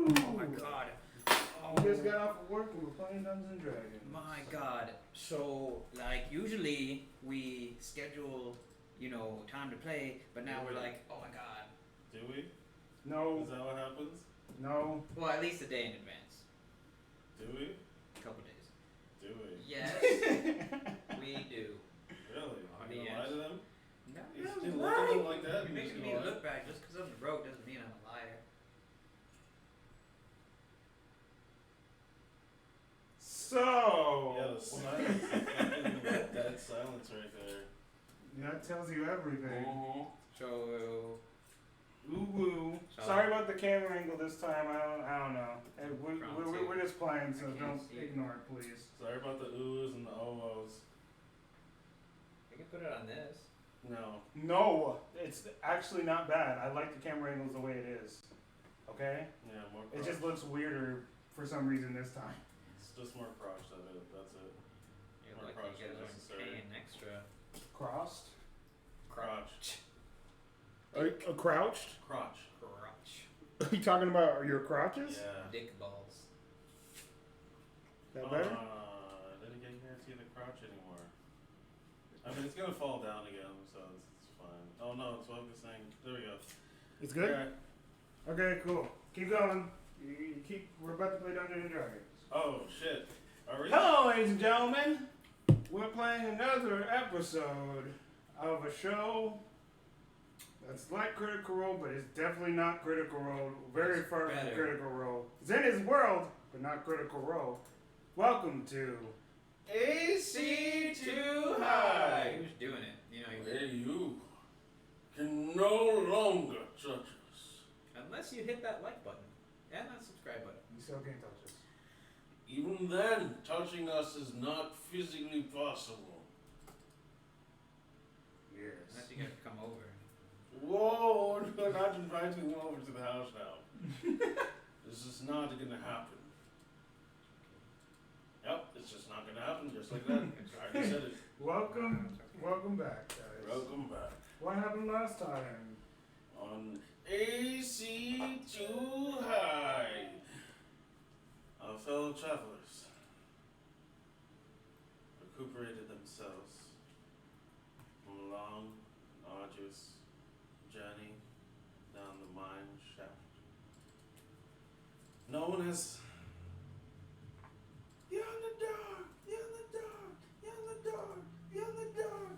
Oh my god. We just got off of work and we're playing Dungeons and Dragons. My god. So, like, usually we schedule, time to play, but now we're like, oh my god. Do we? No. Is that what happens? No. Well, at least a day in advance. Do we? A couple days. Do we? Yes, we do. Really? Oh, You gonna yes. lie to them? No, You no, still lie. look at them like that? You're You making just me gonna lie? look bad. Just because I'm broke doesn't mean I'm a liar. So. Yeah, the silence. Fucking dead silence right there. That tells you everything. So, Ooh woo. So- Sorry about the camera angle this time. I don't know. Hey, we're just playing, so I can't don't see it. ignore it, please. Sorry about the oohs and the ohs. you can put it on this. No. No, it's actually not bad. I like the camera angles the way it is. Okay? Yeah, more It crotch. just looks weirder for some reason this time. It's just more crotch, that's it. You're More like crotch you guys than are necessary. paying extra. Crossed? Crotch. Crouched? Crotch. Crotch. Are you talking about your crotches? Yeah. Dick balls. That better? Then again, you can't see the crotch anymore. I mean, it's gonna fall down again, so it's fine. Oh no, it's focusing. There we go. It's good? Alright. Okay, cool. Keep going. You keep. We're about to play Dungeons and Dragons. Oh shit. Are we? Hello, ladies and gentlemen. We're playing another episode of a show that's like Critical Role, but it's definitely not Critical Role. Very It's far from better. Critical Role. It's in his world, but not Critical Role. Welcome to AC Too High. Who's doing it? Where you can no longer judge us. Unless you hit that like button and that subscribe button. You still can't touch us. Even then, touching us is not physically possible. Yes. Unless you guys come over. Whoa, we're not inviting you over to the house now. This is not gonna happen. Yep, it's just not gonna happen just like that. I already said it. Welcome back, guys. Welcome back. What happened last time? On AC Too High. Our fellow travelers recuperated themselves from a long, arduous journey down the mine shaft, known as You're in the dark, you're in the dark, you're in the dark, you're in the dark,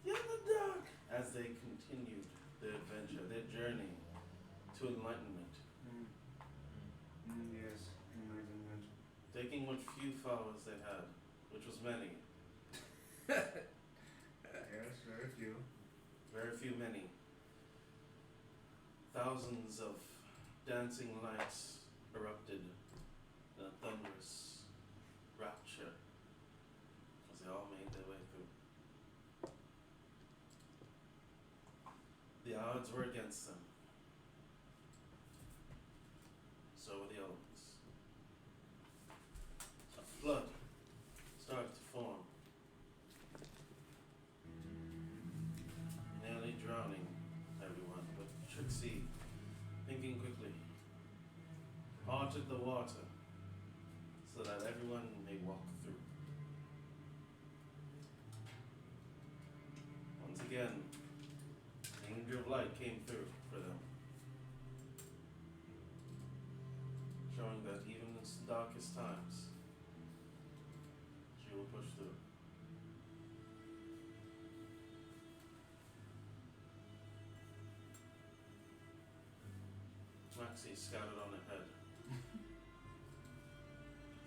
you're in the dark, as they continued their adventure, their journey to enlightenment. Yes. Enlightenment. Taking what few followers they had, which was many, Yes, very few. very few many, thousands of dancing lights erupted in a thunderous rapture as they all made their way through. The odds were against them. So were the elements. A flood started to form, nearly drowning everyone, but Trixie, thinking quickly, parted the water so that everyone may walk through. Once again, the angel of light came through for them, showing that even in its darkest times, she will push through. Maxie scouted on ahead,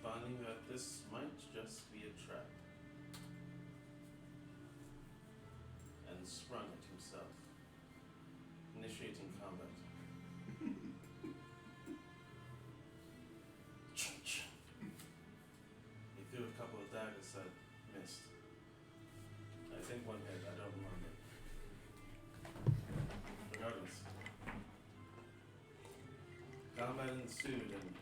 finding that this might just be a trap, and sprung it himself, initiating combat. He threw a couple of daggers that missed. I think one hit, I don't remember. Regardless, combat ensued and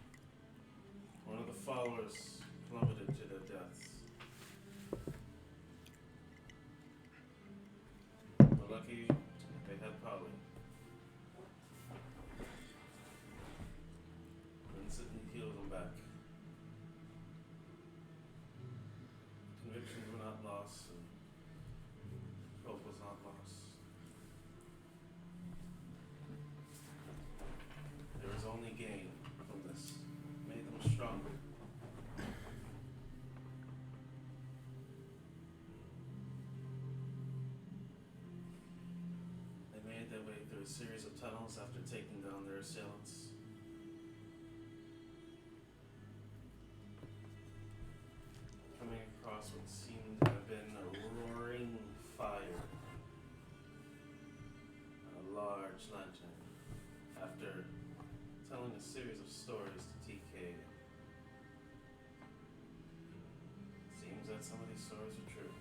one of the followers plummeted to their deaths. But lucky they had Polly. way through a series of tunnels after taking down their assailants. Coming across what seemed to have been a roaring fire and a large lantern. After telling a series of stories to TK, seems that some of these stories are true.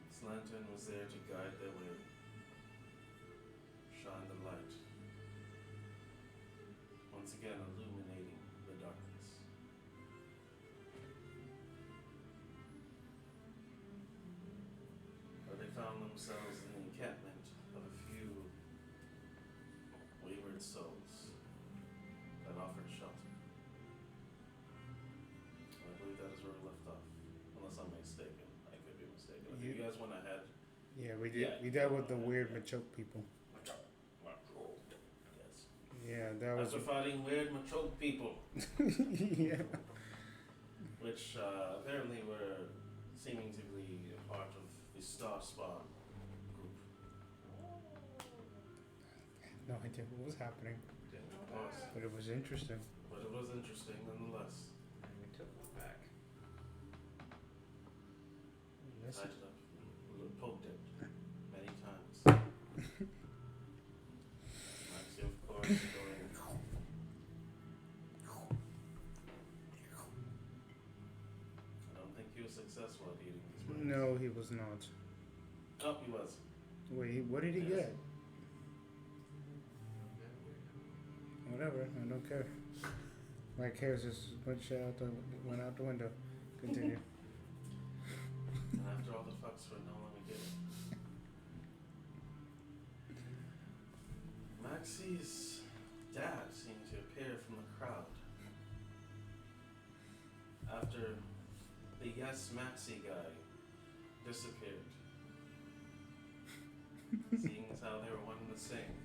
This lantern was there to guide their way, shine the light, once again illuminating the darkness. But they found themselves in the encampment of a few wayward souls that offered shelter. I believe that is where we left off, unless I'm mistaken. I could be mistaken. I think you guys went ahead. Yeah, we did. Yeah, We dealt with the weird Machoke people. Yes. Yeah, that was. After fighting weird Machoke people, Yeah. which apparently were seeming to be a part of the Star Spawn group. No idea what was happening, Didn't know what it was, but it was interesting. but it was interesting nonetheless. And we took them back. Yes. Tied it up, poked it many times. Maxie, of course, going. I don't think he was successful at eating these worms. No, he was not. Oh, he was. Wait, what did he Yes. get? Whatever, I don't care. My cares just went out the window. Continue. And after all the fucks for no longer getting. Maxie's dad seemed to appear from the crowd. After the Yes Maxie guy disappeared. Seeing as how they were one and the same.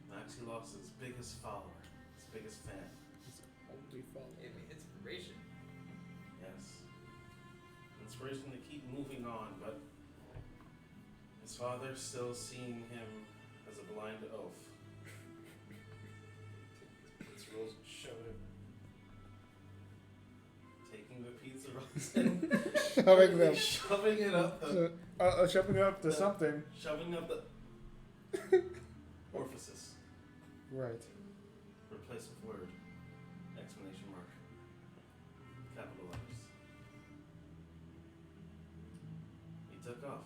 Maxie lost his biggest follower, his biggest fan. Only Gave me inspiration. Yes. Inspiration to keep moving on, but his father still seeing him as a blind oaf. It's rolls and showed him. Taking the pizza rolls and Shoving them. shoving it up the Shoving up to something. shoving up the orifices. Right. Replace with word. Exclamation mark. Capital letters. He took off,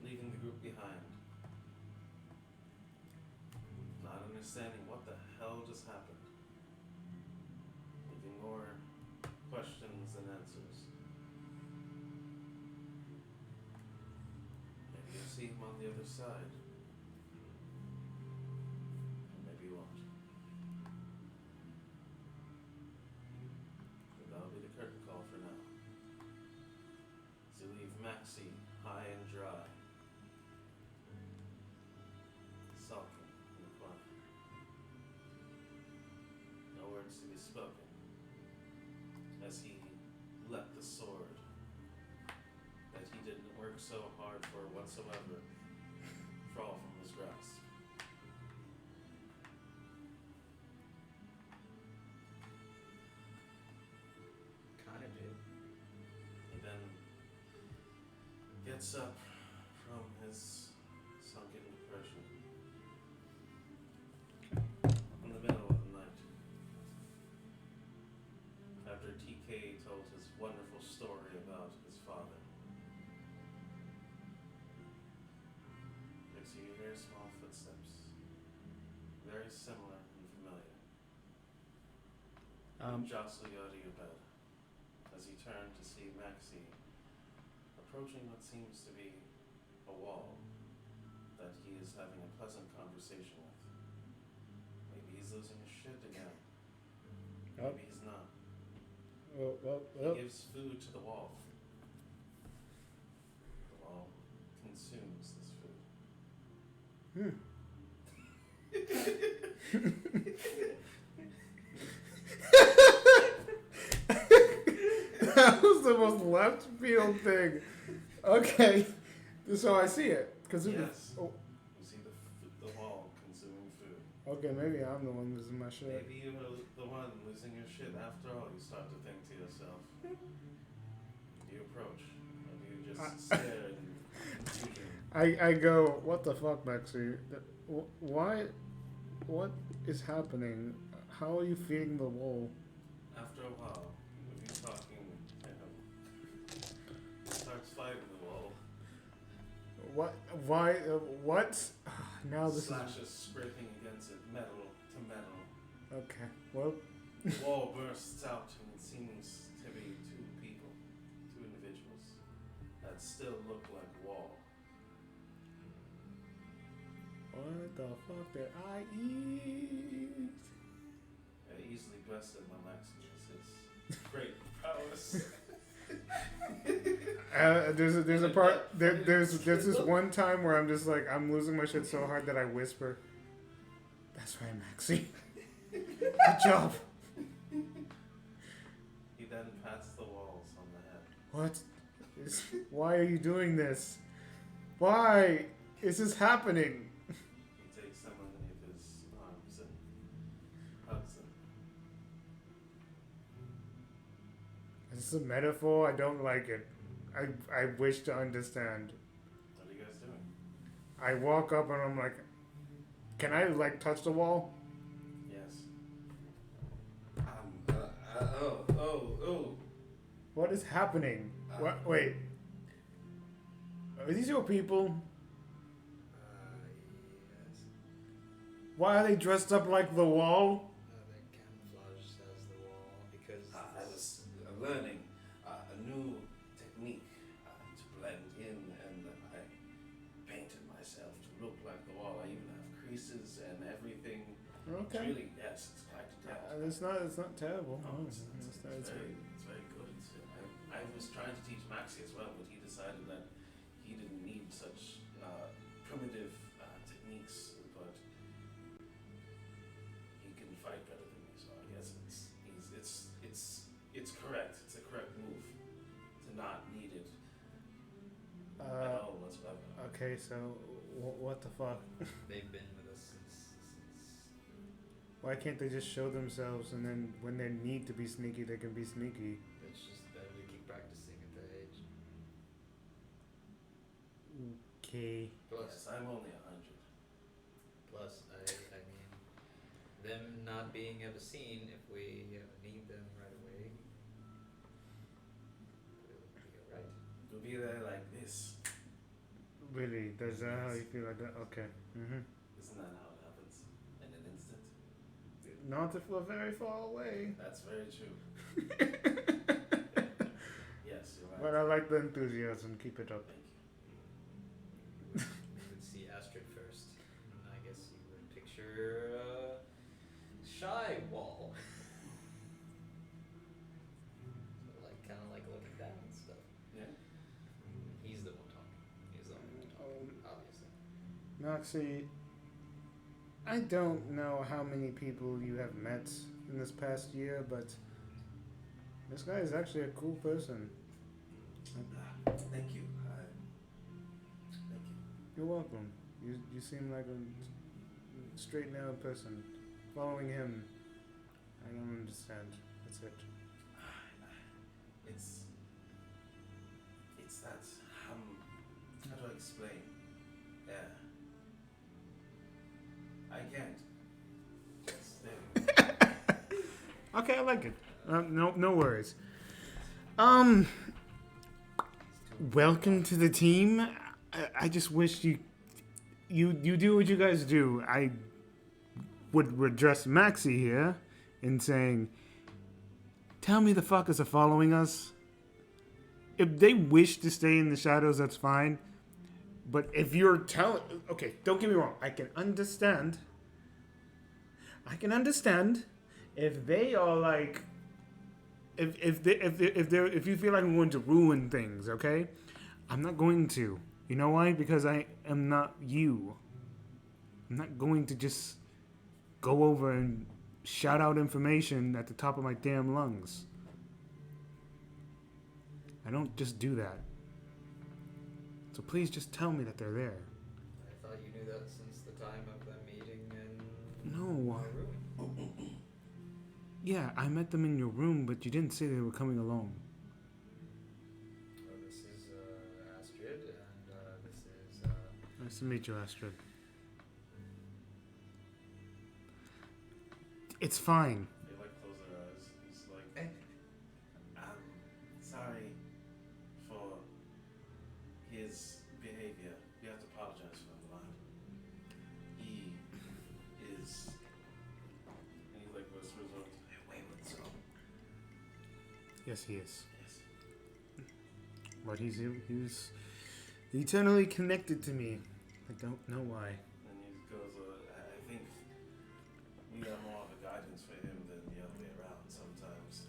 leaving the group behind. Not understanding what the hell just happened. Leaving more questions than answers. Maybe you'll see him on the other side. And maybe you won't. But that'll be the curtain call for now. So leave Maxie high and dry. Sulking in the corner. No words to be spoken. As he let the sword that he didn't work so hard for whatsoever fall from his grasp. Kinda did. He then gets up from his sunken depression in the middle of the night. After TK told his wonderful story about his father. Next you hear small footsteps. Very similar and familiar. Jostle you out of your bed as you turn to see Maxie approaching what seems to be a wall that he is having a pleasant conversation with. Maybe he's losing his shit again. Oh. Maybe he's not. Well. He gives food to the wall. The wall consumes this food. That was the most left field thing Okay. So I see it. Cause Yes. oh, You see the wall consuming food. okay, maybe I'm the one losing my shit. Maybe you're the one losing your shit after all. You start to think to yourself. Do you approach? Or do you just stare in confusion? I go, what the fuck, Maxie? Why? What is happening? How are you feeding the wall? After a while, with you talking to him, he starts fighting the wall. What? Why? What? Now this Slashes scraping against it, metal to metal. is okay. Well, The wall bursts out and it seems to be two individuals that still look like wall. what the fuck did I eat? Easily bested my Maximus. His great prowess. There's a part there's this one time where I'm just like I'm losing my shit so hard that I whisper. That's right, Maxie. Good job. He then pats the walls on the head. What? Why are you doing this? Why is this happening? He takes them underneath his arms and hugs them. Is this a metaphor? I don't like it. I wish to understand. What are you guys doing? I walk up and I'm like, can I like touch the wall? Yes. Oh. What is happening? What? Wait. Are these your people? Yes. Why are they dressed up like the wall? They're camouflaged as the wall because I was learning a new technique to blend in, and I painted myself to look like the wall. I even have creases and everything. It's Okay. really, yes, it's quite detailed. It's not terrible. No, Oh, it's very good. I was trying to teach Maxi as well, but he decided that he didn't need such primitive techniques, but he can fight better than me. So I guess it's correct. It's a correct move to not need it at all whatsoever. Okay, so what the fuck? they've been with us since Why can't they just show themselves and then when they need to be sneaky, they can be sneaky? it's just better to keep practicing at that age. Okay. Plus, Yes, I'm only 100. I mean, them not being ever seen if we need them right away, it'll be alright. You'll be there like this. Really? Does that how you feel like that? Okay. Mm-hmm. Isn't that how it happens? In an instant? Not if we're very far away. That's very true. Yes, you're right. But I like the enthusiasm. Keep it up. Thank you. You would see Astrid first, and I guess you would picture shy wall. So like, kind of like looking down and stuff. Yeah? He's the one talking. He's the only one talking, obviously. Noxie, I don't know how many people you have met in this past year, but this guy is actually a cool person. Thank you. Thank you. You're welcome. You seem like a straight and narrow person. Following him, I don't understand. That's it. It's that, how do I explain? Yeah. I can't. It's there. Okay, I like it. No worries. Welcome to the team. I just wish you do what you guys do. I would address Maxie here in saying, tell me the fuckers are following us. If they wish to stay in the shadows, that's fine. But if you're telling, okay, don't get me wrong. I can understand if they are like, if you feel like I'm going to ruin things, okay? I'm not going to. You know why? Because I am not you. I'm not going to just go over and shout out information at the top of my damn lungs. I don't just do that. So please just tell me that they're there. I thought you knew that since the time of them meeting in No. my room. Yeah, I met them in your room, but you didn't say they were coming along. Well, this is Astrid, and this is Nice to meet you, Astrid. It's fine. They like close their eyes. He's like, sorry for his behavior. You have to apologize for him a lot. He is, and he like whispers over to me, wayward soul. Yes, he is. Yes. But he's eternally connected to me. I don't know why. And he goes, I think we got more of a guidance for him than the other way around sometimes.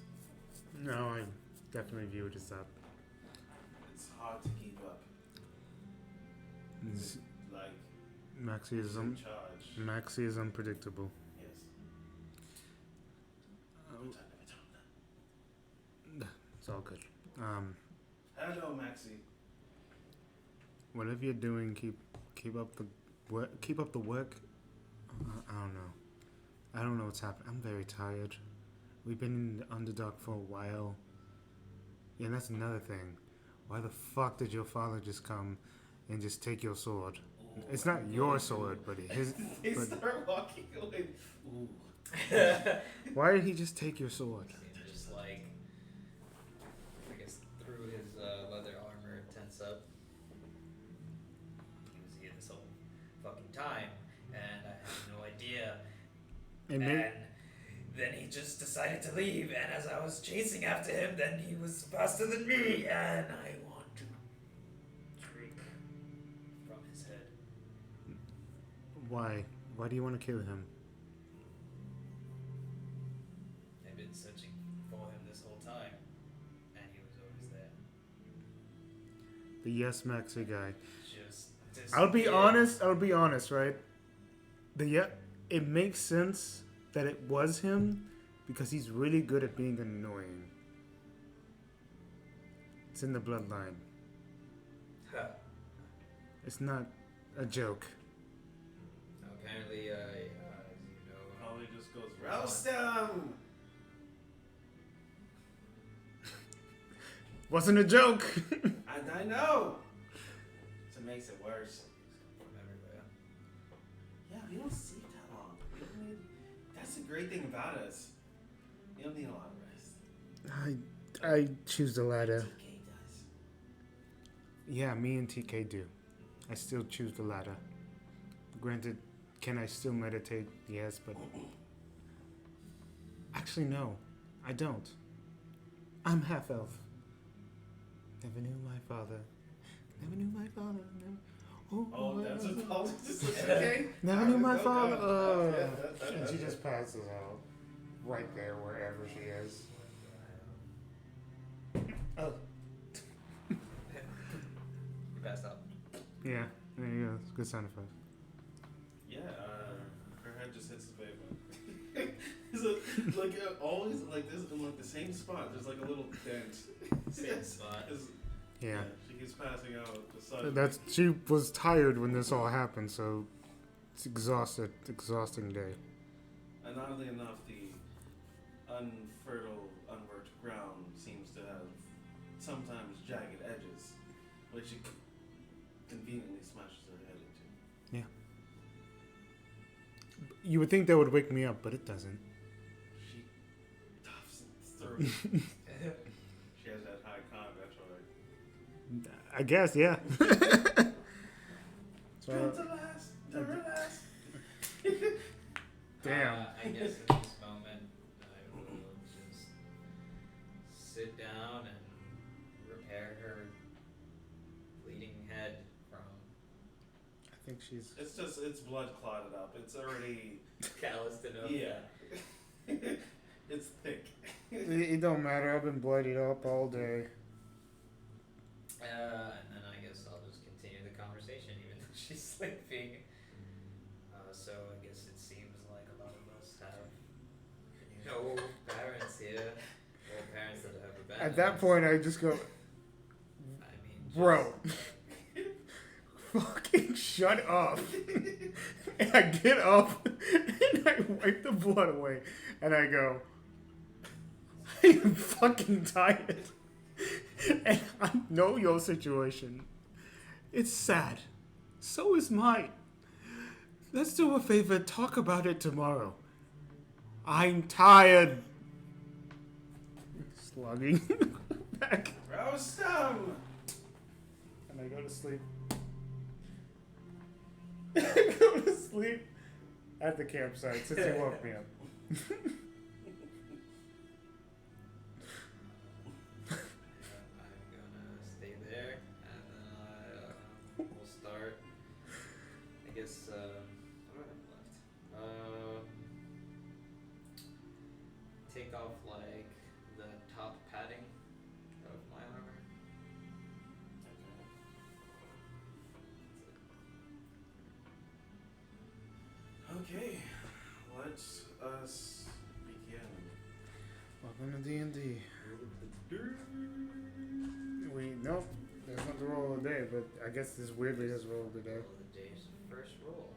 No, I definitely view it as that. It's hard to keep up. It's- Like, Maxie he's in charge. Maxie is unpredictable. Yes. It's all good. Hello, Maxie. Whatever you're doing, keep up the work. Keep up the work. I don't know. I don't know what's happening. I'm very tired. We've been in the Underdark for a while. Yeah, that's another thing. Why the fuck did your father just come and just take your sword? It's not your sword, but his. They But start walking away. Ooh. why did he just take your sword? Seemed just like, I guess, through his leather armor tense up. He was here this whole fucking time, and I had no idea. And And then he just decided to leave, and as I was chasing after him, then he was faster than me, and I want to drink from his head. why? Why do you want to kill him? I've been searching for him this whole time, and he was always there. The yes Maxie guy. Just I'll be disappeared. honest, right? It makes sense that it was him because he's really good at being annoying. It's in the bloodline. Huh. It's not a joke. Apparently, as you know, Holly just goes, roast him! Wasn't a joke. And I know! So it makes it worse. from everywhere. Yeah, we don't sleep that long. We don't need, that's the great thing about us. We don't need a lot of rest. I choose the latter. TK does. Yeah, me and TK do. I still choose the latter. Granted, can I still meditate? Yes, but actually no, I don't. I'm half elf. Never knew my father. Never knew my father. Oh, that's a politics. Okay. Never knew my Go, father. go. Oh. Yeah, And she just passes out. Right there, wherever she is. Oh. You passed out. Yeah, there you go. It's a good sound effect. Yeah, her head just hits the pavement. It's always like this in like the same spot. There's like a little dent. Same spot. Yeah. She keeps passing out. Suddenly. She was tired when this all happened, so it's exhausting day. And oddly enough, the unfertile, unworked ground seems to have sometimes jagged edges, which she conveniently smashes her head into. You would think that would wake me up, but it doesn't. She toughs and through. She has that high con, that's right. I guess, yeah. Drill to last, to last. Damn. I guess at this moment, I will just sit down and repair her bleeding head from I think she's. It's blood clotted up. It's already, calloused enough. yeah. It's thick. It don't matter. I've been bloodied up all day. And then I guess I'll just continue the conversation even though she's sleeping. So I guess it seems like a lot of us have no parents here, or parents that have abandoned At that us. point, I just go, I mean, bro. just shut up. And I get up and I wipe the blood away and I go, I'm fucking tired. And I know your situation. It's sad. So is mine. Let's do a favor, talk about it tomorrow. I'm tired. Slugging back. Roast them! And I go to sleep. I go to sleep at the campsite since you woke me up. I'm gonna stay there, and then we'll start. I guess. What do I have left? Take off like the top padding of my armor. Okay, let us begin. Welcome to D&D. Nope, there's not the roll of the day, but I guess this weirdly has roll of the day. Roll of the day's first roll.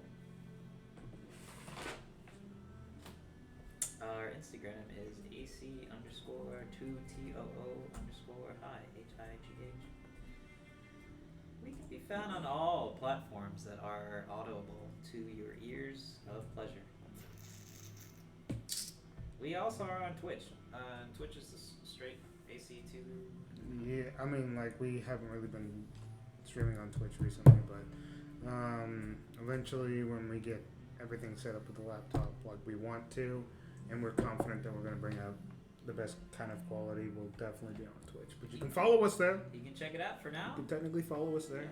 Our Instagram is AC_2TOO_hi, HIGH. We can be found on all platforms that are audible to your ears of pleasure. We also are on Twitch. Twitch is the straight AC2. Yeah, I mean, like, we haven't really been streaming on Twitch recently, but eventually when we get everything set up with the laptop like we want to, and we're confident that we're going to bring out the best kind of quality, we'll definitely be on Twitch. But you can follow us there. You can check it out for now. You can technically follow us there.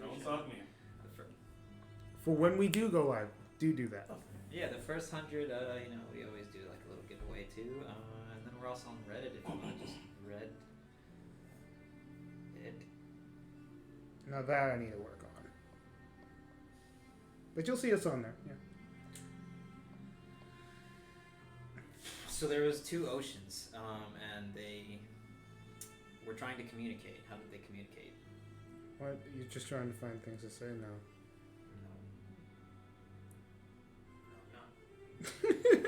Don't stop me. For when we do go live, do that. Yeah, the first 100, we always do like a little giveaway too. And then we're also on Reddit if you want to just read it. Now that I need to work on. But you'll see us on there, yeah. So there was 2 oceans, and they were trying to communicate. How did they communicate? What? You're just trying to find things to say now. No.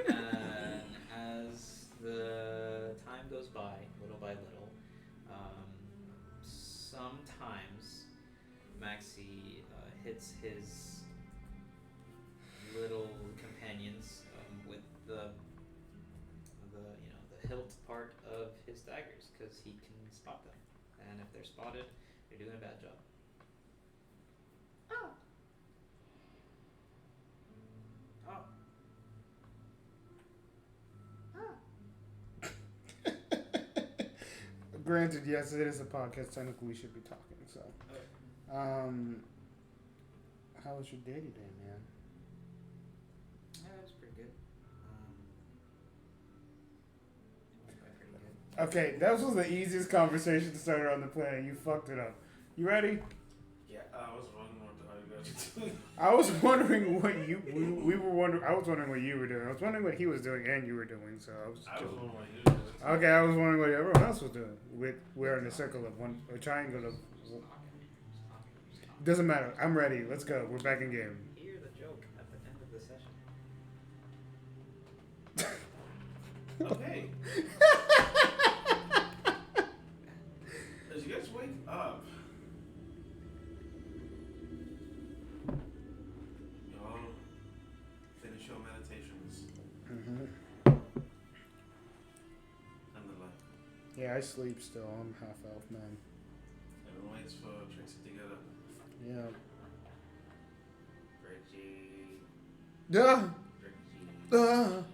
And as the time goes by, little by little, sometimes Maxie hits his little companions with the hilt part of his daggers, because he can spot them, and if they're spotted, they're doing a bad job. Granted, yes, it is a podcast. Technically, we should be talking. So, how was your day today, man? Yeah, it was pretty good. It went by pretty good. Okay, that was the easiest conversation to start on the play. You fucked it up. You ready? Yeah, I was wondering what the hell you guys are doing. I was wondering what you. We were wondering. I was wondering what you were doing. I was wondering what he was doing and you were doing. So I was. Wondering what you were doing. Okay, I was wondering what everyone else was doing. We're in a circle of one, a triangle of. Doesn't matter. I'm ready. Let's go. We're back in game. Hear the joke at the end of the session. Okay. As you guys wake up, you all finish your meditations Mm-hmm. and the like. Yeah, I sleep still. I'm half elf, man. Everyone waits for Trixie to get up. Yeah. Trixie. Duh. Trixie.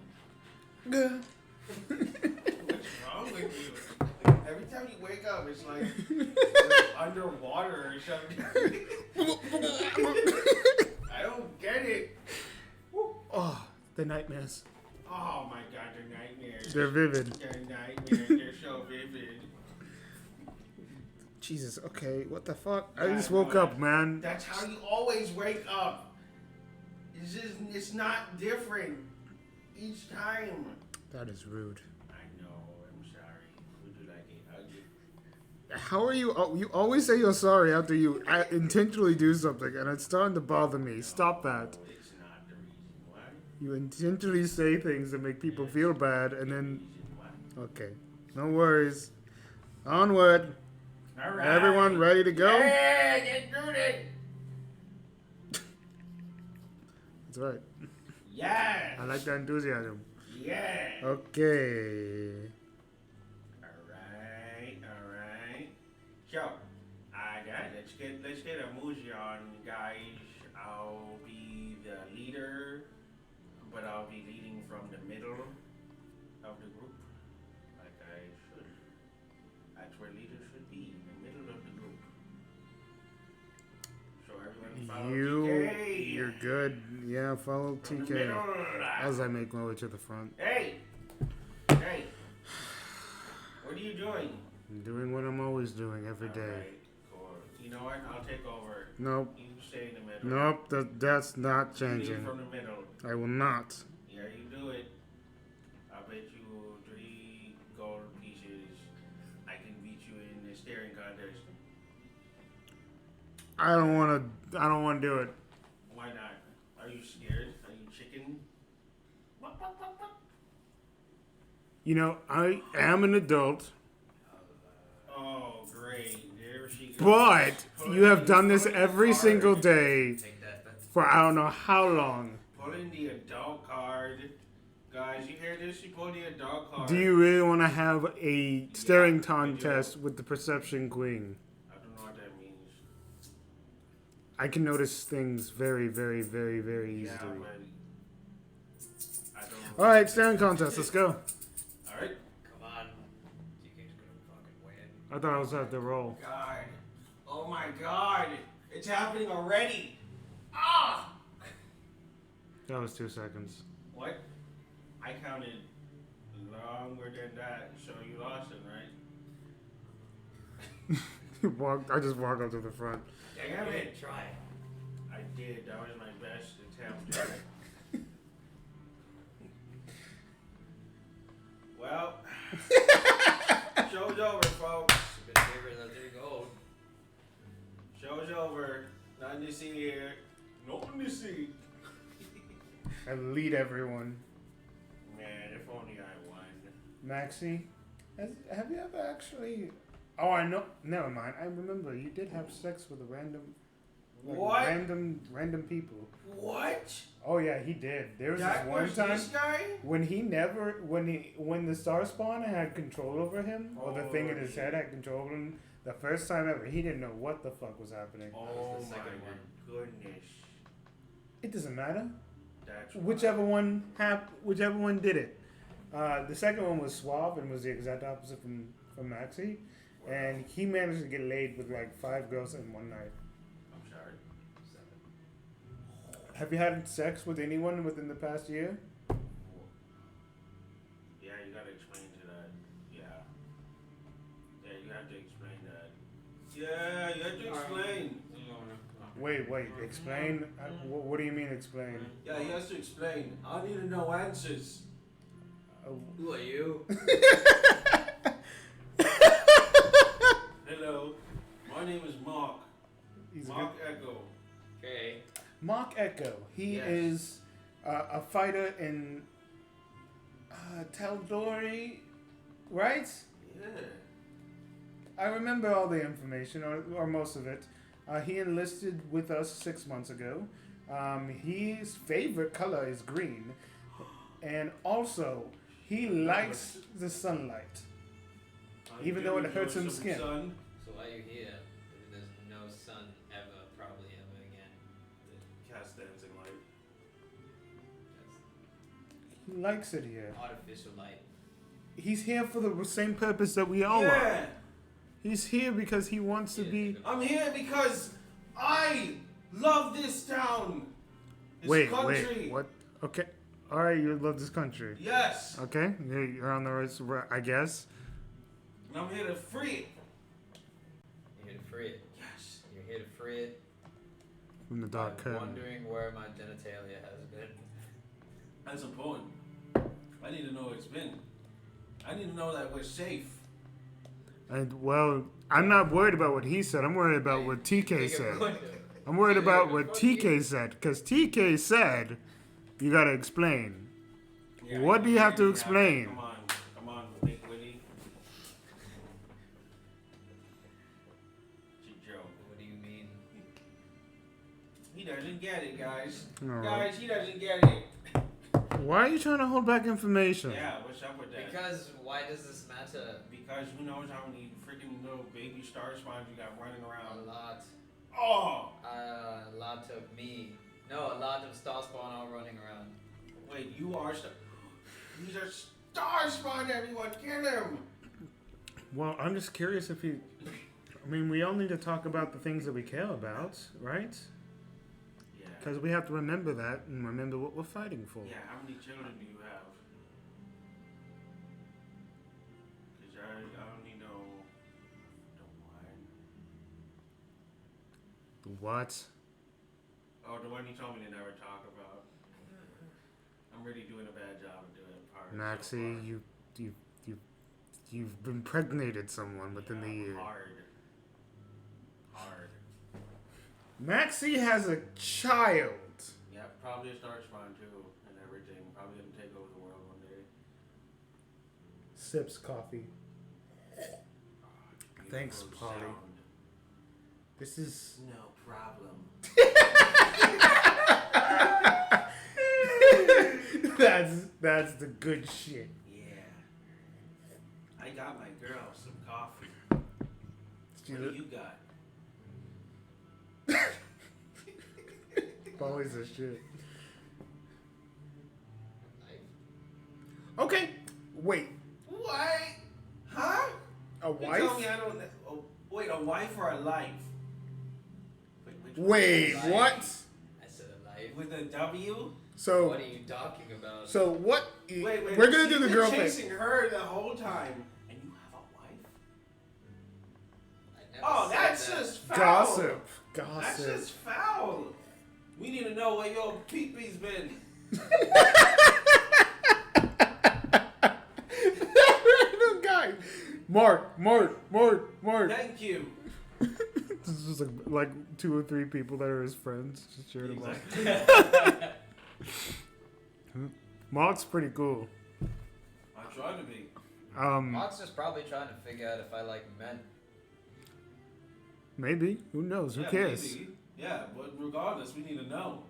Duh. What's wrong with you? Every time you wake up, it's like you're underwater or something. I don't get it. Oh, the nightmares. Oh my god, they're nightmares. They're vivid. They're nightmares. They're so vivid. Jesus, okay, what the fuck? I Yeah, just I know woke up, man. That's how you always wake up. It's not different each time. That is rude. I know, I'm sorry. Would you like a hug? How are you? Oh, you always say you're sorry after you intentionally do something, and it's starting to bother me. Stop that. No, it's not the reason why. You intentionally say things that make people feel bad, and then Reason why. okay, no worries. Onward. All right. Everyone ready to go? Yeah, get through it. That's right. Yeah. I like that enthusiasm. Yeah. Okay. All right. So, guys, let's get a movie on, guys. I'll be the leader, but I'll be leading from the middle of the group, like I should. That's where leaders should be, in the middle of the group. So everyone follow TK. You're good. Yeah, follow From the TK middle. as I make my way to the front. Hey, what are you doing? I'm doing what I'm always doing every day. Alright, cool. You know what? I'll take over. Nope. You stay in the middle. Nope. That's not Lead changing. from the middle. I will not. Yeah, you do it. I'll bet you 3 gold pieces. I can beat you in the staring contest. I don't want to do it. Why not? Are you scared? Are you chicken? You know, I am an adult, Oh, great. There she goes. but you have done this every single day Take that. for I don't know how long. Pulling the adult card. Guys, you hear this? She pulled the adult card. Do you really want to have a staring I do. contest with the Perception Queen? I don't know what that means. I can notice things very, very, very, very Yeah, easily. but I don't know. All right, staring contest. Let's go. Alright. Come on. TK's gonna fucking win. I thought I was at the roll. God. Oh my god. It's happening already. Ah! That was 2 seconds. What? I counted longer than that, so you lost it, right? I just walked up to the front. Damn it. Try. I did. That was my best attempt. Well, show's over, folks. Been favoring the 3 gold. Show's over. Nothing to see here. Nothing to see. I lead everyone. Man, if only I won. Maxie, have you ever actually? Oh, I know. Never mind. I remember you did have sex with a random. What? Random people. What? Oh yeah, he did. There was That this one was time this guy? when the Star Spawner had control over him, or the thing in his head had control over him. The first time ever, he didn't know what the fuck was happening. Oh the my second one. goodness. It doesn't matter. That's Whichever one did it. The second one was Suave and was the exact opposite from Maxie, and he managed to get laid with like 5 girls in one night. I'm sorry. 7. Have you had sex with anyone within the past year? Yeah, you gotta explain to that. Yeah. Yeah, you have to explain that. Yeah, you have to explain. Wait, explain. What do you mean explain? Yeah, he has to explain. I need to know answers. Who are you? Hello, my name is Mark. He's Mark Echo. Okay. Mark Echo. He Yes. is a fighter in Tal'Dorei, right? Yeah. I remember all the information, or most of it. He enlisted with us 6 months ago. His favorite color is green, and also he likes the sunlight. Even though it hurts his skin. Son. So why are you here? If there's no sun ever, probably ever again. Cast dancing light. He likes it here. That's artificial light. He's here for the same purpose that we all are. Yeah. He's here because he wants to be. I'm here because I love this town. This Wait, country. what? Okay, all right. You love this country. Yes. Okay, you're on the right, I guess. And I'm here to free it. You're here to free it. Yes. You're here to free it. From the dark I'm curtain. wondering where my genitalia has been. That's important. I need to know where it's been. I need to know that we're safe. And well, I'm not worried about what he said. I'm worried about what TK said. I'm worried about what TK said, because TK said you gotta explain. Yeah, What do you have to really explain? Come on, Big Willie. It's a joke. What do you mean? He doesn't get it, guys. No. Guys, he doesn't get it. Why are you trying to hold back information? Yeah, what's up with that? Because why does this matter? Because who knows how many freaking little baby star spawns you got running A around. lot. Oh! A lot of me. No, a lot of star spawn all running around. Wait, you are These are star spawn, everyone! Kill him! Well, I'm just curious if you. I mean, we all need to talk about the things that we care about, right? Yeah. Because we have to remember that and remember what we're fighting for. Yeah, how many children do you have? Because I only know the one. What? Oh, the one you told me to never talk about. I'm really doing a bad job of doing part. Maxie, you've impregnated someone within the year. Hard. Maxie has a child. Yeah, probably a star spawn too, and everything. Probably gonna take over the world one day. Sips coffee. Thanks, Beautiful Polly. sound. This is. No problem. That's the good shit. Yeah. I got my girl some coffee. She What do you got? Polly's a shit. Knife. Okay, wait. What? Huh? A You wife? told me I don't. Oh, wait, a wife or a life? Which one? Wait, Life. what? I said a life. With a W? So, What are you talking about? so what? Wait. We're gonna do you've the been girl thing. chasing her the whole time, and you have a wife? I never Oh, said that's that. just foul. Gossip. That's Gossip. just foul. We need to know where your pee-pee's been. Random guy. Mark. Thank you. This is just like 2 or 3 people that are his friends. Just shared him out. Exactly. Mark's pretty cool. I try to be. Mark's just probably trying to figure out if I like men. Maybe. Who knows? Who Yeah, cares? maybe. Yeah, but regardless, we need to know.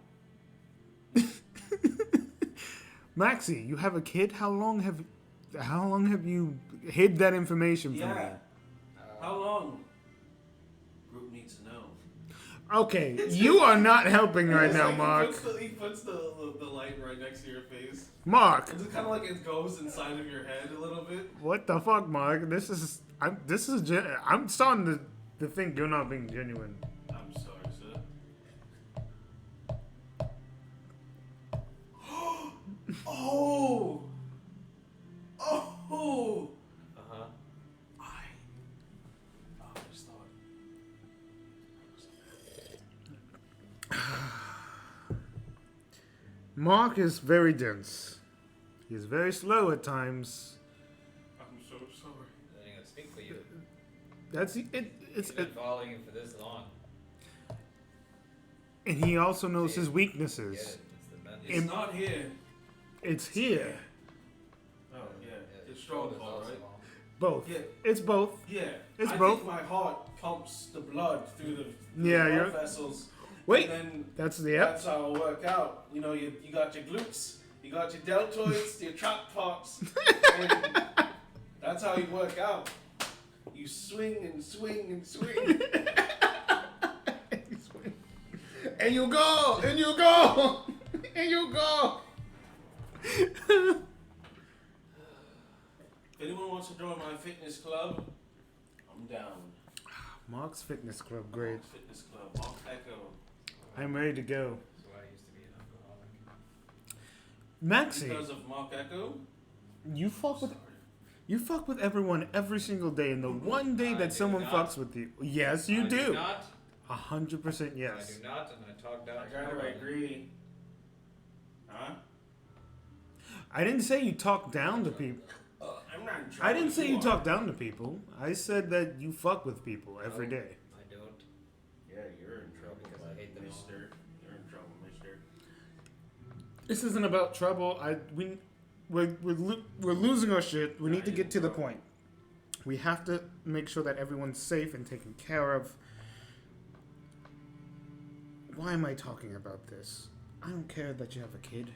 Maxie, you have a kid. How long have you hid that information from me? Yeah. How long? Group needs to know. Okay, you are not helping right It's now, like Mark. He puts the light right next to your face. Mark, It's kind of like it goes inside of your head a little bit. what the fuck, Mark? I'm starting to think you're not being genuine. I'm sorry, sir. Oh! Oh! Uh-huh. I just thought. Mark is very dense. He's very slow at times. I'm so sorry. I ain't gonna speak for you. That's it. He's been following you for this long. And he also knows his Get weaknesses. it? It's the men. It's not here. It's here. Oh, yeah. It's Strong stronghold, right? Both. Yeah. It's both. Yeah. It's I both. think my heart pumps the blood through the Yeah, blood you're- vessels. Wait. And then That's that's how it work out. You know, you got your glutes, you got your deltoids, your trap parts. And that's how you work out. You swing and swing and swing. And you go. And you go. And you go. If anyone wants to join my fitness club, I'm down. Mark's Fitness Club, great. Fitness club, Mark Echo. I'm ready to go. So I used to be an alcoholic. Maxie, Because of Mark Echo? you fuck with Sorry. everyone every single day, and the one day I that do someone not. fucks with you, yes, you I do. not. 100% yes. I do not, and I talk down I to gotta nobody. agree. Huh? I didn't say you talk down to people. I'm not not in trouble. I didn't say you are. talk down to people. I said that you fuck with people every No. day. I don't. Yeah, you're in trouble, Because I hate them all. mister. You're in trouble, mister. This isn't about trouble. We're losing our shit. We need to get to the point. We have to make sure that everyone's safe and taken care of. Why am I talking about this? I don't care that you have a kid.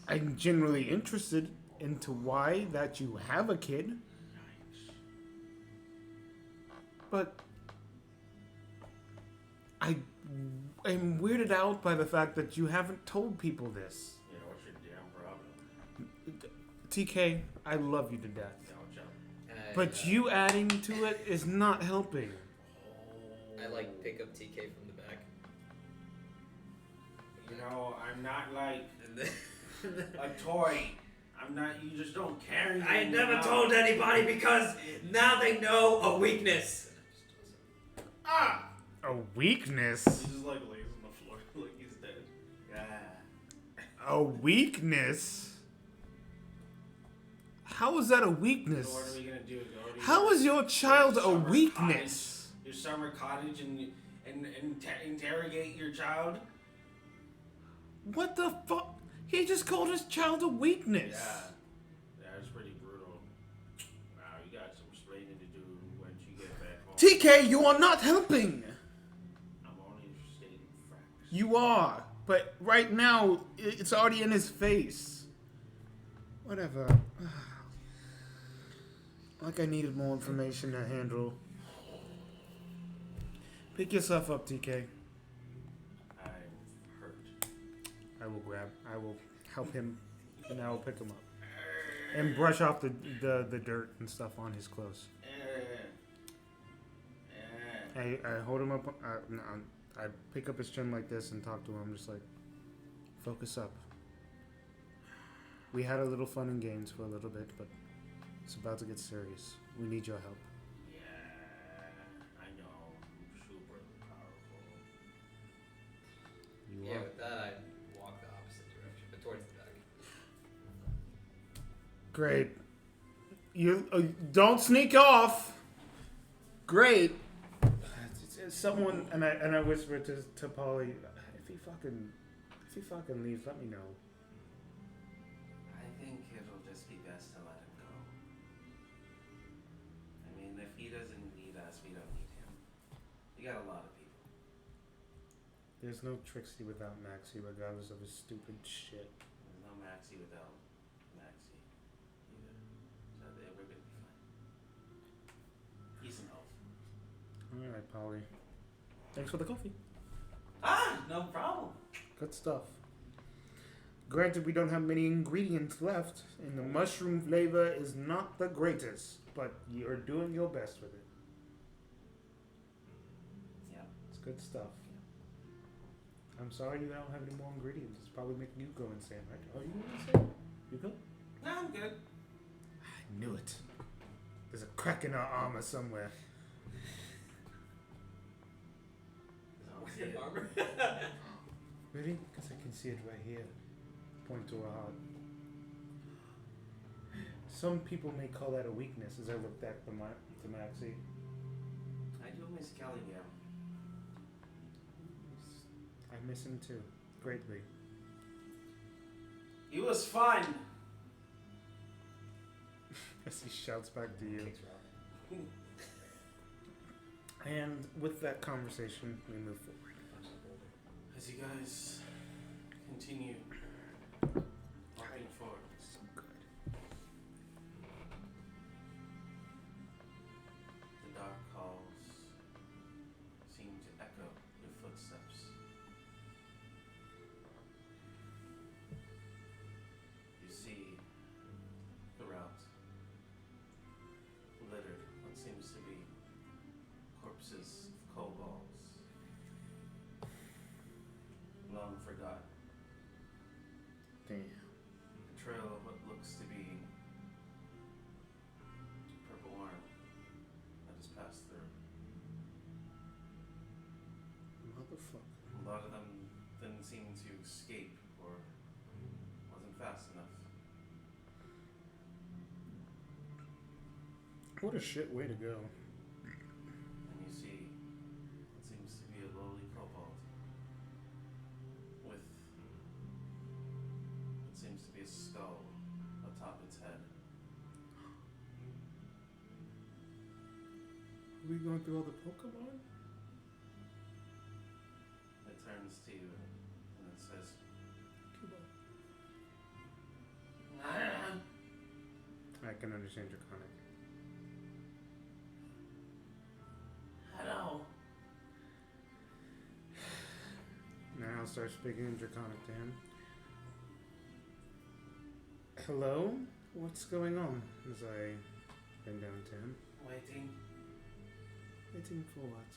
I'm generally interested into why that you have a kid. But I am weirded out by the fact that you haven't told people this. Yeah, what's your damn problem? TK, I love you to death. And But you adding to it is not helping. I like pick up TK from the back. You know, I'm not like And then a toy. I'm not. You just don't carry me. I never around. told anybody because now they know a weakness. Ah! A weakness? He just like lays on the floor like he's dead. Yeah. A weakness? How is that a weakness? So what are we gonna do? Go to How your- is your child a summer weakness? cottage- your summer cottage and interrogate your child? What the fuck? He just called his child a weakness. Yeah, it's pretty brutal. Wow, you got some explaining to do once you get back home. TK, you are not helping. I'm only stating facts. You are, but right now it's already in his face. Whatever. Like I needed more information to handle. Pick yourself up, TK. I'm hurt. I will help him, and I will pick him up. And brush off the dirt and stuff on his clothes. I hold him up. I pick up his chin like this and talk to him. Just like, focus up. We had a little fun and games for a little bit, but it's about to get serious. We need your help. Yeah, I know. I'm super powerful. You Yeah, are. with that I walk the opposite direction, but towards the back. Great. You don't sneak off. Great. Someone and I whisper to Polly, if he fucking leaves, let me know. I think it'll just be best to let him go. I mean, if he doesn't need us, we don't need him. We got a lot of people. There's no Trixie without Maxie, regardless of his stupid shit. There's no Maxie without Maxie either. So we're gonna be fine. Peace and health. All right, Polly. Thanks for the coffee. Ah, no problem. Good stuff. Granted, we don't have many ingredients left, and the mushroom flavor is not the greatest, but you're doing your best with it. Yeah. It's good stuff. I'm sorry you don't have any more ingredients. It's probably making you go insane, right? Oh, you go insane? You good? No, I'm good. I knew it. There's a crack in our armor somewhere. What's your armor? Really? Because I can see it right here. Point to a heart. Some people may call that a weakness, as I looked at the Maxie. I do miss Calligram. I miss him too, greatly. He was fun. As he shouts back to you. Thanks, Rob. And with that conversation, we move forward. As you guys continue walking forward, So good. the dark halls seem to echo your footsteps. You see throughout, littered what seems to be corpses of kobolds, long forgotten. Damn. A trail of what looks to be purple worm that has passed through. Motherfucker. A lot of them didn't seem to escape or was in fast enough. What a shit way to go. And you see what seems to be a lowly kobold with what seems to be a skull atop its head. Are we going through all the Pokemon? It turns to you and it says, I can understand Draconic. Hello. Now I'll start speaking in Draconic to him. Hello? What's going on? As I bend down to him. Waiting. Waiting for what?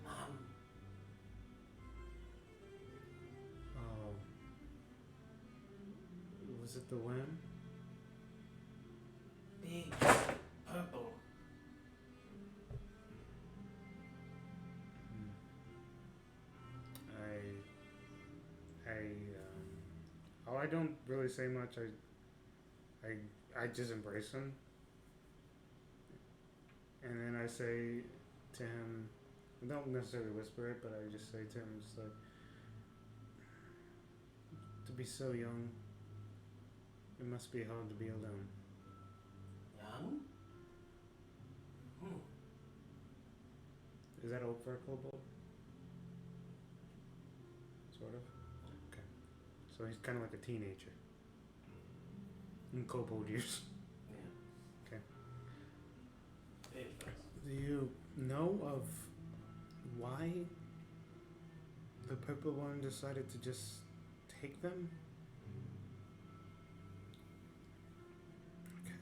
Mom. Oh. Was it the worm? Big. Purple. I don't really say much. I just embrace him. And then I say to him, I don't necessarily whisper it, but I just say to him, just like, to be so young, it must be hard to be alone. Young? Is that old for a kobold? Sort of? Okay. So he's kind of like a teenager. In kobold years. yeah. Okay. Age wise. Do you know of why the purple one decided to just take them? Okay.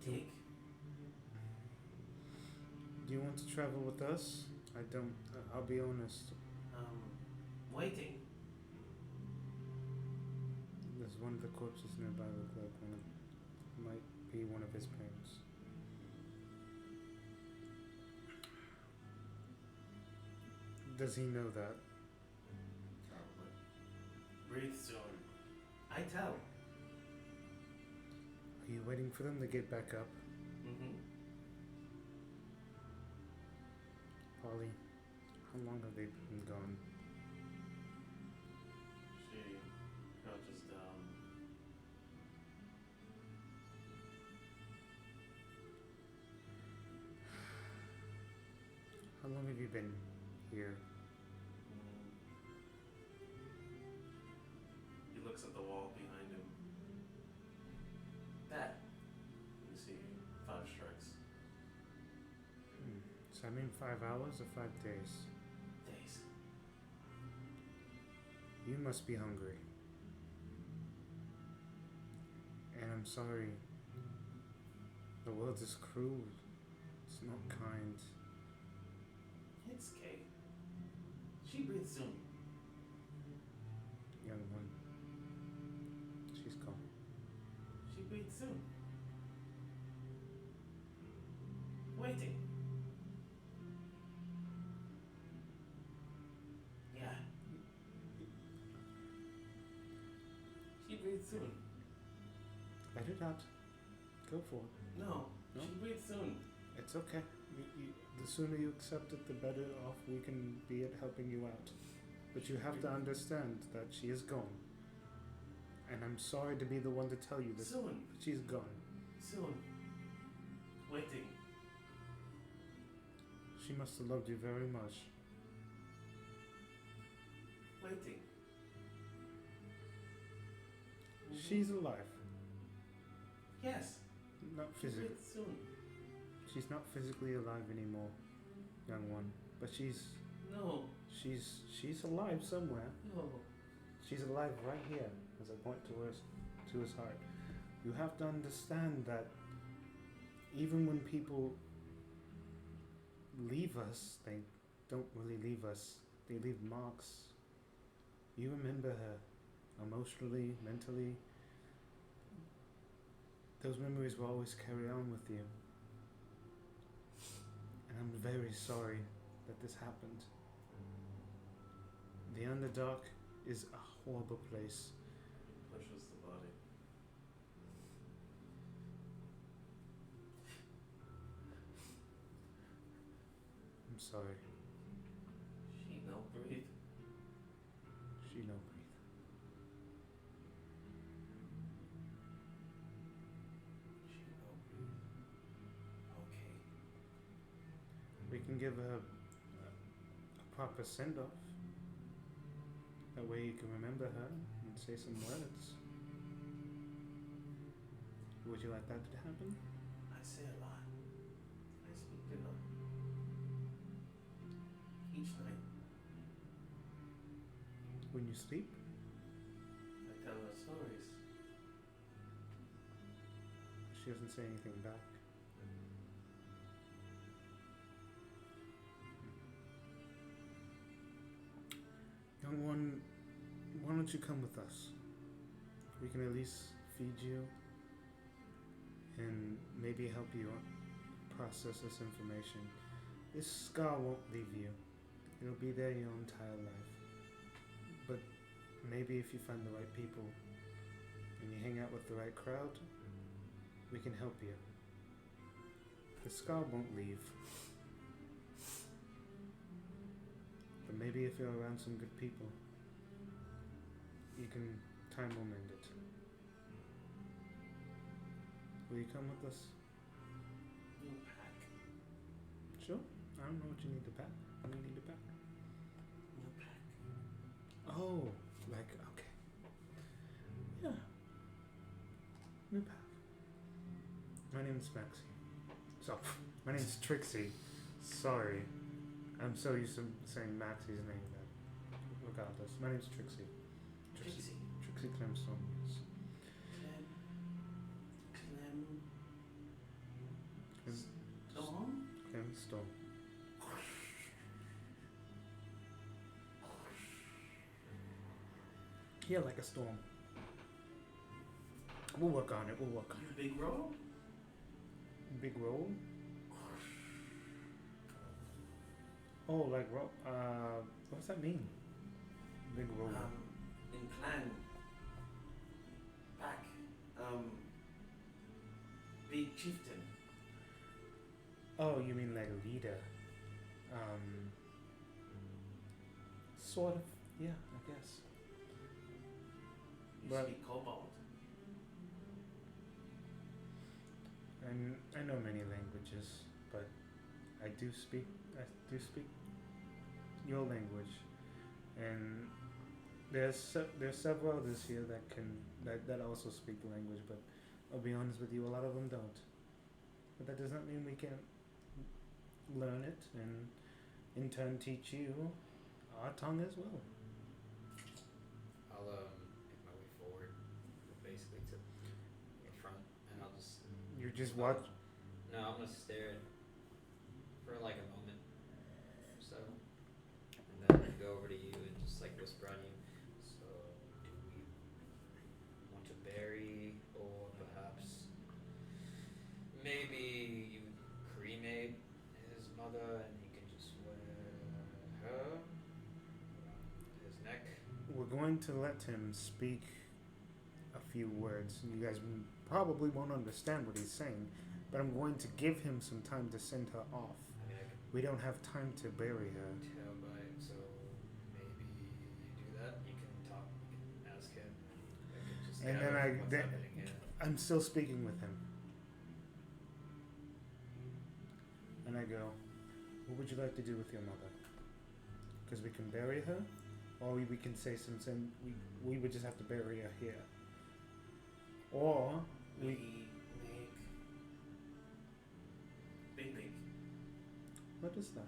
Take. Do you want to travel with us? I don't. I'll be honest. Waiting. There's one of the corpses nearby look like one of, might be one of his parents. Does he know that? Probably. Breathe soon. I tell. Are you waiting for them to get back up? Mm-hmm. Polly, how long have they been gone? She crouches down. How long have you been here? He looks at the wall behind him. That. You see 5 strikes. So I mean 5 hours or 5 days? Days. You must be hungry. And I'm sorry. The world is cruel. It's not kind. It's Kate. She breathes soon. Young one. She's gone. She breathes soon. Waiting. Yeah. She breathes soon. Let it out. Go for it. No. No? She breathes soon. It's okay. The sooner you accept it, the better off we can be at helping you out. But you have to understand that she is gone. And I'm sorry to be the one to tell you this. Soon. But she's gone. Soon. Waiting. She must have loved you very much. Waiting. She's alive. Yes. Not She physically. breathes soon. She's not physically alive anymore, young one. But she's No. alive somewhere. No. She's alive right here, as I point to his heart. You have to understand that even when people leave us, they don't really leave us. They leave marks. You remember her emotionally, mentally. Those memories will always carry on with you. And I'm very sorry that this happened. The Underdark is a horrible place. pushes the body. I'm sorry. She no breathe. She no breathe. She no breathe. Okay. We can give her a proper send off. That way you can remember her and say some words. Would you like that to happen? I say a lot. I speak to her. Each night. When you sleep? I tell her stories. She doesn't say anything back. Young one, why don't you come with us? We can at least feed you and maybe help you process this information. This scar won't leave you. It'll be there your entire life. But maybe if you find the right people and you hang out with the right crowd, we can help you. The scar won't leave. But maybe if you're around some good people, you can time will mend it. Will you come with us? You pack. Sure. I don't know what you need to pack. What do you need to pack? You pack. Oh, like, okay. Yeah. New pack. My name's Maxie. So, my name's Trixie. Sorry. I'm so used to saying Maxie's name that regardless. My name's Trixie. Trixie. Trixie Clemstone, yes. Storm? Clemstone. Yeah, like a storm. We'll work on it. We'll work on You big roll? it. Big roll. Oh, like roll. What does that mean? Big roll. In clan. Pack. Big chieftain. Oh, you mean like a leader? Sort of. Yeah, I guess. You But- speak cobalt. And I know many languages, but I do speak your language, and there's several others here that also speak the language, but I'll be honest with you, a lot of them don't. But that does not mean we can't learn it and in turn teach you our tongue as well. I'll make my way forward, basically to the front, and I'll just. You just watch. No, I'm gonna stare for like a moment or so, and then go over to you and just like whisper on you. So, do we want to bury, or perhaps maybe you cremate his mother and he can just wear her around his neck? We're going to let him speak a few words. You guys probably won't understand what he's saying, but I'm going to give him some time to send her off. I mean, I can We don't have time to bury her. tell by so maybe you do that. You can talk. You can ask him. I can just And gather then what's then- happening. Yeah. I'm still speaking with him. And I go, what would you like to do with your mother? Because we can bury her, or we can say we would just have to bury her here. Or We we make big. what is that?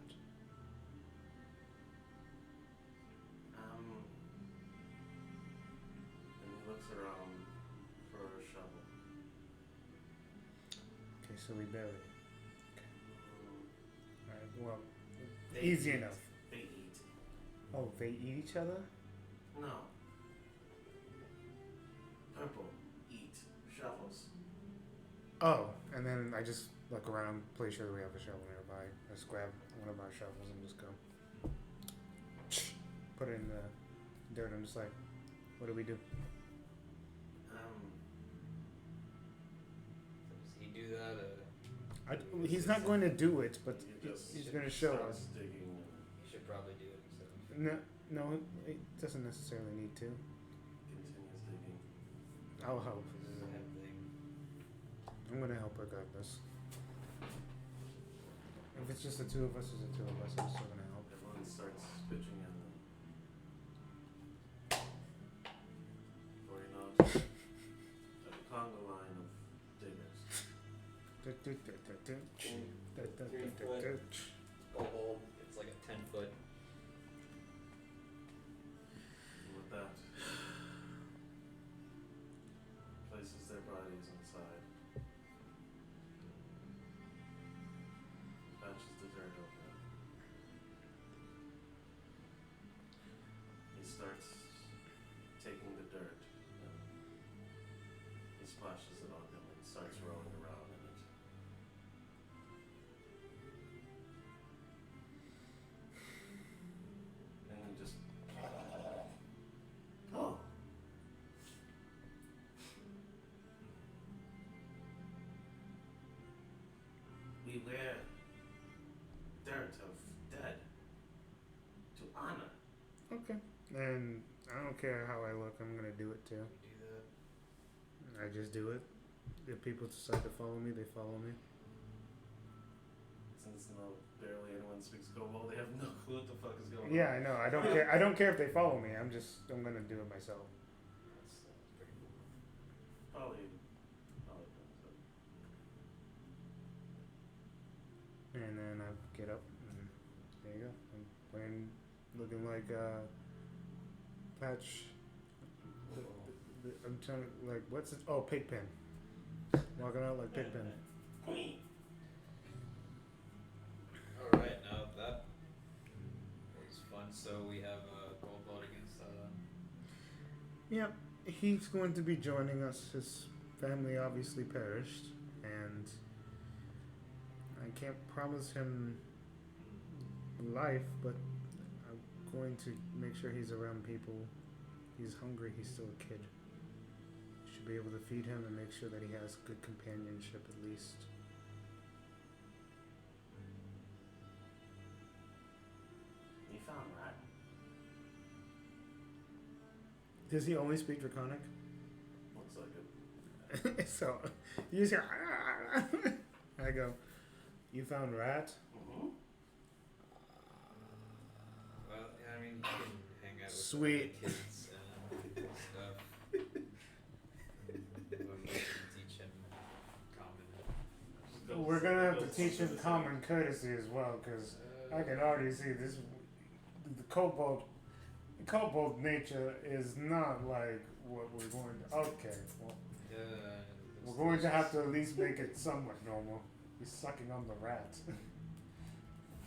And he looks around for a shovel. Okay, so we bury. Mm, Alright, well, They easy eat. enough. They eat. Oh, they eat each other? No. Purple. Eat. Shovels. Oh, and then I just look around, pretty sure we have a shovel nearby. I just grab one of our shovels and just go. Put it in the dirt. I'm just like, what do we do? do that? He's not going to do it, but He just he's going to show starts us. digging and He should probably do it himself. No, it doesn't necessarily need to. continues digging. I'll help. This is a head thing. I'm going to help regardless. If it's just the two of us, it's the two of us. I'm still going to help. Everyone starts pitching in. Before you know it, a conga line of diggers. Kobold, it's like a 10-foot. And with that, places their bodies inside. Patches the dirt over it. He starts taking the dirt and he splashes it on him and starts rolling around in it. And then just oh. We wear dirt of dead to honor. Okay. And I don't care how I look. I'm going to do it too. We do that. I just do it. If people decide to follow me, they follow me. Since barely anyone speaks Kobold, they have no clue what the fuck is going Yeah, on. I know. I don't care. I don't care if they follow me. I'm going to do it myself. That's pretty cool. Probably. And then I get up and there you go. I'm playing, looking like Patch. I'm trying to, like, what's it? Oh, Pigpen. Walking out like Pigpen. Alright, now that was fun. So we have a Kobold against Yep, he's going to be joining us. His family obviously perished, and I can't promise him life, but I'm going to make sure he's around people. He's hungry, he's still a kid. Should be able to feed him and make sure that he has good companionship at least. You found Rat. Does he only speak Draconic? Looks like it. So, you just hear, I go, you found Rat? Mm-hmm. well, yeah, I mean, you can hang out with Sweet. the kids and stuff. Or you can teach him common. We're gonna have to teach him common courtesy as well, because I can already see this. The kobold nature is not like what we're going to. Okay, well, we're going to have to at least make it somewhat normal. He's sucking on the rat.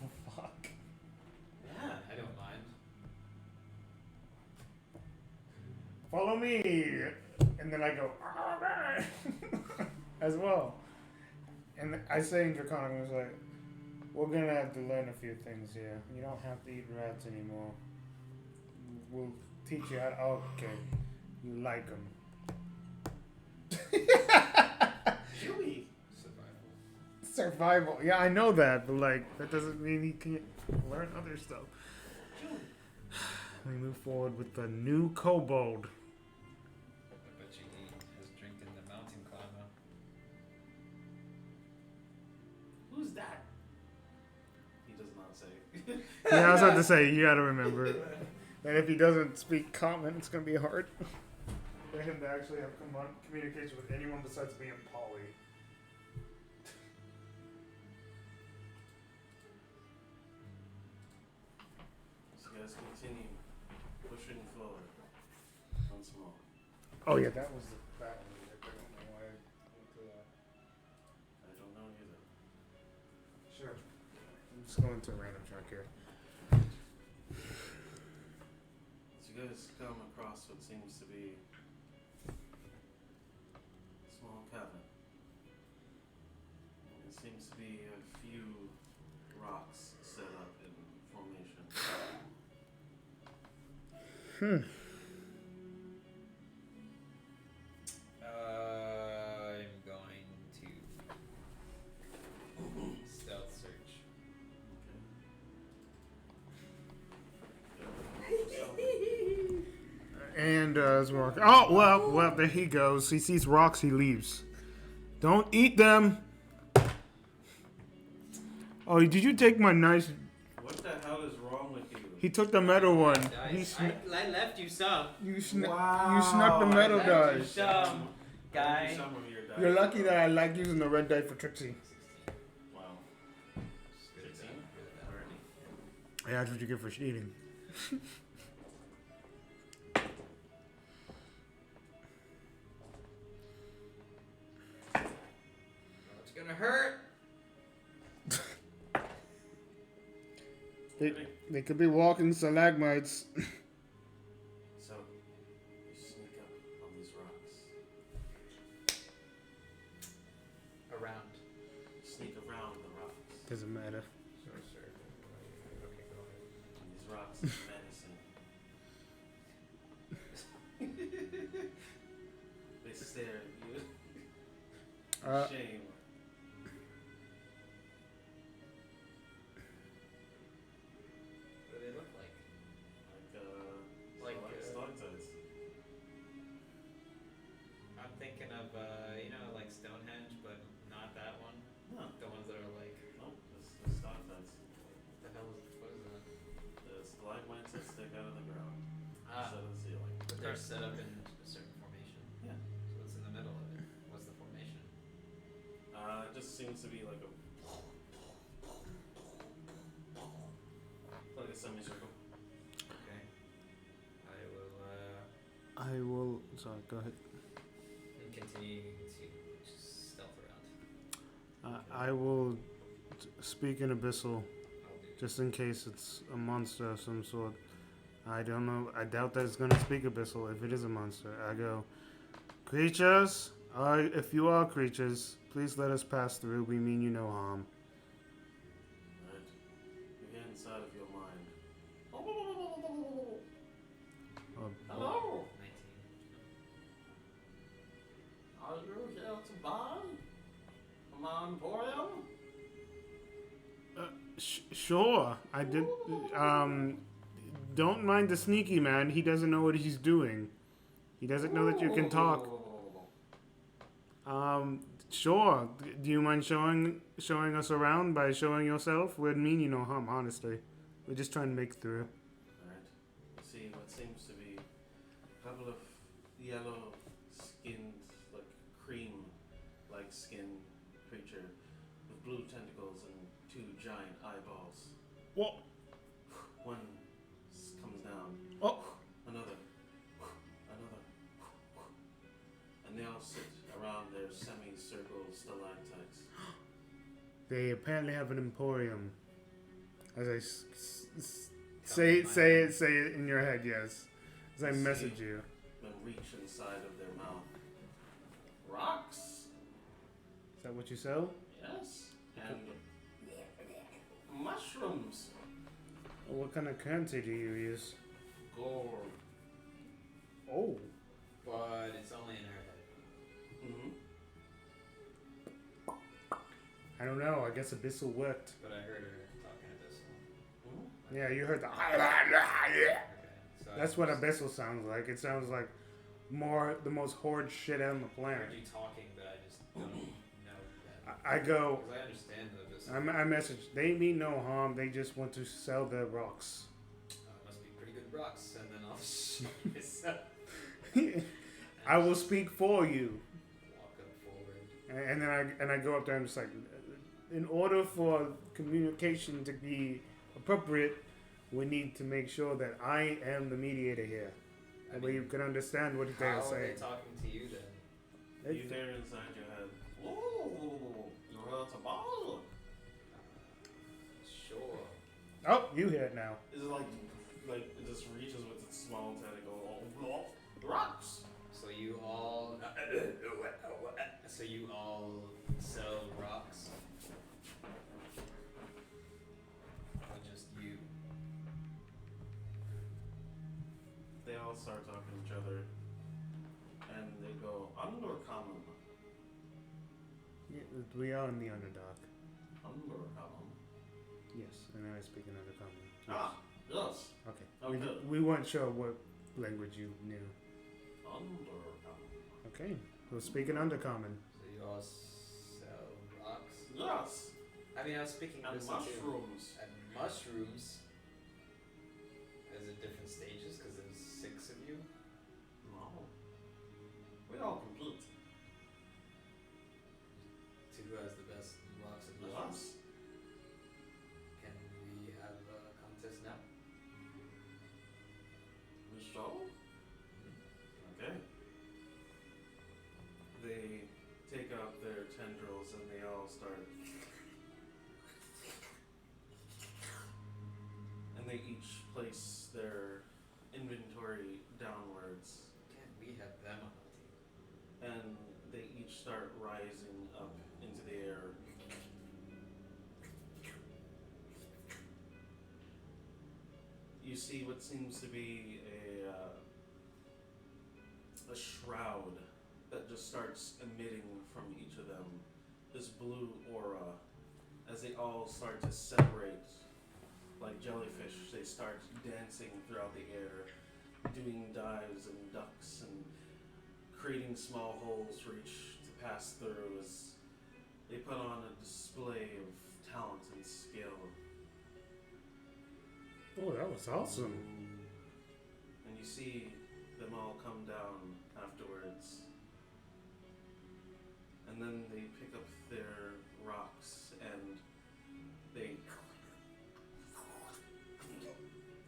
Oh, fuck. Yeah. I don't mind. Follow me, and then I go as well. And I say in Draconic, I was like, we're gonna have to learn a few things here. You don't have to eat rats anymore. We'll teach you how to. Okay, you like them. Chewy. Survival. Survival. Yeah, I know that, but like that doesn't mean he can't learn other stuff. We move forward with the new kobold. I bet you he has drinking the mountain climber. Who's that? He does not say. Yeah, I was about to say, you gotta remember that if he doesn't speak common, it's gonna be hard for him to actually have communication with anyone besides me and Polly. So you guys continue pushing forward once more. Oh yeah, that was that one. I don't know why I went to that. I don't know either. Sure. I'm just going to a random track here. As you guys come across what seems to be a small cabin, it seems to be a few rocks set up in formation. I'm going to And as we're walking, oh well, there he goes. He sees rocks, he leaves. Don't eat them. Oh, did you take my nice? What the hell is wrong with you? He took the metal one. He Dice. I left you some. you snuck the metal I left you dice. some, guy. Some of your dice. You're lucky that I like using the red die for Trixie. 16. Wow. Good at 16? that. Already. Yeah, that's what you get for cheating. Oh, it's gonna hurt. They could be walking stalagmites. So, you sneak up on these rocks. Around. Sneak around the rocks. Doesn't matter. Sure. Okay, go ahead. And these rocks are menacing. They stare at you. Shame. What do they look like? Like, Like, stalactites. I'm thinking of, like Stonehenge, but not that one. No, The ones that are like, nope, it's stalactites. what the hell is, what is that? The stalagmites that stick out of the ground Ah, instead of the ceiling. but they're set up in a certain formation. Yeah. So what's in the middle of it? What's the formation? It just seems to be like a semicircle. Okay. I will. Sorry, go ahead. Continue to stealth around. I will speak in Abyssal, I'll do just in case it's a monster of some sort. I don't know. I doubt that it's gonna speak Abyssal. If it is a monster, I go, creatures. If you are creatures, please let us pass through. We mean you no harm. Right? You get inside of your mind. Hello? 19. Are you here to buy? Come on, Emporium? Sure. I did. Don't mind the sneaky man. He doesn't know what he's doing. He doesn't know that you can talk. Sure. Do you mind showing us around by showing yourself? We'd mean you no harm, honestly. We're just trying to make it through. Alright. You see what seems to be a couple of yellow skinned, like cream-like skin creature with blue tentacles and two giant eyeballs. What? One comes down. Oh. Another. And they all sit around their semicircle stalactites. They apparently have an emporium. As I Come say it in your head, yes. As I See. message you. And reach inside of their mouth. Rocks? Is that what you sell? Yes. And mushrooms. What kind of currency do you use? Gold. Oh. But it's only in her head. Mm-hmm. I don't know. I guess Abyssal worked. But I heard her talking Abyssal. Mm-hmm. Yeah, you heard the. Okay. So That's what Abyssal sounds like. It sounds like the most horrid shit on the I planet. heard you talking, but I just don't know that. I go. Because I understand the Abyssal. I message. They mean no harm. They just want to sell their rocks. Must be pretty good rocks, and then I'll shoot myself. I will speak for you. Walk up forward. And then I go up there and I'm just like, in order for communication to be appropriate, we need to make sure that I am the mediator here. That way you can understand what they're How are saying. they talking to you then? You hear inside your head, "Ooh, you're out to ball." Sure. Oh, you hear it now. It's like it just reaches with its small tentacle. Rocks. So you all sell rocks? Or just you? They all start talking to each other, and they go, "Undercommon, Yeah, we are in the Underdark. undercommon." Yes, and then I speak another common. Ah, yes. Okay. Okay. We weren't sure what language you knew. Undercommon. Okay, we'll speak in Undercommon. So you all sell rocks? Yes. I mean, I was speaking And this too. mushrooms. And mushrooms. Is it different stages? Because there's 6 of you. No. We all compete. To who has the best rocks and mushrooms? Yes. Can we have a contest now? We show? Okay. They take out their tendrils and they all start. And they each place their inventory downwards. Can't we have them on our team? And they each start rising up into the air. You see what seems to be a shroud that just starts emitting from each of them. This blue aura, as they all start to separate like jellyfish, they start dancing throughout the air, doing dives and ducks and creating small holes for each to pass through as they put on a display of talent and skill. Oh, that was awesome. And you see them all come down afterwards. And then they pick up their rocks and they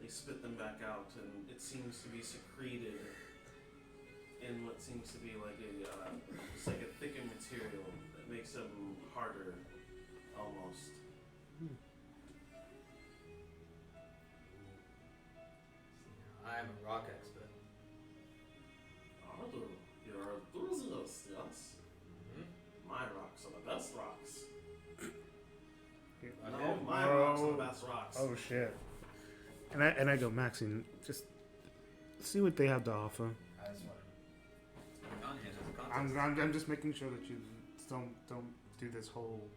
spit them back out, and it seems to be secreted in what seems to be like it's like a thickened material that makes them harder, almost. I'm a rock expert. You're an enthusiast, yes. Mm-hmm. My rocks are the best rocks. Okay. No, my rocks are the best rocks. Oh shit. And I go, Maxine, just see what they have to offer. I just want to on here as a contest. I'm just making sure that you don't do this whole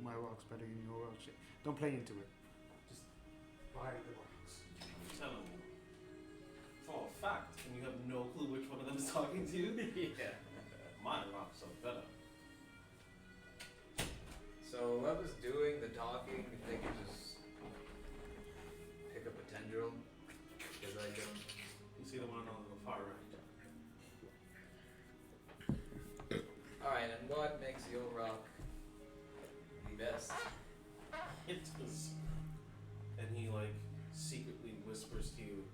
my rocks better than your rock shit. Don't play into it. Just buy the rocks. I'm telling you. For a fact, and you have no clue which one of them is talking to you? Yeah. My rocks are better. So whoever's doing the talking, if they could just pick up a tendril, because I don't. You see the one on the far right. Alright, and what makes your rock the best? It is. And he like secretly whispers to you,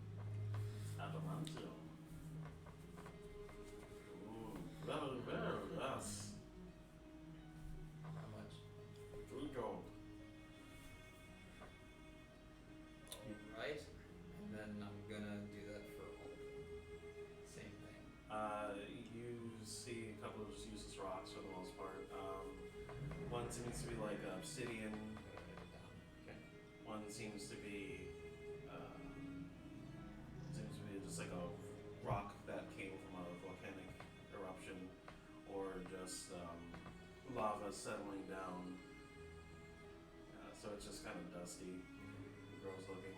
Adamantium. Very, very, yes. How much? 3 gold. Alright, and then I'm gonna do that for all. Same thing. You see a couple of just useless rocks for the most part. One seems to be like obsidian. Okay. One seems to be just like a rock that came from a volcanic eruption, or just lava settling down. So it's just kind of dusty, gross looking.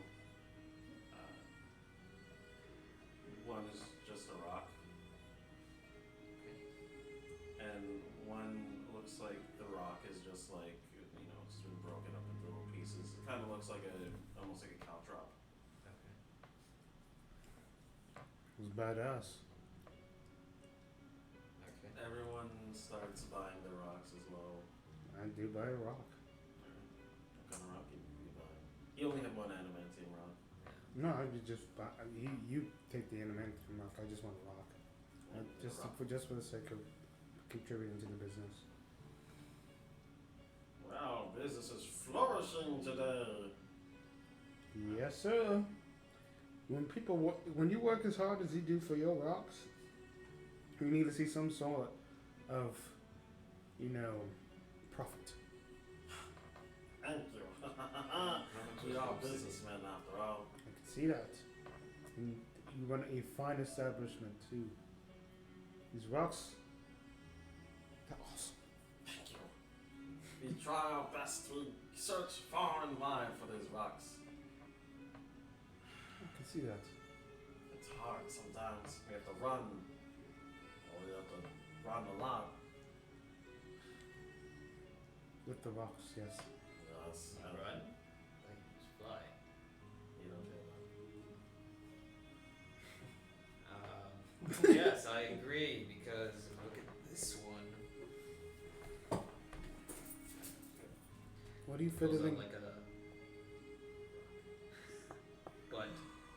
One is just a rock, and one looks like the rock is just like, it's been broken up into little pieces. It kind of looks like almost like a caltrop. Okay. It was badass. Okay. Everyone starts buying the rocks as well. I do buy a rock. What kind of rock you buy? You only have one adamantium rock. No, I would just buy. You take the adamantium rock. I just want a rock. Just for the sake of contributing to the business. Wow, business is flourishing today. Yes, sir. When you work as hard as you do for your rocks, you need to see some sort of, profit. Thank you. We are businessmen after all. I can see that. And you run a fine establishment too. These rocks, they're awesome. Thank you. We try our best to search far and wide for these rocks. I can see that. It's hard sometimes. We have to run we have to run a lot. With the rocks, yes. Yes, Run? Like, just fly. You don't do Yes, I agree, because look at this one. What are you Pulls out fiddling? like a... But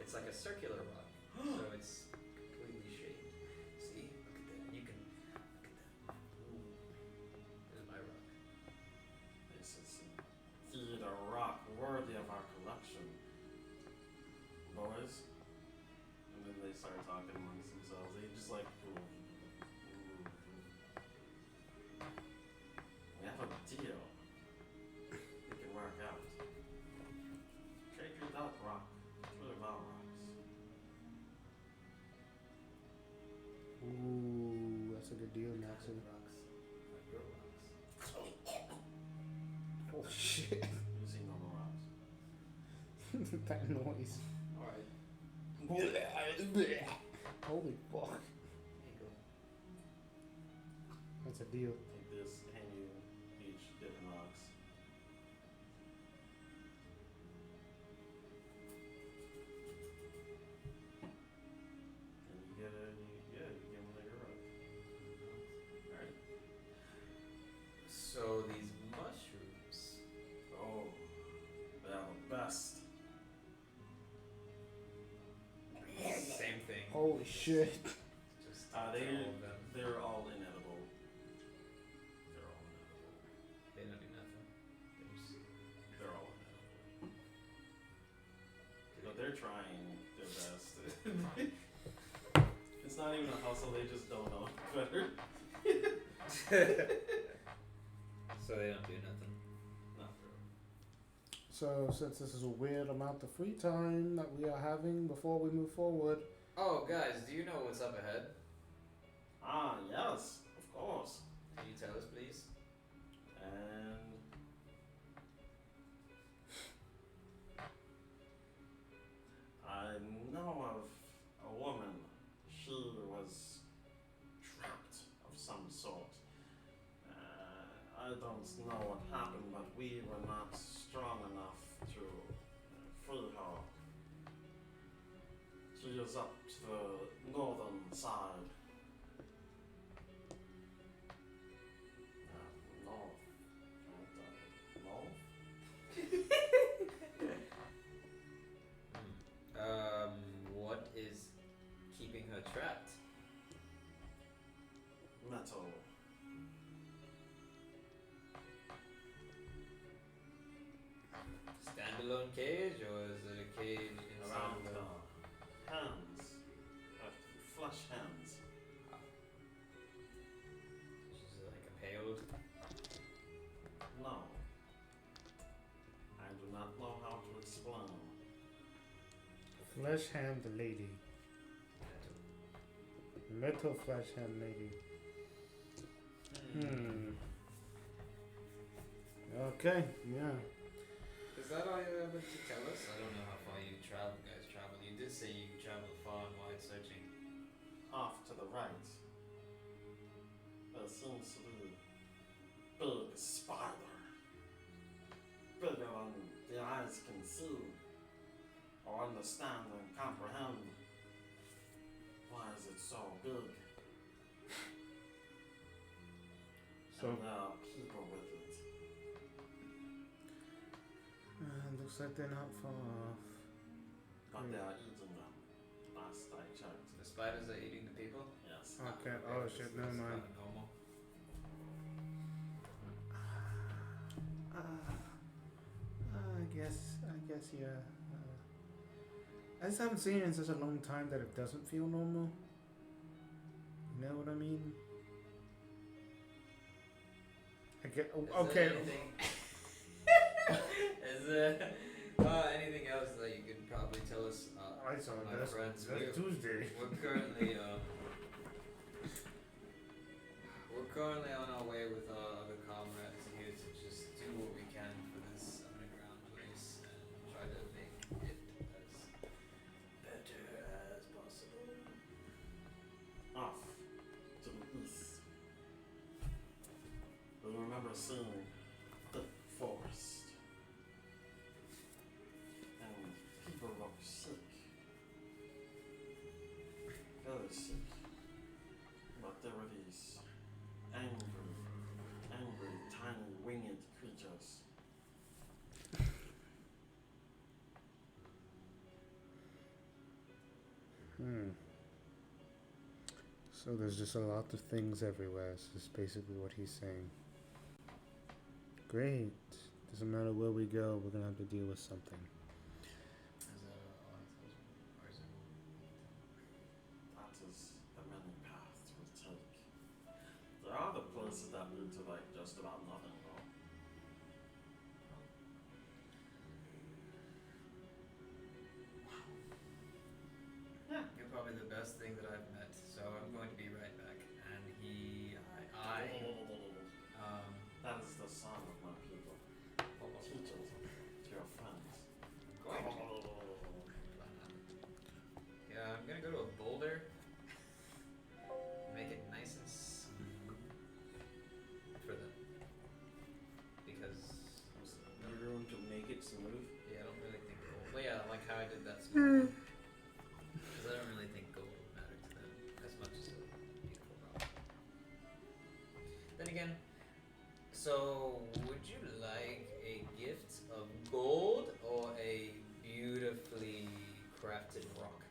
it's like a circular rock, so it's completely shaped. See? Look at that. You can... Look at that. Ooh. This is my rock. that. This is indeed a rock worthy of our collection. Boys? And then they start talking amongst themselves. They just like, ooh. We have a deal. We can work out. Trade your that rock. Two of our rocks. Ooh, that's a good deal, Kind Maxie. of rocks. Like your rocks. Oh shit. You see normal rocks. That noise. Alright. Holy fuck. There you go. That's a deal. Take this, hand you each different rocks. And you get you give them your rock. Alright. So these mushrooms. Oh, they are the best. Same thing. Holy shit. Just They, all of them. they're all inedible. They're all inedible. They don't do nothing. They're all inedible. But they're trying their best. It's not even a hustle, they just don't know better. So they don't do nothing. Not really. So, since this is a weird amount of free time that we are having before we move forward, Oh, guys, do you know what's up ahead? Ah, yes, of course. Can you tell us, please? And I know of a woman. She was trapped of some sort. I don't know what happened, but we were not strong enough to free her. She is up to the northern side. North. North? What is keeping her trapped? Metal. Standalone cage, or is it a cage Around inside her hands. Flesh hands. She's like impaled. No. I do not know how to explain. flesh hand lady. Metal flesh hand lady. Okay, yeah. Is that all you're able to tell us? I don't know how far you guys traveled. You did say you traveled far and wide searching. Off to the right. There seems to be a big spider. Bigger than the eyes can see or understand and comprehend. Why is it so big? So, And there are people with it. looks like they're not far off. But they are eating them. Last I checked. The spiders are eating the people? Yes. Okay, oh shit, never mind. Kinda normal. I guess, yeah. I just haven't seen it in such a long time that it doesn't feel normal. You know what I mean? I get, Is okay. there anything- Is there anything else that you could probably tell us? I saw my that's friends, we're Tuesday. currently on our way with our other comrades here to just do what we can for this underground place and try to make it as better as possible. Off to the is sick. But there were these angry, tiny, winged creatures. So there's just a lot of things everywhere. This is basically what he's saying. Great. Doesn't matter where we go, we're gonna have to deal with something. Is that all he tells me? Or is it? That is the many paths we take. There are the places that lead to like just about nothing, though. You're probably the best thing that I've met, so I'm going to be right back. And That is the song of my people. Teach it to your friends. going to. Yeah, I'm gonna go to a boulder. Make it nice and smooth for them. Because You're going to make it smooth. yeah, I don't really think gold. Well, yeah, like how I did that small one. Because I don't really think gold would matter to them as much as a beautiful rock. Then again, so would you like a gift of gold or a beautifully crafted rock?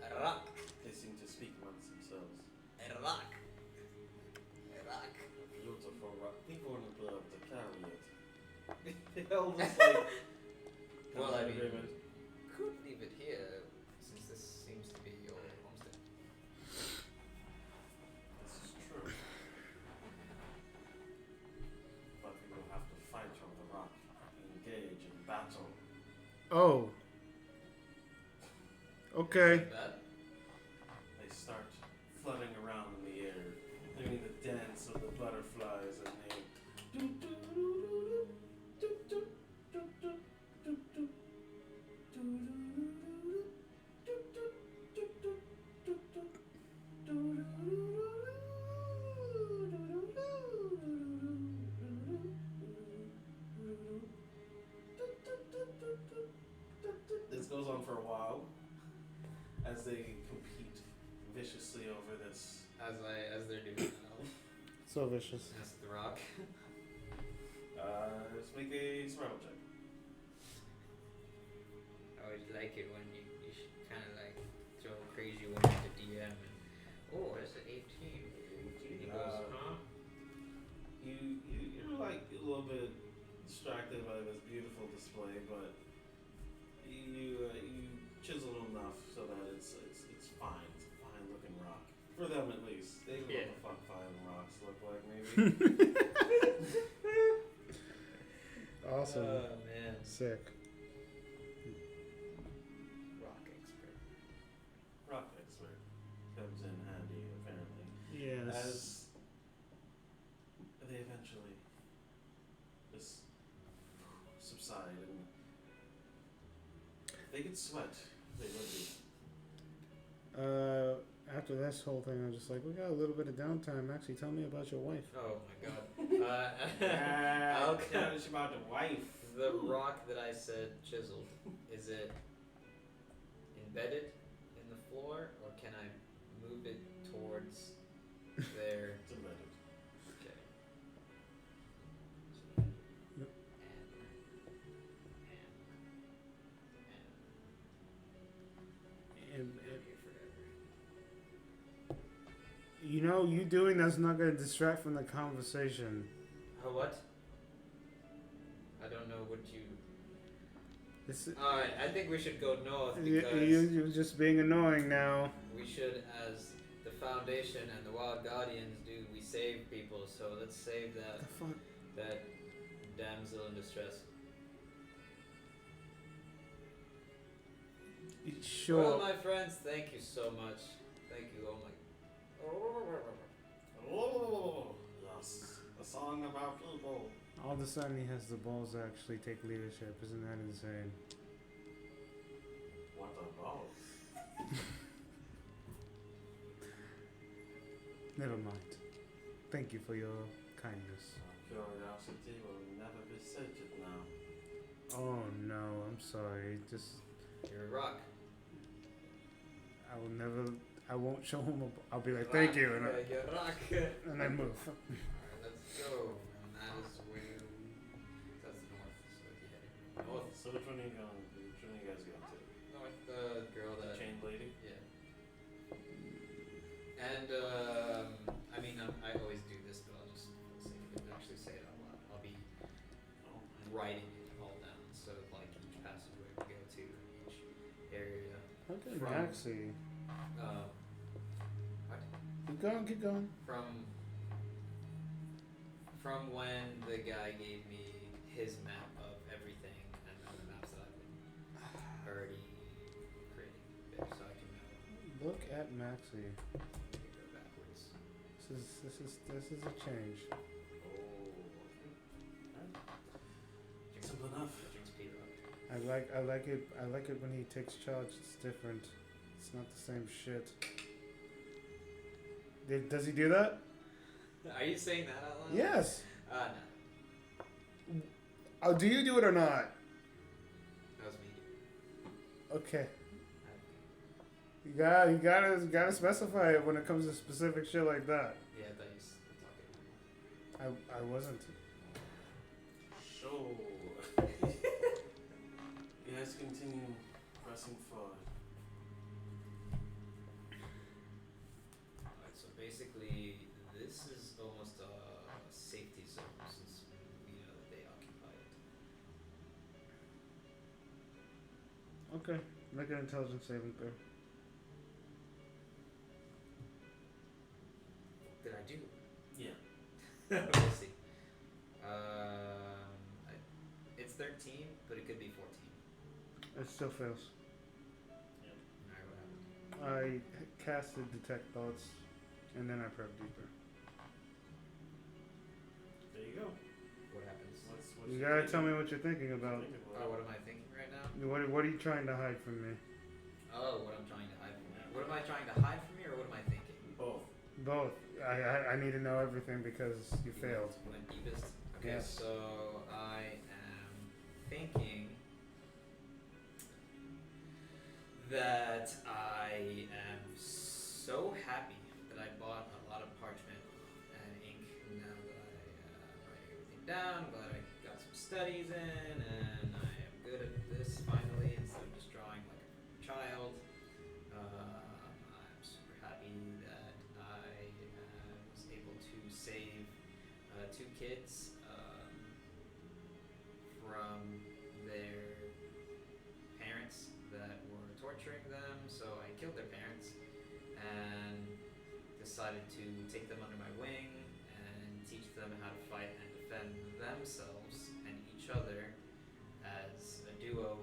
A rock. They seem to speak amongst themselves. A rock. A rock. Beautiful rock. People wouldn't be able to carry it. They'll just like. Well, I mean, agreement. could leave it here since this seems to be your homestead. This is true. But we will have to fight over the rock, engage in battle. Oh. Okay. Like that? They start fluttering around in the air, doing the dance of the butterflies, and they. This goes on for a while as they compete viciously over this. As they're doing now. So vicious. That's the rock. Let's make a survival check. I always like it when you kind of like throw a crazy one at the DM and oh, that's an 18. He goes, huh? You're like a little bit distracted by this beautiful display, but you chisel enough so that it's fine. It's a fine looking rock for them at least. They know Yeah. what the fuck fine rocks look like, maybe. Awesome. Oh man. Sick. Rock expert. Rock expert comes in handy apparently. Yes. As they eventually just subside and they could sweat. They would be. After this whole thing, I'm just like, we got a little bit of downtime. Actually, tell me about your wife. Oh my god. I'll Tell us about the wife. The rock that I said chiseled, is it embedded in the floor or can I move it towards there? It's embedded. Okay. Yep. And And, forever. you know, you doing that's not going to distract from the conversation. What? I don't know what you. This, Alright, I think we should go north because you're just being annoying now. we should, as the Foundation and the Wild Guardians do, we save people. So let's save What the fuck? that damsel in distress. Sure. Well, my friends, thank you so much. Thank you. Oh my. Oh, yes. A song about people. All of a sudden, he has the balls to actually take leadership. Isn't that insane? What a ball. Never mind. Thank you for your kindness. Curiosity will never be sated now. Oh no, I'm sorry. Just You're a rock. I will never. I won't show him. I'll be like, thank you, and, You rock. and then move. Alright, let's go. And that is where that's north, so yeah. North. So which one are you going? Which one are you guys going to? North, the girl The that. chain lady? Yeah. And, I mean, I always do this, but I'll just, for the sake of it, actually say it out loud. I'll be Oh my. writing it all down, so like each passageway we go to, each area. Okay, From- Maxie. What? Keep going, keep going. From when the guy gave me his map of everything and then the maps that I've been already creating there, so I can know. Look at Maxie. Go backwards. This is a change. Oh. Alright. Simple enough. Drinks Peter up. I like it when he takes charge. It's different. It's not the same shit. Does he do that? Are you saying that out loud? Yes. No. Oh, do you do it or not? That was me. Okay. I- You gotta specify it when it comes to specific shit like that. Yeah, I thought you were talking. I wasn't. So, you guys continue pressing forward. Alright, so basically, this is almost a safety zone since we know that they occupy it. Okay. Make an intelligence saving throw. What did I do? Yeah. We'll see. It's 13, but it could be 14. It still fails. Alright, what happened? I casted detect thoughts, and then I probed deeper. There you go. What happens? What's You gotta tell me what you're thinking about. Oh, what am I thinking right now? What are you trying to hide from me? Oh, what I'm trying to hide from you. What am I trying to hide from you, or what am I thinking? Both. Both. I need to know everything because you failed. Went deepest. Okay, Yes. so I am thinking that I am so happy that I bought a lot of parchment and ink now that I write everything down. Glad I got some studies in, and I am good at this finally instead of just drawing like a child. I'm super happy that I was able to save 2 kids from their parents that were torturing them. So I killed their parents and decided to take them under my wing and teach them how to fight and defend themselves and each other as a duo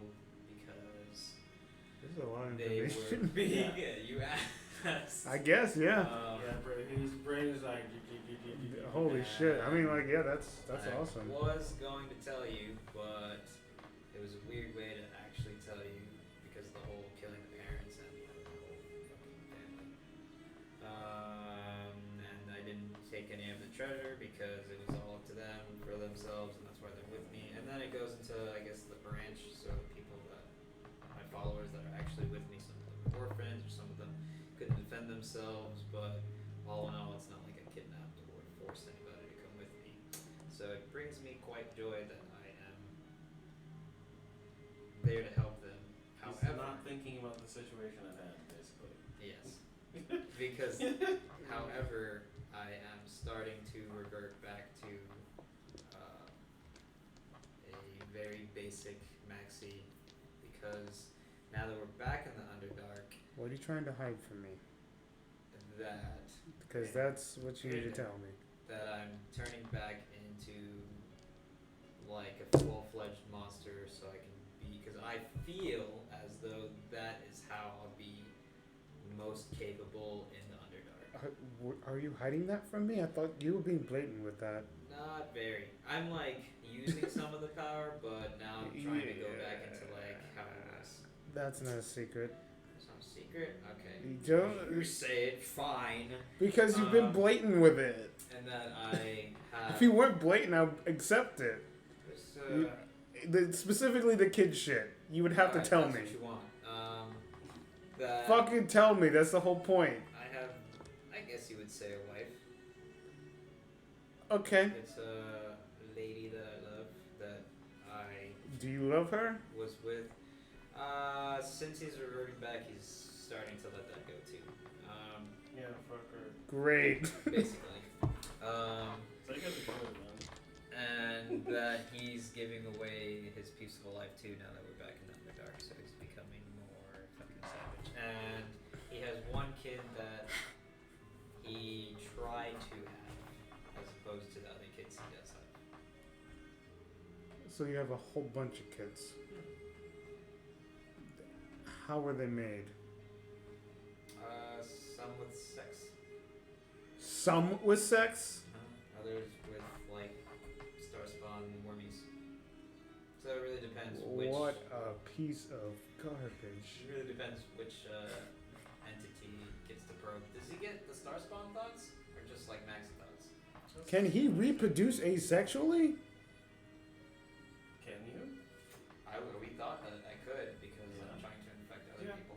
because This is a lot of they were information. being Yeah. you asked. I guess, yeah. Yeah, bro, his brain is like. Holy shit. I mean, like, yeah, that's I awesome. was going to tell you, but it was a weird way to actually tell you because of the whole killing the parents and the whole fucking family. And I didn't take any of the treasure because it was all up to them for themselves, and that's why they're with me. And then it goes into, I guess, the branch, so the people that my followers that are actually with me, some of them are orphans, or some of them couldn't defend themselves, but all in all, it's not like I kidnapped or forced anybody to come with me. So it brings me quite joy that I am there to help them. He's However, not thinking about the situation at hand, basically. yes, because however, I am starting to revert back to a very basic maxi because now that we're back in the Underdark, What are you trying to hide from me? that Because that's what you need to tell me. that I'm turning back into like a full-fledged monster so I can be, because I feel as though that is how I'll be most capable in the Underdark. Are you hiding that from me? I thought you were being blatant with that. Not very. I'm like using some of the power, but now I'm trying to go back into like how it was. That's not a secret. It's not a secret? Okay. You don't, You say it, fine. because you've been blatant with it. And that I have... If you weren't blatant, I'd accept it. This, Specifically the kid shit. You would have to alright, tell that's me. what you want. that Fucking tell me. That's the whole point. I have, I guess you would say a wife. Okay. It's a lady that I love that I Do you love her? was with. Since he's reverting back, he's starting to let that go too. Yeah, fuck her. Great. Basically. So you guys are good, man. And that he's giving away his peaceful life too now that we're back in the Underdark, so he's becoming more fucking savage. And he has one kid that he tried to have, as opposed to the other kids he does have. So you have a whole bunch of kids. How were they made? Some with sex, Some with sex? others with like star spawn wormies. So it really depends which. What a piece of garbage. It really depends which entity gets to probe. Does he get the star spawn thoughts or just like max thoughts? Can he reproduce asexually? Can you? We thought that I could because I'm Yeah. trying to infect other Yeah. people.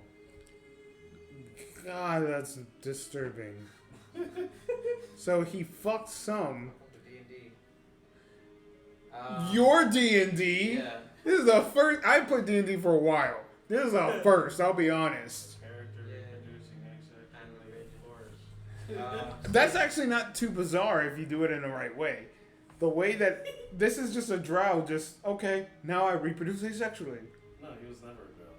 God, that's disturbing. So he fucked some. Welcome to D&D. Your D&D? Yeah. This is the first. I played D&D for a while. This is a first, I'll be honest. Character Yeah. reproducing asexually. Animated. That's actually not too bizarre if you do it in the right way. The way that this is just a drow, just, okay, now I reproduce asexually. No, he was never a girl.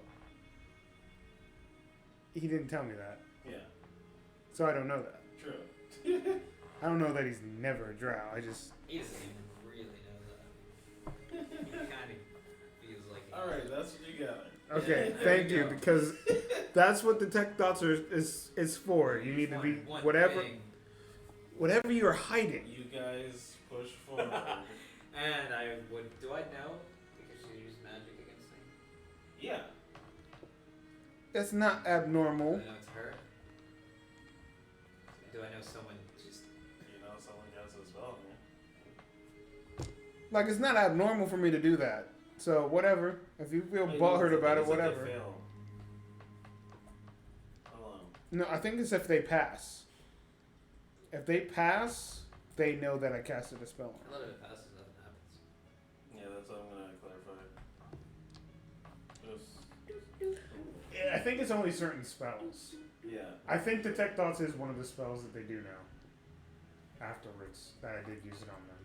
He didn't tell me that. Yeah, So I don't know that. true. I don't know that he's never a drow. I just. He doesn't even really know that. He kind of feels like he Alright, that's what you got. Okay, Yeah, there thank we you, go. because that's what the tech dots is for. You need to be One whatever thing, whatever you're hiding. You guys push forward. and I would. Do I know? Because she used magic against me. Yeah. That's not Do abnormal. I know it's her? Do I know someone just. You know someone casts a spell, man. Like, it's not abnormal for me to do that. So whatever. If you feel Wait, butthurt no, about it, it's if they whatever. fail. Hold on. No, I think it's if they pass. If they pass, they know that I casted a spell on A lot of it passes, nothing happens. Yeah, that's what I'm gonna clarify. Just. them. Yeah, I think it's only certain spells. Yeah. I think Detect Thoughts is one of the spells that they do now. Afterwards, that I did use it on them.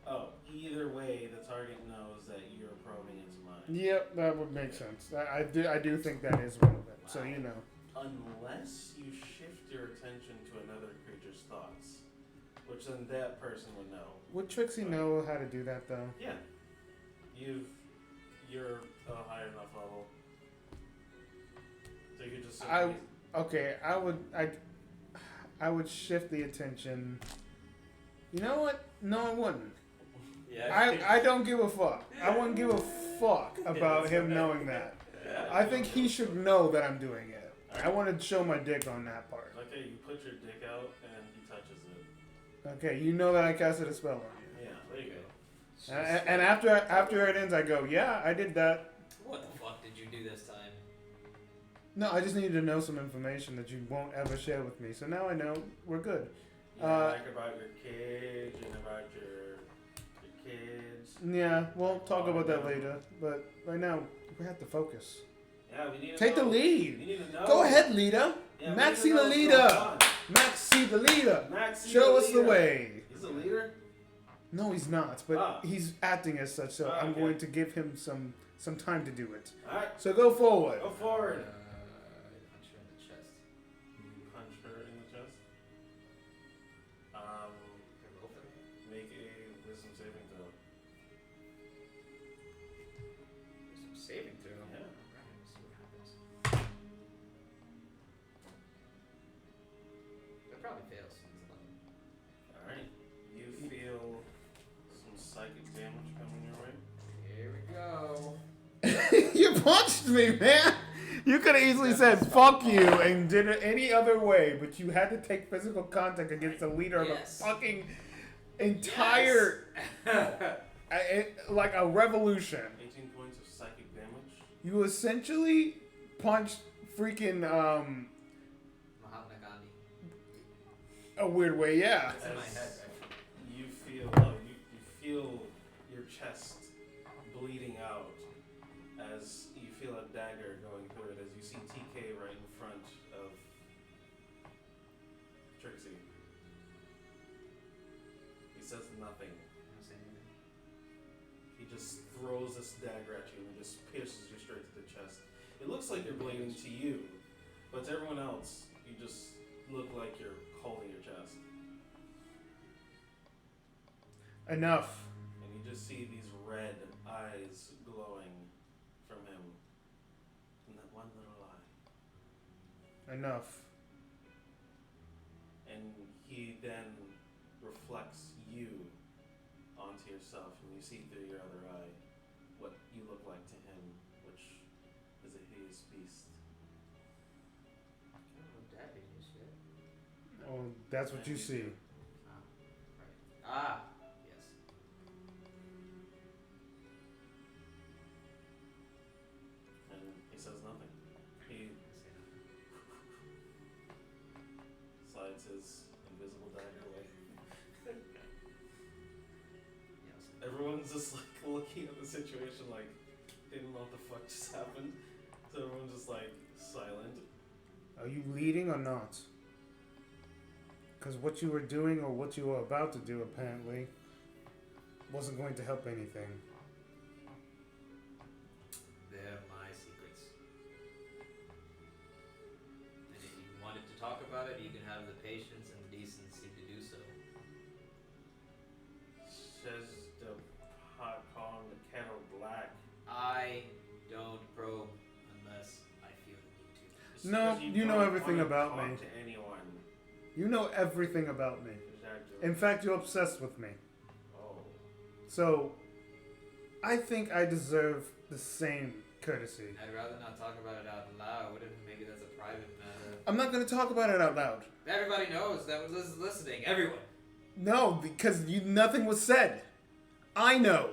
Oh, either way, the target knows that you're probing its mind. Yep, that would make sense. I do think that is one of them. So you know. Unless you shift your attention to another creature's thoughts, which then that person would know. Would Trixie know how to do that though? Yeah. You're a high enough level. So you could just simply, Okay, I would shift the attention. You know what? No, I wouldn't. Yeah. I don't give a fuck. I wouldn't give a fuck about him knowing that. I think he should know that I'm doing it. I want to show my dick on that part. Okay, you put your dick out and he touches it. Okay, you know that I casted a spell on you. Yeah, there you go. And after it ends, I go, yeah, I did that. What the fuck did you do this time? No, I just needed to know some information that you won't ever share with me. So now I know we're good. You like about your kids and about your kids. Yeah, we'll talk about that later. But right now, we have to focus. Yeah, we need to Take the know. lead. We need to know. Go ahead, leader. Yeah, Maxi we need to the know leader. what's going on. Maxi the leader. Maxi Show the us the leader. way. He's a leader? No, he's not. But Ah. he's acting as such. So Ah, I'm okay. going to give him some time to do it. Alright, So go forward. go forward. Punch her in the chest. Punch her in the chest. Can I roll for that? Make a wisdom saving throw. Some saving throw. Yeah. Alright, let's see what happens. That probably fails since it's 11. Alright. You feel some psychic damage coming your way. Here we go. You punched me, man. You could have easily said "fuck you" and did it any other way, but you had to take physical contact against the leader Yes. of a fucking entire, like a revolution. 18 points of psychic damage. You essentially punched freaking Mahatma Gandhi. a weird way, yeah. That's in my As head, right? You feel your chest bleeding out as you feel a dagger going through it as you see TK right in front of Trixie. He says nothing. I don't say anything. He just throws this dagger at you and it just pierces you straight to the chest. It looks like you're bleeding to you, but to everyone else, you just look like you're holding your chest. Enough. And you just see these red eyes glowing from him. And that one little eye. Enough. And he then reflects you onto yourself, and you see through your other eye what you look like to him, which is a hideous beast. I don't know that is shit. Oh, that's what you see. Ah, right. Ah, yes. And he says nothing. He I say nothing. slides his invisible dagger away. Yeah, I'll say nothing. Everyone's just like looking at the situation like they don't know what the fuck just happened. So everyone's just like silent. Are you leading or not? Because what you were doing or what you were about to do apparently wasn't going to help anything. They're my secrets. And if you wanted to talk about it, you can have the patience and decency to do so. Says the pot calling the kettle black. I don't probe unless I feel the need to. It's No, because you know don't everything wanna about talk me. To anyone. You know everything about me. Exactly. In fact, you're obsessed with me. Oh. So, I think I deserve the same courtesy. I'd rather not talk about it out loud, and maybe that's a private matter. I'm not going to talk about it out loud. Everybody knows that was listening. Everyone. No, because nothing was said. I know.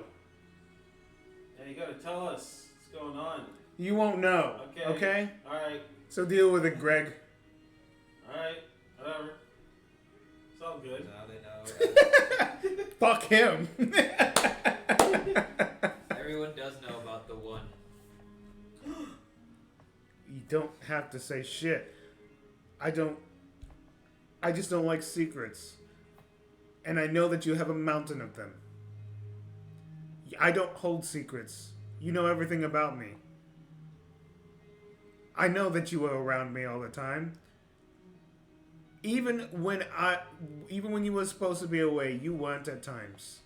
Yeah, you gotta tell us what's going on. You won't know. Okay. Okay? Alright. So deal with it, Greg. Alright. Whatever. It's all good. Now they know. Fuck him. Everyone does know about the one. You don't have to say shit. I just don't like secrets. And I know that you have a mountain of them. I don't hold secrets. You know everything about me. I know that you were around me all the time. Even when you were supposed to be away, you weren't at times.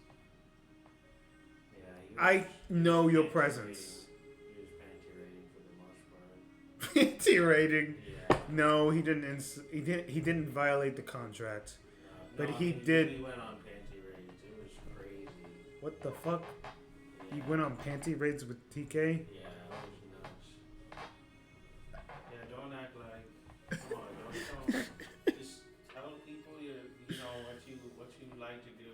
Yeah, I know your panty presence. rating. He was panty rating for the most part. T rating. Yeah. No, he didn't. He didn't violate the contract. No, But he did- He went on panty ratings. It was crazy. What the fuck? Yeah. You went on panty raids with TK? Yeah, that was nuts. Yeah, don't act like. Come on, don't. Just tell people you know what you like to do.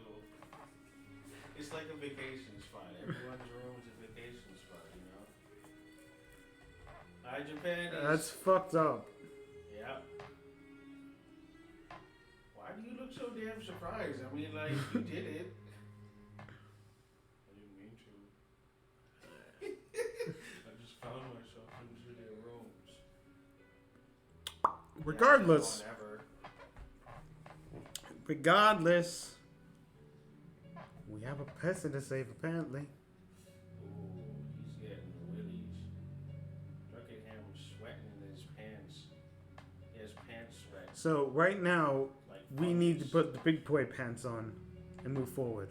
It's like a vacation spot. Everyone's room is a vacation spot, you know. Hi, Japan. That's fucked up. Yeah. Why do you look so damn surprised? I mean, like, you did it. I didn't mean to. I just found myself into their rooms. Regardless. Yeah, Regardless. We have a person to save, apparently. Ooh, he's getting willies. Look at him sweating in his pants. His pants sweat. So, right now, Like we need to fungus. put the big boy pants on and move forward.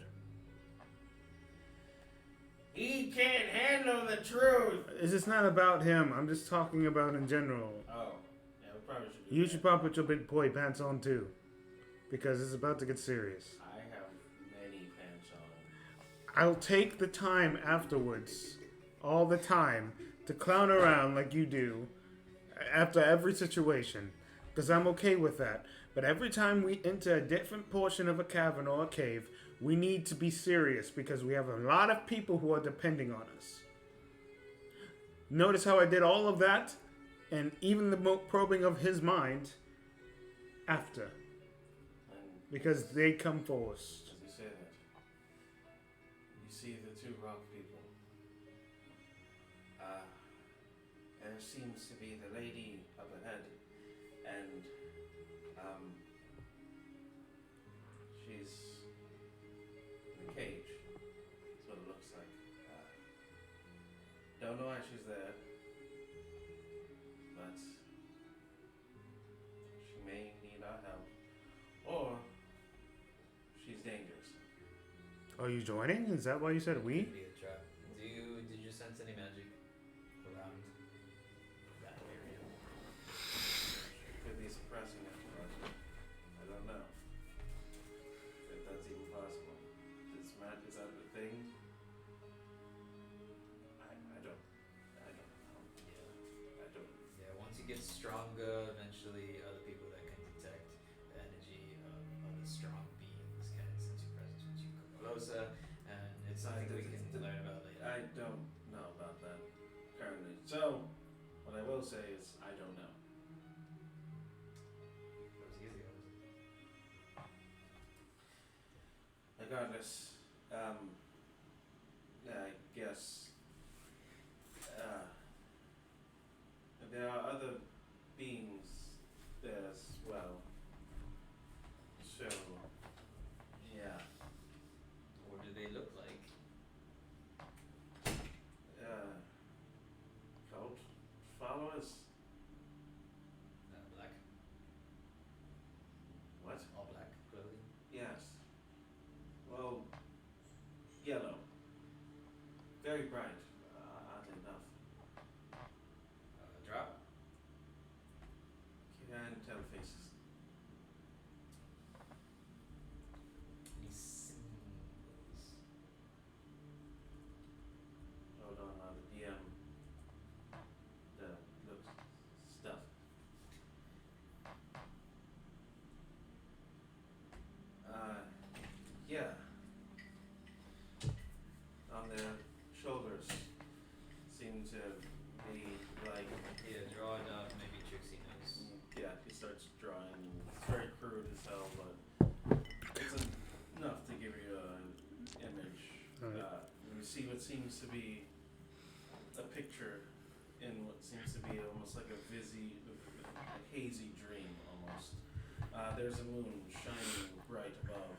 He can't handle the truth. It's just not about him. I'm just talking about in general. Oh, yeah, we probably should do You that. should probably put your big boy pants on too. Because it's about to get serious. I have many pants on. I'll take the time afterwards, all the time, to clown around like you do after every situation. Because I'm okay with that. But every time we enter a different portion of a cavern or a cave, we need to be serious because we have a lot of people who are depending on us. Notice how I did all of that, and even the probing of his mind after, And because they come first. as you say that, you see the two rock people. There seems to be the lady up ahead, and she's in the cage. That's what it looks like. Don't know why she's there, but she may need our help, or she's dangerous. Are you joining? Is that why you said we? Could be a trap. Did you sense any magic around that area? Could be suppressing it, but I don't know if that's even possible. Is that the thing? I don't know. Yeah. I don't. Yeah, once you get stronger, eventually other people that can detect the energy of other strong beings can sense your presence once you come closer, and it's something we can learn about later. I don't know about that currently. So, what I will say is I don't know. That was easy, wasn't it? Regardless, I guess there are other beings there as well. So, yeah. What do they look like? Cult followers? Black, What? all black clothing. Yes. Well, yellow. Very bright, oddly enough. Drop. Can't tell faces. Any symbols? Hold on, the DM. The looks stuff. Yeah. On their shoulders seem to be like. Yeah, draw it up. Maybe Trixie knows. Yeah, he starts drawing. It's very crude as hell, but it's enough to give you an image. Alright. You see what seems to be a picture in what seems to be almost like a hazy dream almost. There's a moon shining bright above,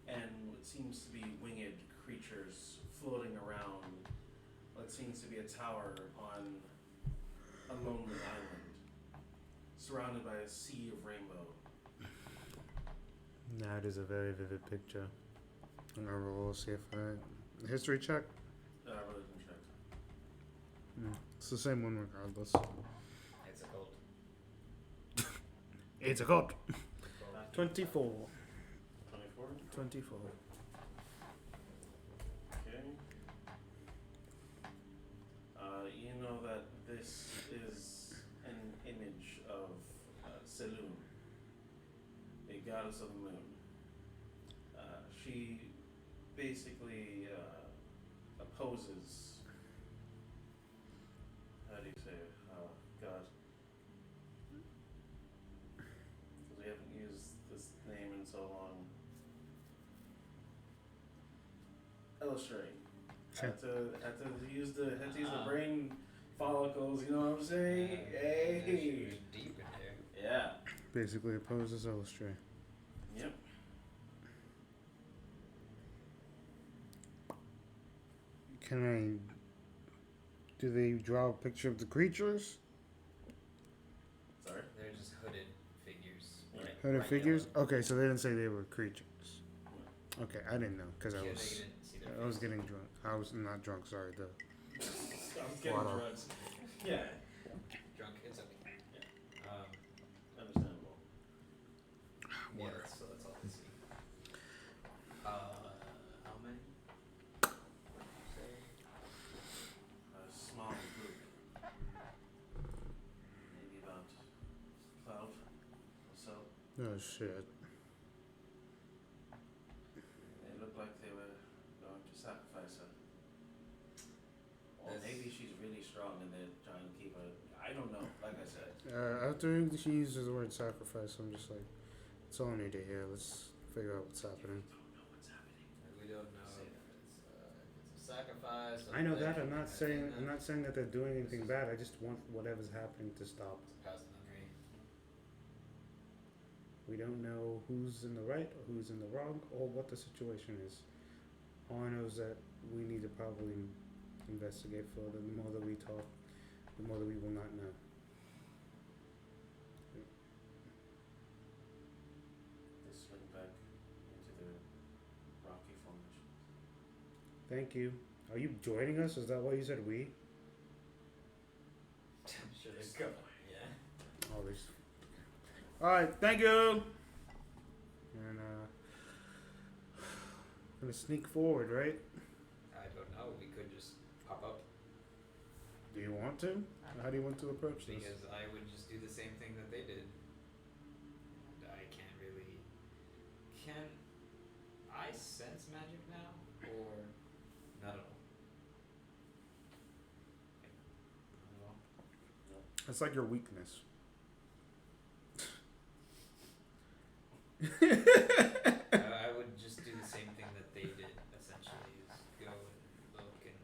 and what seems to be winged creatures floating around what seems to be a tower on a lonely island, surrounded by a sea of rainbow. That is a very vivid picture. Remember, we'll see if I history check. Religion check. It's the same one regardless. It's a cult. It's a cult. 24. 24? 24. Okay. You know that this is an image of Selûne, a goddess of the moon. She basically opposes. How do you say it? God. Because we haven't used this name in so long. Illustrate. Sure. Had to use the brain follicles, you know what I'm saying? Hey. She's deep in there. Yeah. Basically opposes illustrate. Yep. Can I... Do they draw a picture of the creatures? Sorry. They're just hooded figures. Yeah. Right, Hooded right figures? yellow. Okay, so they didn't say they were creatures. Okay, I didn't know, because Yeah, I they was... didn't see their I was faces. getting drunk. I was not drunk, sorry. I was getting Water. drugs. Yeah. Drunk. It's okay. Understandable. Yeah, that's all I see. How many? Say? A small group. Maybe about 12 or so. Oh, shit. They looked like they were going to sacrifice her. Or That's- maybe she's really strong. strong and they're trying to keep a. I don't know. Like I said. After she uses the word sacrifice, I'm just like, it's all I need to hear. Let's figure out what's happening. We don't know if it's a sacrifice. Or I know if they that. I'm can not saying. maintain I'm that. not saying that they're doing anything bad. I just want whatever's happening to stop. It's past memory. We don't know who's in the right or who's in the wrong or what the situation is. All I know is that we need to probably investigate further. The more that we talk, the more that we will not know. They swing back into their rocky formation. Thank you. Are you joining us? Is that why you said we? I'm sure there's a couple. Yeah. Oh, there's. All right. Thank you. And gonna sneak forward, right? I don't know. We could just pop up Do you want to? How do you want to approach this? because I would just do the same thing that they did. And I can't really. Can I sense magic now, or not at all? Not at all. It's like your weakness. I would just do the same thing that they did, essentially, is go and look and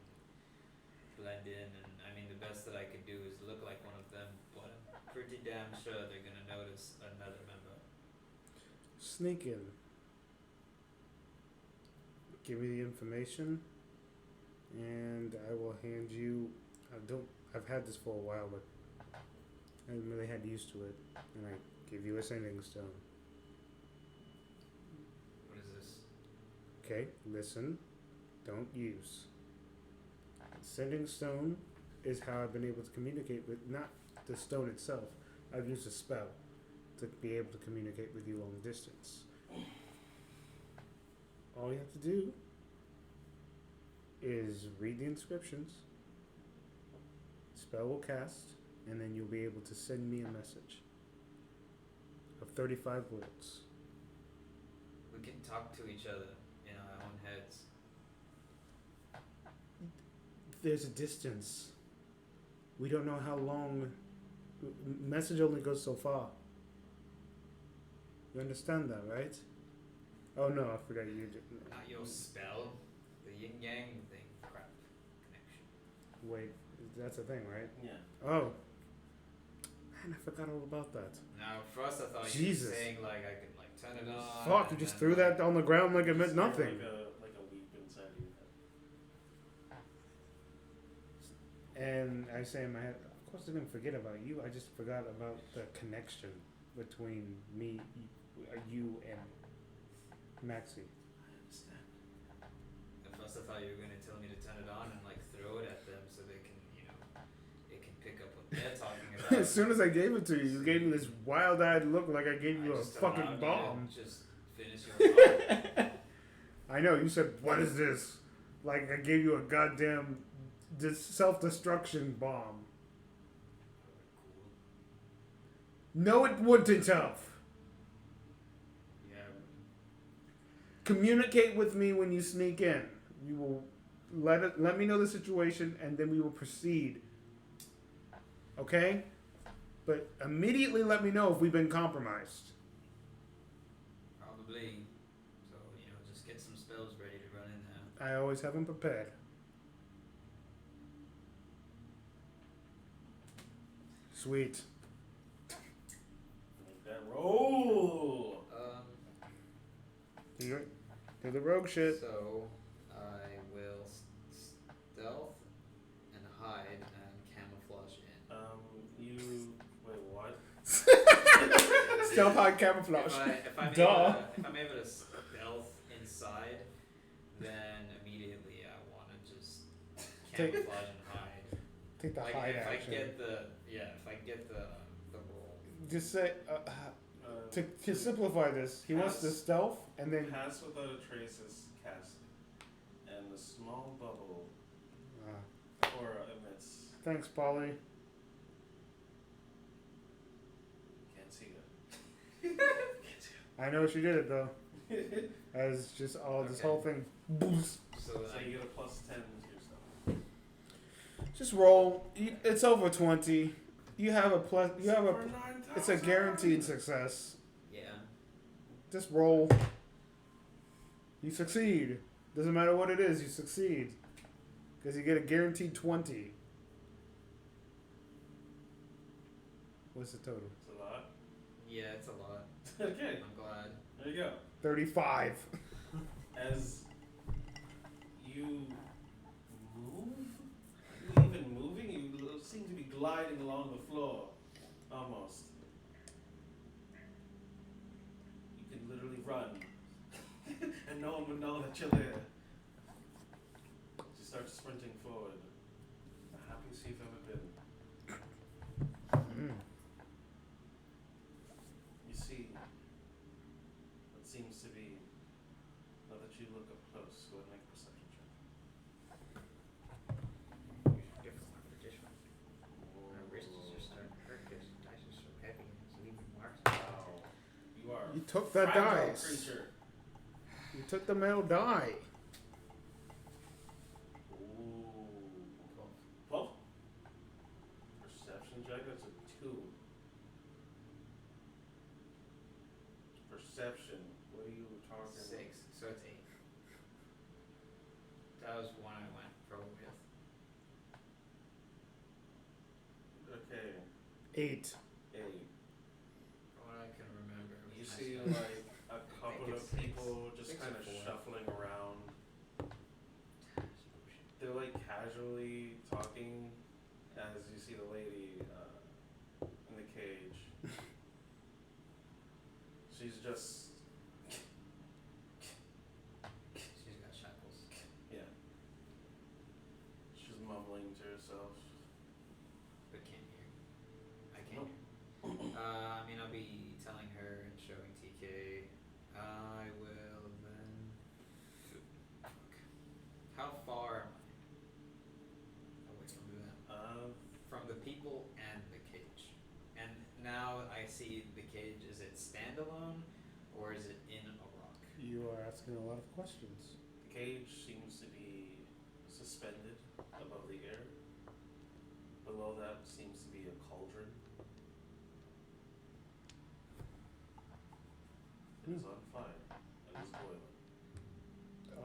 blend in, and I mean, the best that I could do is look like one of them, but I'm pretty damn sure they're gonna notice another member. Sneak in. Give me the information, and I will hand you. I've had this for a while, but I haven't really had used to it, and I give you a sending stone. What is this? Okay, listen, don't use. Sending stone is how I've been able to communicate with, not the stone itself. I've used a spell to be able to communicate with you long distance. All you have to do is read the inscriptions, spell will cast, and then you'll be able to send me a message of 35 words. We can talk to each other in our own heads. There's a distance. We don't know how long. Message only goes so far. You understand that, right? Oh no, I forgot you did. Not your spell, the yin yang thing. Crap. Connection. Wait, that's a thing, right? Yeah. Oh. Man, I forgot all about that. Now, first I thought Jesus. you were saying like I could like turn it on. Fuck, you and just then, threw that on the ground like it meant Just hear nothing. Like a weep inside of your head. And I say in my head, of course I didn't forget about you. I just forgot about the connection between me, you, and Maxie. I understand. At first I thought you were gonna tell me to turn it on and like throw it at them so they can, it can pick up what they're talking about. As soon as I gave it to you, you gave me this wild-eyed look like I gave you I a just fucking allowed you to bomb. Just finish your thought. I know, you said, what is this? Like I gave you a goddamn self-destruction bomb. Cool. No, it wouldn't have. Yeah. Communicate with me when you sneak in. You will let me know the situation, and then we will proceed. Okay? But immediately let me know if we've been compromised. Probably. So, just get some spells ready to run in there. I always have them prepared. Sweet. Make that roll. Do the rogue shit. So, I will stealth and hide and camouflage in. You wait. What? Stealth hide camouflage. If I'm Duh. able to stealth inside, then immediately I want to just Take- camouflage and hide. Take the Like hide if action. I get the roll. Just say to simplify this. He wants the Pass. stealth, and then Pass without a trace is casted, and the small bubble aura emits. thanks, Polly. Can't see it. I know she did it though. As just all this Okay. whole thing. Boost. So So you get a +10 to your stuff. Just roll. It's over 20. You have a plus. You have a. For 9,000. It's a guaranteed success. Yeah. Just roll. You succeed. Doesn't matter what it is. You succeed. Because you get a guaranteed 20. What's the total? It's a lot. Yeah, it's a lot. Okay, I'm glad. there you go. 35. As you move, are you even moving? You seem to be gliding along the floor, almost. You can literally run, and no one would know that you're there. She starts sprinting forward. The happiest you've ever been. You see what seems to be, now that you look up close, go ahead and make a perception check. Different one for this one. My wrist is just starting to hurt because the dice are so heavy and it's leaving marks. Wow. You are You took that fragile dice. creature. You took the metal die. Ooh. 12? Perception check, that's a 2. Perception, what are you talking 6, so it's 8. That was one I went pro with. Okay, 8. 8. From what I can remember. it was You my see stuff. like a couple it's of 6. people just 6 or kind of 4. shuffling around. They're like casually talking as you see the lady in the cage. She's just, She's got shackles. yeah. She's mumbling to herself. But can't hear. I can't Nope. hear. I mean, I'll be telling her and showing TK. I will then. Fuck. How far am I? Oh, wait, don't do that. From the people and the cage. And now I see the cage. Is it standalone or is it in a rock? You are asking a lot of questions. The cage seems to be suspended above the air. Below that seems to be a cauldron. It is on fire. It is boiling.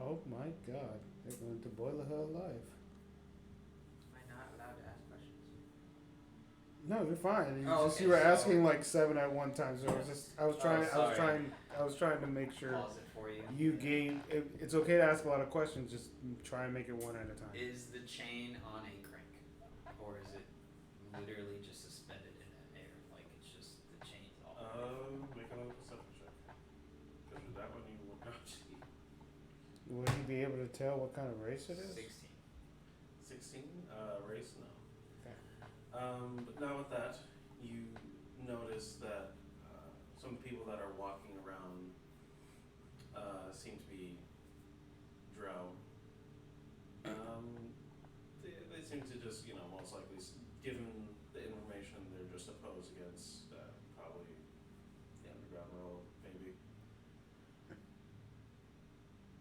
Oh my god. They're going to boil her alive. Am I not allowed to ask questions? No, you're fine. Oh, Just okay, you were so- asking like 7 at one time, so I was sorry. trying to make sure Pause it for you. you gain. It's okay to ask a lot of questions. Just try and make it one at a time. Is the chain on a crank, or is it literally just suspended in the air? Like it's just the chain's all. Make another perception check. Because with that one you will not see. Will you be able to tell what kind of race it is? 16. 16? Race? No. Okay. But now with that, you notice that some people that are walking around seem to be drow. They seem to just, most likely, given the information they're just opposed against, probably the underground world, maybe.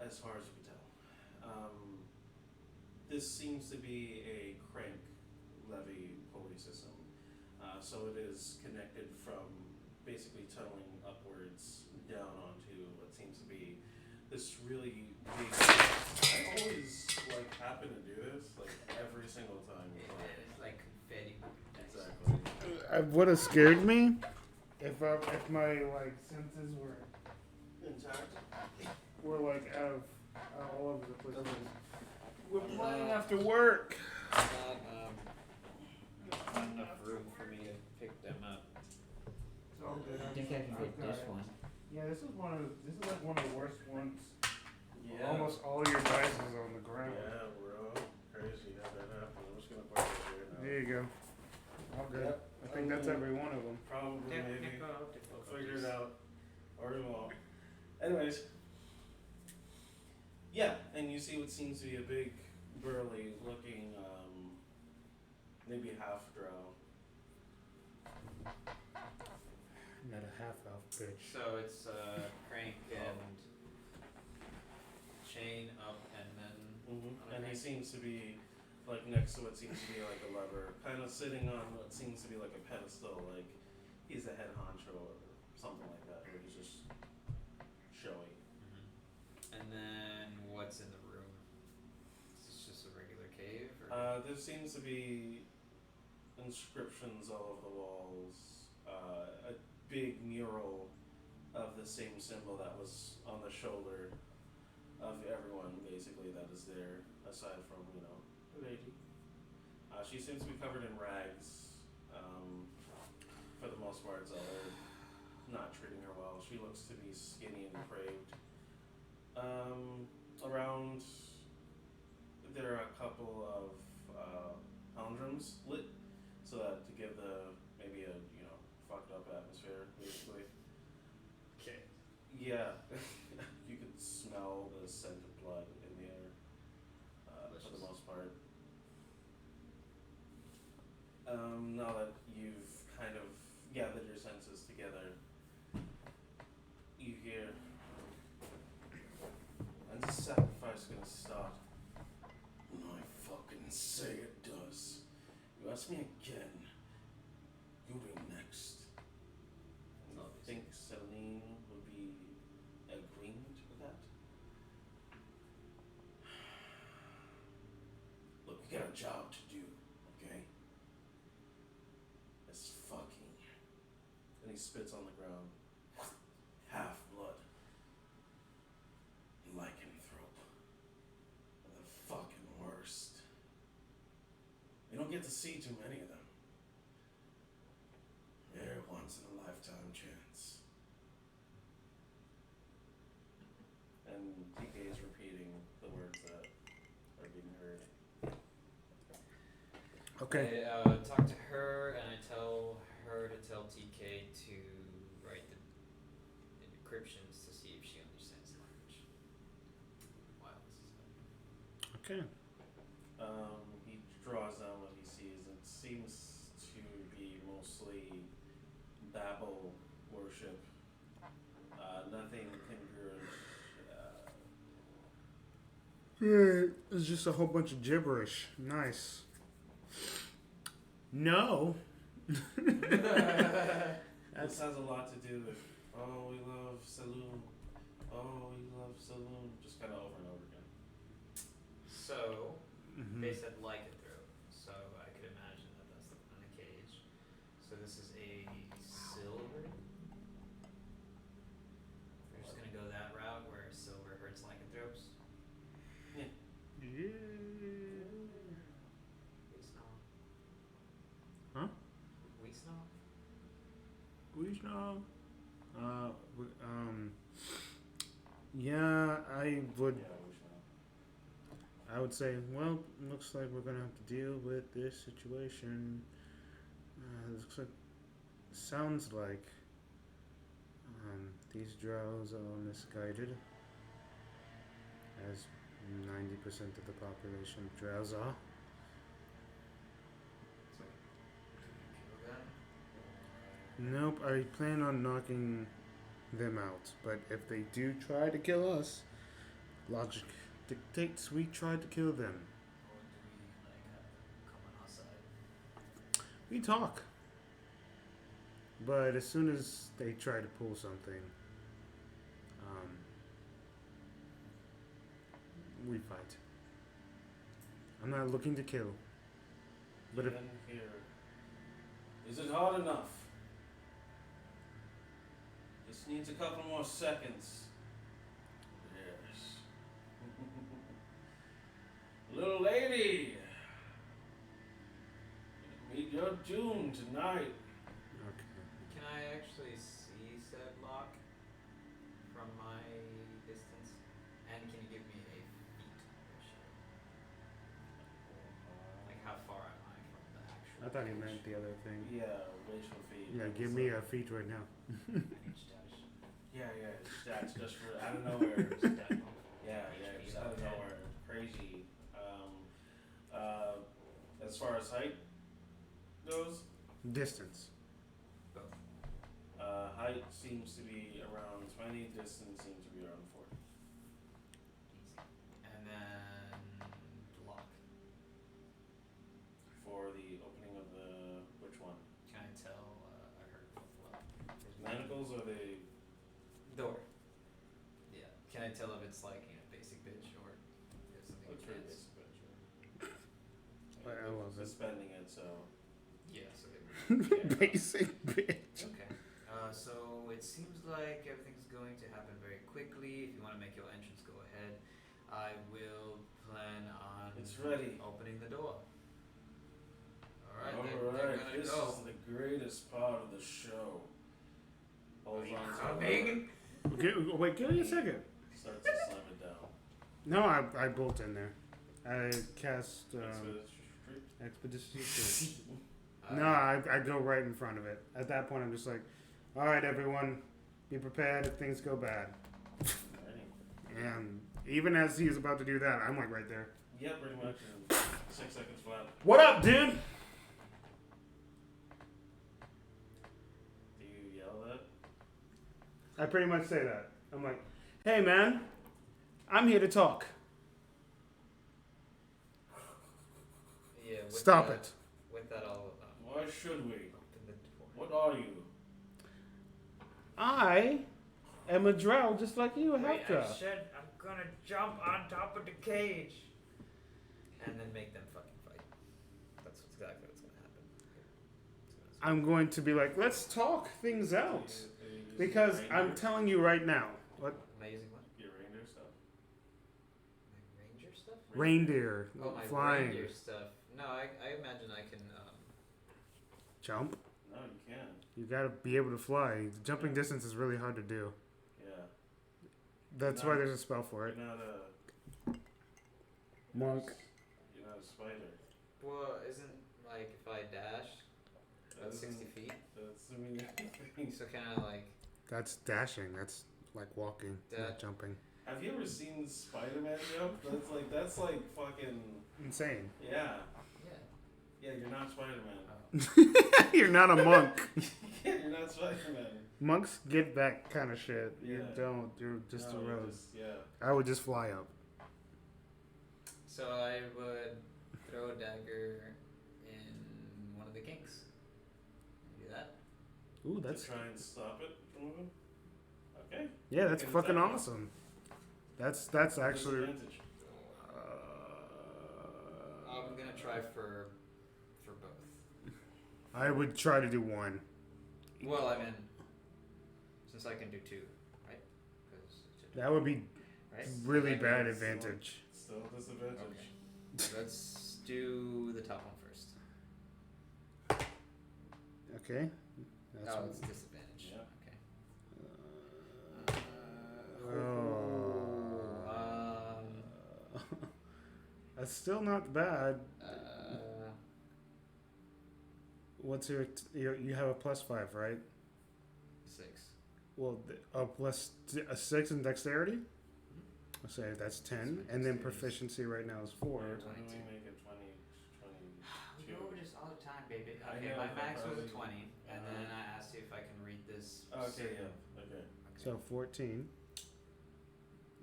As far as you can tell. This seems to be a crank levy pulley system. So it is connected from basically tunneling upwards down onto what seems to be this really big. I always happen to do this every single time. It's like confetti. Exactly. It would have scared me if my senses Intact. were out of all over the place. We're playing after work. Not enough room for me to pick them up. It's all good. I think I can get this one. Yeah, this is one of the worst ones. Yeah. Almost all your dice is on the ground. Yeah, bro. Crazy how that happened. I'm just gonna put this here now. There you go. All good. Yep. I think that's every one of them. Probably, maybe. We'll figure it out. Or we won't. Anyways. Yeah, and you see what seems to be a big, burly looking, maybe half drow. Not a half elf bitch. So it's crank and chain up and then. And he seems to be like next to what seems to be like a lever, kind of sitting on what seems to be like a pedestal, like he's the head honcho or something like that, where he's just showy. And then what's in the room? Is this just a regular cave? Or? There seems to be inscriptions all over the walls, a big mural of the same symbol that was on the shoulder of everyone, basically, that is there, aside from, you know, the lady. She seems to be covered in rags, for the most part, so they're not treating her well. She looks to be skinny and depraved. Around, there are a couple of palindromes lit, so that to give the, maybe a, you know, fucked up atmosphere, basically. Okay. Yeah, you could smell the scent of blood in the air, for the most part. Now that you've kind of gathered your senses together, you hear, when's the sacrifice gonna start? When I fucking say it does. You ask me again, you'll be next. And I think Celine would be agreeing with that. Look, we got a job to do, okay? It's fucking. And he spits on the ground. Half blood. Lycanthrope. The fucking worst. You don't get to see too many of them. They're once in a lifetime chance. And TK is repeating the words that are being heard. Okay. I talk to her and I tell her to tell TK to write the decryptions to see if she understands the language. While this is happening. Okay. He draws down what he sees. It seems to be mostly Babel worship. Nothing congruent. It's just a whole bunch of gibberish. Nice. No. This has a lot to do with, oh, we love Saloon. Oh, we love Saloon. Just kind of over and over again. So, Mhm. they said lycanthrope, so I could imagine that that's the one in the cage. So this is a silver. We're just gonna go that route where silver hurts lycanthropes. Yeah. Weasnaw. Huh? Weasnaw? Krishna. Yeah, I would. Yeah, we should. I would say, well, looks like we're gonna have to deal with this situation. Looks like, sounds like, these drows are misguided, as 90% of the population of drows are. So, do we kill them? Nope, I plan on knocking them out, but if they do try to kill us, logic dictates we try to kill them. Or do we like have them come on our side? We talk. But as soon as they try to pull something, we fight. I'm not looking to kill. But if Even here, is it hard enough? This needs a couple more seconds. Yes. Little lady, meet your doom tonight. okay. Can I actually see said lock from my distance? And can you give me a feet ratio? Like how far am I from the actual I thought he cage? meant the other thing. Yeah, racial feed. Yeah, give me a feat right now. I need status. Yeah, stats just for out of nowhere. Stat bump. Yeah, just out of nowhere. Crazy. As far as height goes, Distance. height seems to be around 20, distance seems to be around 40. Easy. And then block. it's like, basic bitch or if something Looks pretty advanced. basic, I love it. Suspending it, so. Yeah, so they Basic bitch. Okay. So it seems like everything's going to happen very quickly. If you want to make your entrance, go ahead. I will plan on It's ready. opening the door. Alright, they're Alright, gonna this go. is the greatest part of the show. Holds Are you on to coming? Wait, give me a second. Starts to slam it down. No, I bolt in there. I cast Expedition Street. No, I go right in front of it. At that point, I'm just like, all right, everyone, be prepared if things go bad. And even as he's about to do that, I'm like right there. Yeah, pretty much. 6 seconds flat. What up, dude? Do you yell that? I pretty much say that. I'm like, hey, man, I'm here to talk. Yeah, with Stop that, it. With that, I'll Why should we? open the door. What are you? I am a drow just like you, a half Wait, drow. I said I'm gonna jump on top of the cage. And then make them fucking fight. That's exactly what's gonna happen. I'm going to be like, let's talk things out. Are you using Because reindeer? I'm telling you right now, what Am I using what? Your reindeer stuff. My ranger stuff? reindeer Oh, my flying, reindeer stuff. No, I imagine I can, jump. No, you can't. You gotta be able to fly. The jumping distance is really hard to do. Yeah. That's why there's a spell for it. You're not a Monk. You're not a spider. well, isn't, like, if I dash, that's 60 isn't- feet? That's I mean. So kinda like, That's dashing. That's like walking, not That- jumping. Have you ever seen Spider-Man jump? That's like fucking Insane. yeah. yeah. Yeah, you're not Spider-Man. Oh. You're not a monk. Yeah, you're not Spider-Man. Monks get that kind of shit. You Yeah. don't. You're just No, a you're road. yeah. I would just fly up. So I would throw a dagger in one of the kinks. Do that. Ooh, that's To try and stop it from moving. Okay. yeah. That's Can fucking attack it. awesome. That's actually. Disadvantage. I'm gonna try for both. I would try to do one. Well, I mean, since I can do two, right? 'Cause it's a That would be right? really Dagger. bad advantage. Still disadvantage. Okay. Let's do the top one first. Okay. That's Oh, it's disadvantage. Yeah. Okay. Oh. That's still not bad. What's your you have a +5, right? 6. Well, a 6 in dexterity. I'll say that's 10, and then proficiency right now is 4. Why don't 22. we make it 20? We go over this all the time, baby. I Okay, know, my but max was a probably- 20, and Uh-huh. then I asked you if I can read this. Okay, yeah. Okay. So 14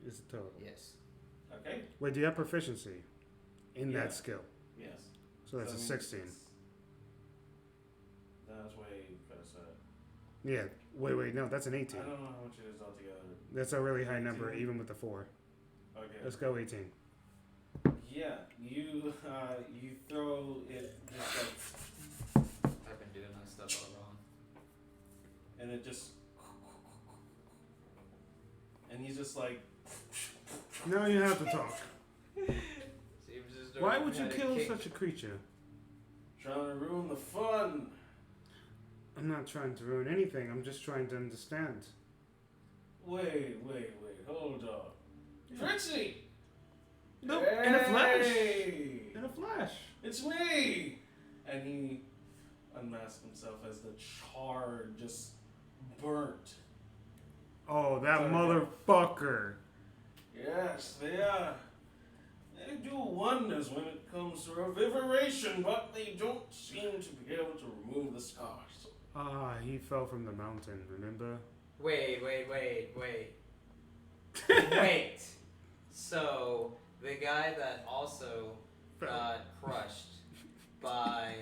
is the total. Yes. Okay. Wait, do you have proficiency in Yeah. that skill? Yes. So that's a that means 16. That's way past that. Yeah. Wait, no, that's an I 18. don't know how much it is altogether. That's a really high number, 18. even with the 4. Okay. Let's go 18. Yeah, you throw it just like, I've been doing that stuff all wrong. and it just, and he's just like, Now you have to talk. Seems as though Why we would you had a kill kick. such a creature? trying to ruin the fun. I'm not trying to ruin anything. I'm just trying to understand. Wait, hold on. Trixie! No, in a flash. Hey! In a flash. It's me! And he unmasked himself as the charred, just burnt. Oh, that Sorry. motherfucker. Yes, they are. They do wonders when it comes to reviviration, but they don't seem to be able to remove the scars. Ah, he fell from the mountain, remember? Wait. Wait. So, the guy that also got crushed by.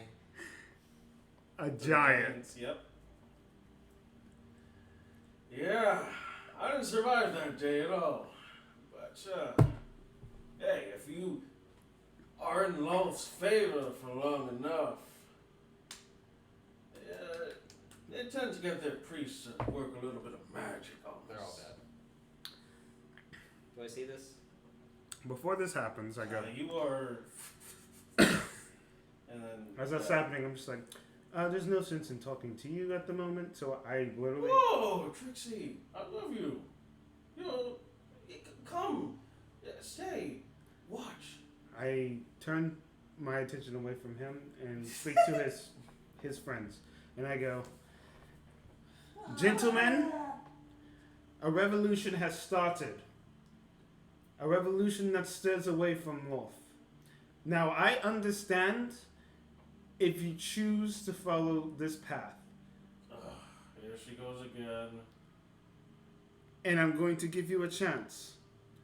A giant. Yep. Yeah, I didn't survive that day at all. But Sure. Hey, if you are in Lolth's favor for long enough, they tend to get their priests to work a little bit of magic on They're all this. bad. Do I see this? Before this happens, I go. You are. And then. As that's happening, I'm just like, there's no sense in talking to you at the moment, so I literally. Whoa, Trixie! I love you. You know, come, stay, watch. I turn my attention away from him and speak to his friends, and I go, gentlemen, a revolution has started. A revolution that stirs away from Lolth. Now I understand if you choose to follow this path. Here she goes again. And I'm going to give you a chance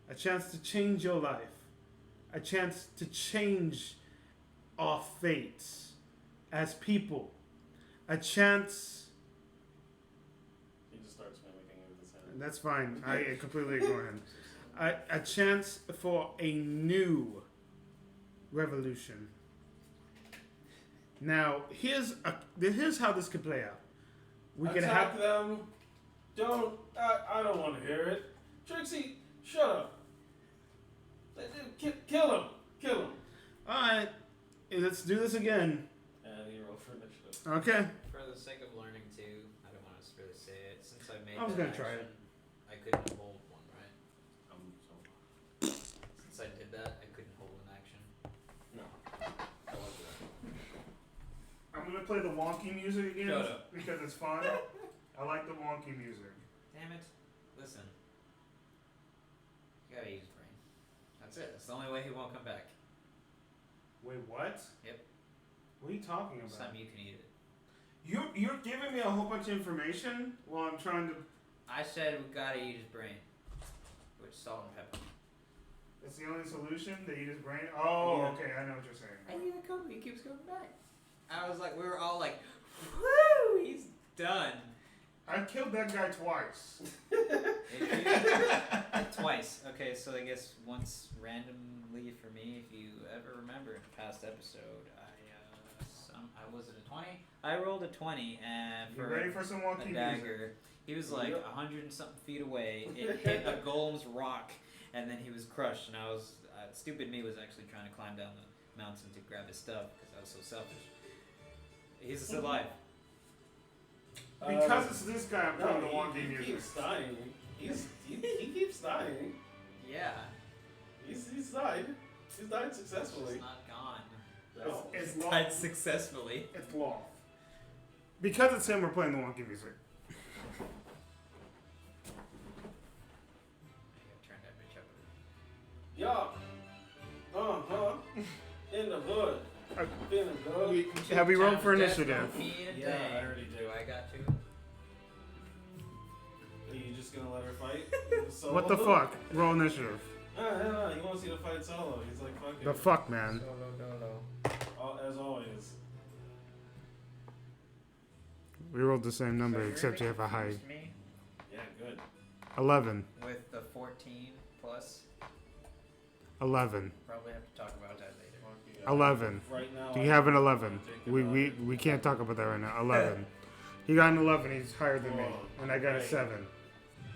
to change your life, a chance to change our fates as people, a chance. He just starts mimicking you with his hand. That's fine. I completely ignore him. A chance for a new revolution. Now, here's how this could play out. We could Attack have them. Don't. I don't want to hear it. Trixie, shut up. Kill him. Kill him. all right. Let's do this again. And he rolled for initiative. Okay. For the sake of learning too, I don't want to really say it. Since I made I was that gonna try action, I couldn't hold one, right? Since I did that, I couldn't hold an action. No. I was that. I'm gonna play the wonky music again Shut up. because it's fun. I like the wonky music. Damn it. Listen. You gotta use his brain. That's it. That's the only way he won't come back. Wait, what? Yep. What are you talking This about? time you can eat it. You're giving me a whole bunch of information while I'm trying to. I said we gotta eat his brain. With salt and pepper. That's the only solution. They eat his brain. Oh, Yeah. okay. I know what you're saying. And he keeps coming back. I was like, we were all like, woo, he's done. I killed that guy twice. Twice. Okay, so I guess once randomly for me, if you ever remember in a past episode, I was it a 20? I rolled a 20 and You for ready for some wonky a music? dagger. He was like 100 and something feet away. It hit a golem's rock, and then he was crushed. And I was stupid me was actually trying to climb down the mountain to grab his stuff because I was so selfish. He's still alive. Because it's this guy, I'm playing the wonky he music. keeps dying. He keeps dying. Yeah. He's died. He's died successfully. He's not gone. No. It's Died Lolth. successfully. It's Lolth. Because it's him, we're playing the wonky music. Turn that bitch up. Yeah. In the hood. Feeling good. Have we rolled for Death initiative? don't mean a Yeah, thing. I already did. Do I got to? Are you just gonna let her fight? Solo? What the fuck? Roll initiative. No. You want to see the fight solo? He's like, fuck it. The fuck, man. As always. We rolled the same number, So you're except you gonna have a high. confuse me 11. with the 14 plus. 11. Probably have to talk about that later. 11. Right now. Do you have an 11? We can't talk about that right now. 11. He got an 11. He's higher than me, and I got a 7.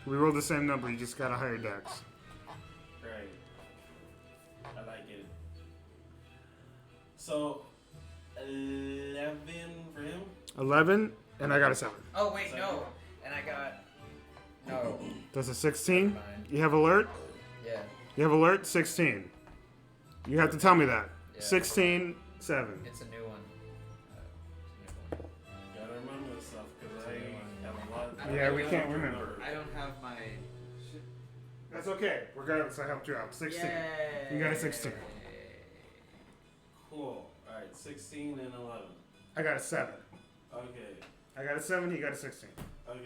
We rolled the same number. You just got a higher dex. Great. I like it. So, 11 for him? 11, and I got a 7. Oh wait, no. And I got no. That's a 16. Fine. You have alert. Yeah. You have alert. 16. You have to tell me that. Yeah. 16, 7. It's a new one. It's a new one. Gotta remember this stuff, because I have a lot. I don't Yeah, know. we can't remember. I don't have my. That's okay. Regardless, I helped you out. 16. Yay. You got a 16. Cool. Alright, 16 and 11. I got a 7. Okay. I got a 7. He got a 16. Okay.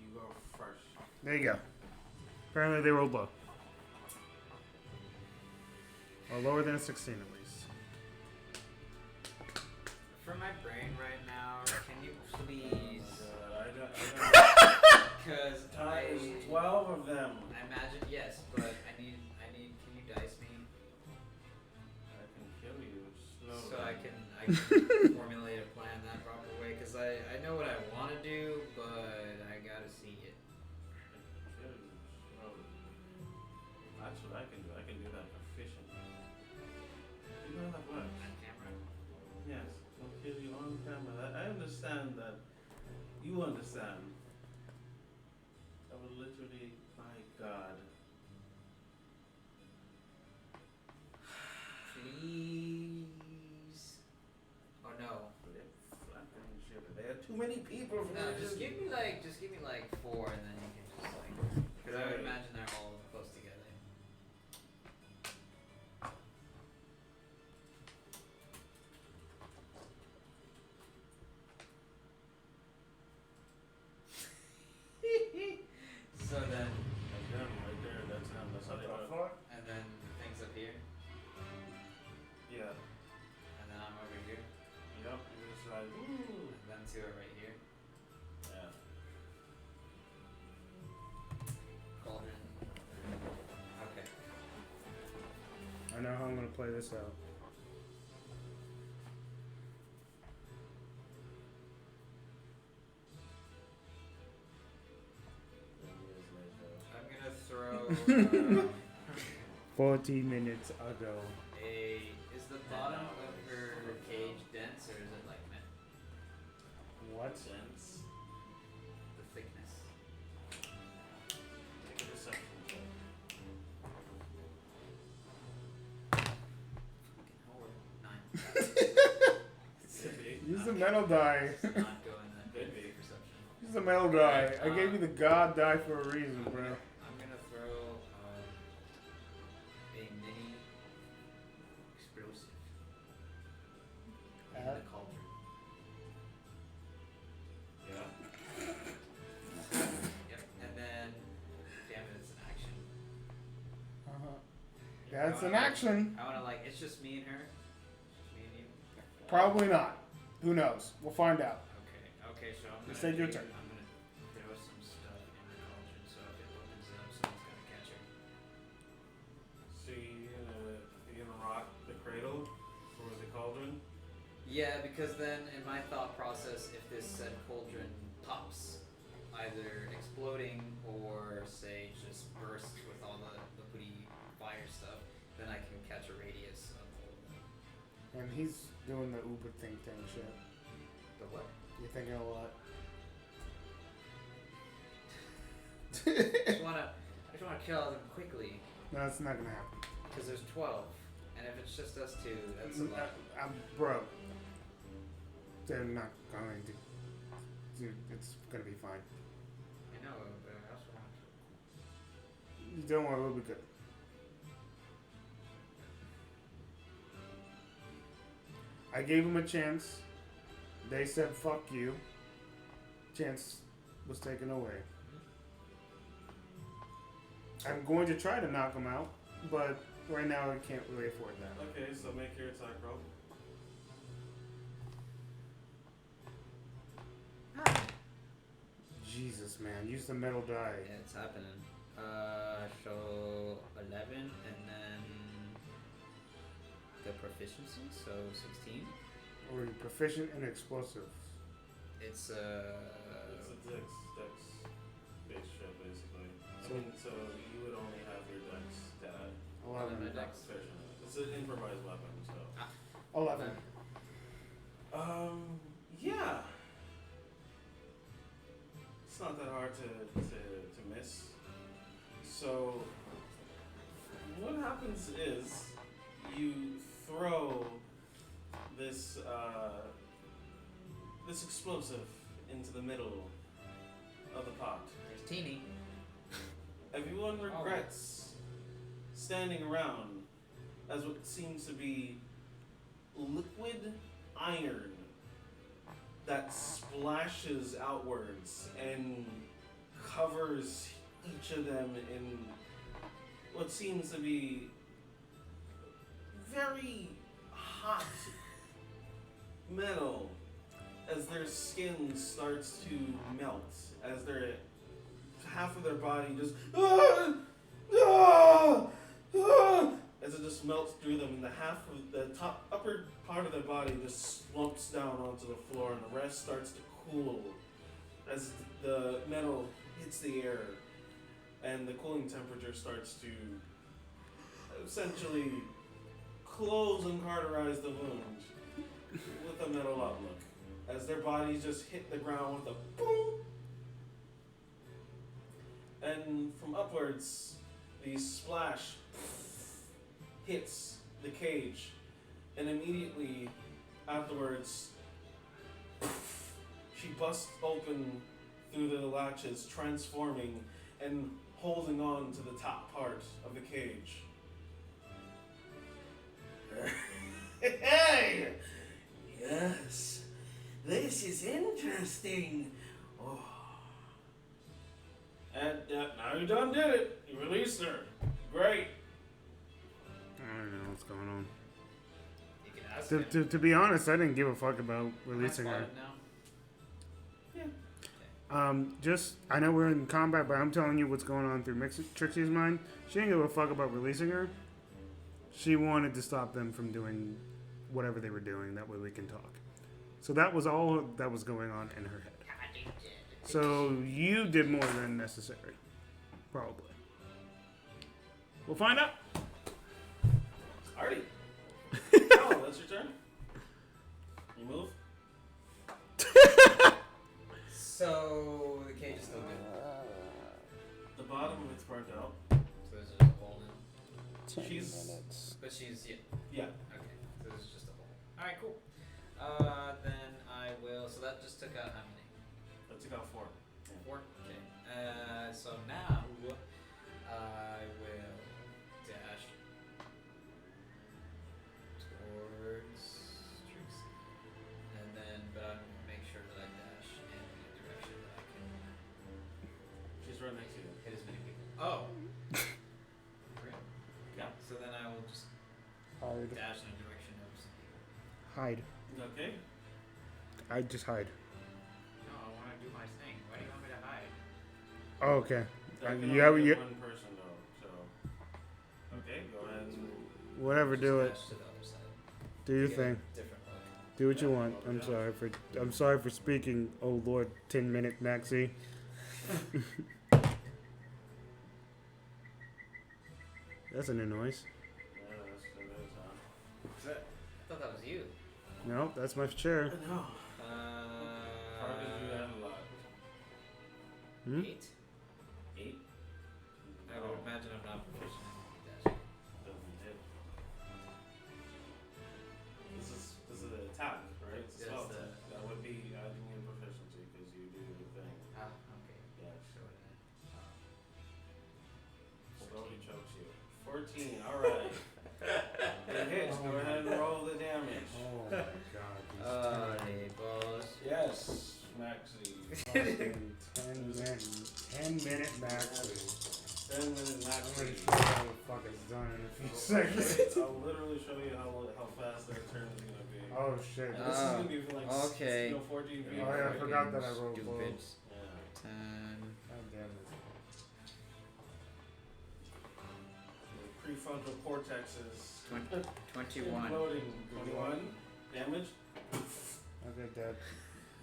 You go first. There you go. Apparently they rolled low. Or lower than a 16 at least. For my brain right now, can you please? I don't Because There's 12 of them. I imagine yes, but I I can formulate a plan that proper way, because I know what I want to do, but I gotta see it. That's what I can do. I can do that efficiently. You know that works. On camera. Yes, I'll kill you on camera. I understand that. You understand. I will literally, my God. Please. Oh no. Flip, flapping shit. There are too many people for No, me to just give me like 4, and then you can just like. Because I would imagine they're all close together. So then, That's them right there. That's them. That's how they look. and then things up here, Yeah. and then I'm over here, Yep. You're just like, woo. and them two are right here. Yeah. Cauldron. Okay. I know how I'm gonna play this out. I'm gonna throw 40 minutes ago. is the bottom of her cage dense or is it like metal? What? Sense. The thickness. Make a deception check. Fucking hell, 9. Use the metal die. It's not going that good Could be. for perception. Use the metal die. I gave you the god die for a reason, bro. I'm gonna throw a mini explosive in the cauldron. Yeah. Yep. And then, damn it, it's an action. That's an action. I wanna like, it's just me and her. It's just me and you. Probably not. Who knows? We'll find out. Okay, so I'm Just gonna take your do- turn. I'm gonna throw some stuff in the cauldron, so if it opens up, someone's gonna catch her. So you're gonna rock the cradle for the cauldron? Yeah, because then in my thought process, if this said cauldron pops, either exploding or say just bursts with all the liquidy fire stuff, then I can catch a radius of all of them. And he's doing the Uber think tank shit. The what? You're thinking a lot. I just wanna kill them quickly, No, that's not gonna happen. because there's 12, and if it's just us two, that's a lot. Bro. They're not going to. Dude, it's gonna be fine. I know, but I also want to. You don't want a little bit good. I gave him a chance. They said fuck you. Chance was taken away. I'm going to try to knock him out, but right now I can't really afford that. Okay, so make your attack roll. Jesus, man. Use the metal die. Yeah, it's happening. So 11, and then the proficiency, so 16. Or are you proficient in explosives? It's It's a dex based shot basically. So you would only have your dex stat. 11. My Not dex. proficient. It's an improvised weapon, so. 11. Yeah. It's not that hard to miss. So what happens is you throw this this explosive into the middle of the pot. There's Teeny. Everyone regrets standing around as what seems to be liquid iron that splashes outwards and covers each of them in what seems to be very hot metal as their skin starts to melt, as their half of their body just as it just melts through them, and the half of the top upper part of their body just slumps down onto the floor, and the rest starts to cool as the metal hits the air, and the cooling temperature starts to essentially close and cauterize the wound with a metal outlook, as their bodies just hit the ground with a boom. And from upwards, the splash hits the cage, and immediately afterwards, she busts open through the latches, transforming and holding on to the top part of the cage. Hey! Yes, this is interesting. Oh. And now you done did it. You released her. Great. I don't know what's going on. You can ask him. To be honest, I didn't give a fuck about releasing Am I her. spotted now? Just I know we're in combat, but I'm telling you what's going on through Trixie's mind. She didn't give a fuck about releasing her. She wanted to stop them from doing whatever they were doing. That way we can talk. So that was all that was going on in her head. So you did more than necessary, probably. We'll find out. Artie. Oh, that's your turn. You move. So the cage is still good. The bottom of it's burnt out. So there's just a hole now. 10 She's- minutes. But she's Yeah. Okay. So there's just a hole. All right, cool. Then I will. So that just took out how many? That took out 4. 4. Okay. So now I will dash towards Trixie, and then but I'm gonna make sure that I dash in a direction that I can She's right next to you. hit as many people. Oh. Great. Yeah. So then I will just Hide. dash in a direction of some people. Hide. Okay. I just hide. No, I want to do my thing. Why do you want me to hide? Oh, okay. That can You only have hit one person though. So. Okay. Go ahead. whatever. Do it. Dash to the other side. Do your Get a thing. Different look. Do what you want. I'm sorry for speaking. Oh Lord, 10-minute Maxi. That's a new noise. Yeah, that's it is, huh? I thought that was you. No, that's my chair. No. How did you add a lot? Hmm? 8? 8? I would imagine I'm not proficient in dashing. Doesn't hit. This is an attack, right? It's a Yes, spell the- attack. That would be adding in proficiency because you do the thing. Ah, okay. Yeah. Sure then. Slowly chokes you. 14. All right. It hits. Go ahead and roll the damage. Oh my God. Hey, boss. Yes, Maxie. 10-minute Maxi. 10-minute I'm Maxie. ready to show you how the fuck it's done in a few seconds. I'll literally show you how fast their turn is gonna be. Oh shit. And this is gonna be for like okay. 14 feet. Oh yeah, I forgot that I rolled Stupid. low. Yeah. 10. God damn it. The prefrontal cortex is 21. imploding. 21 damage. Okay, Dad.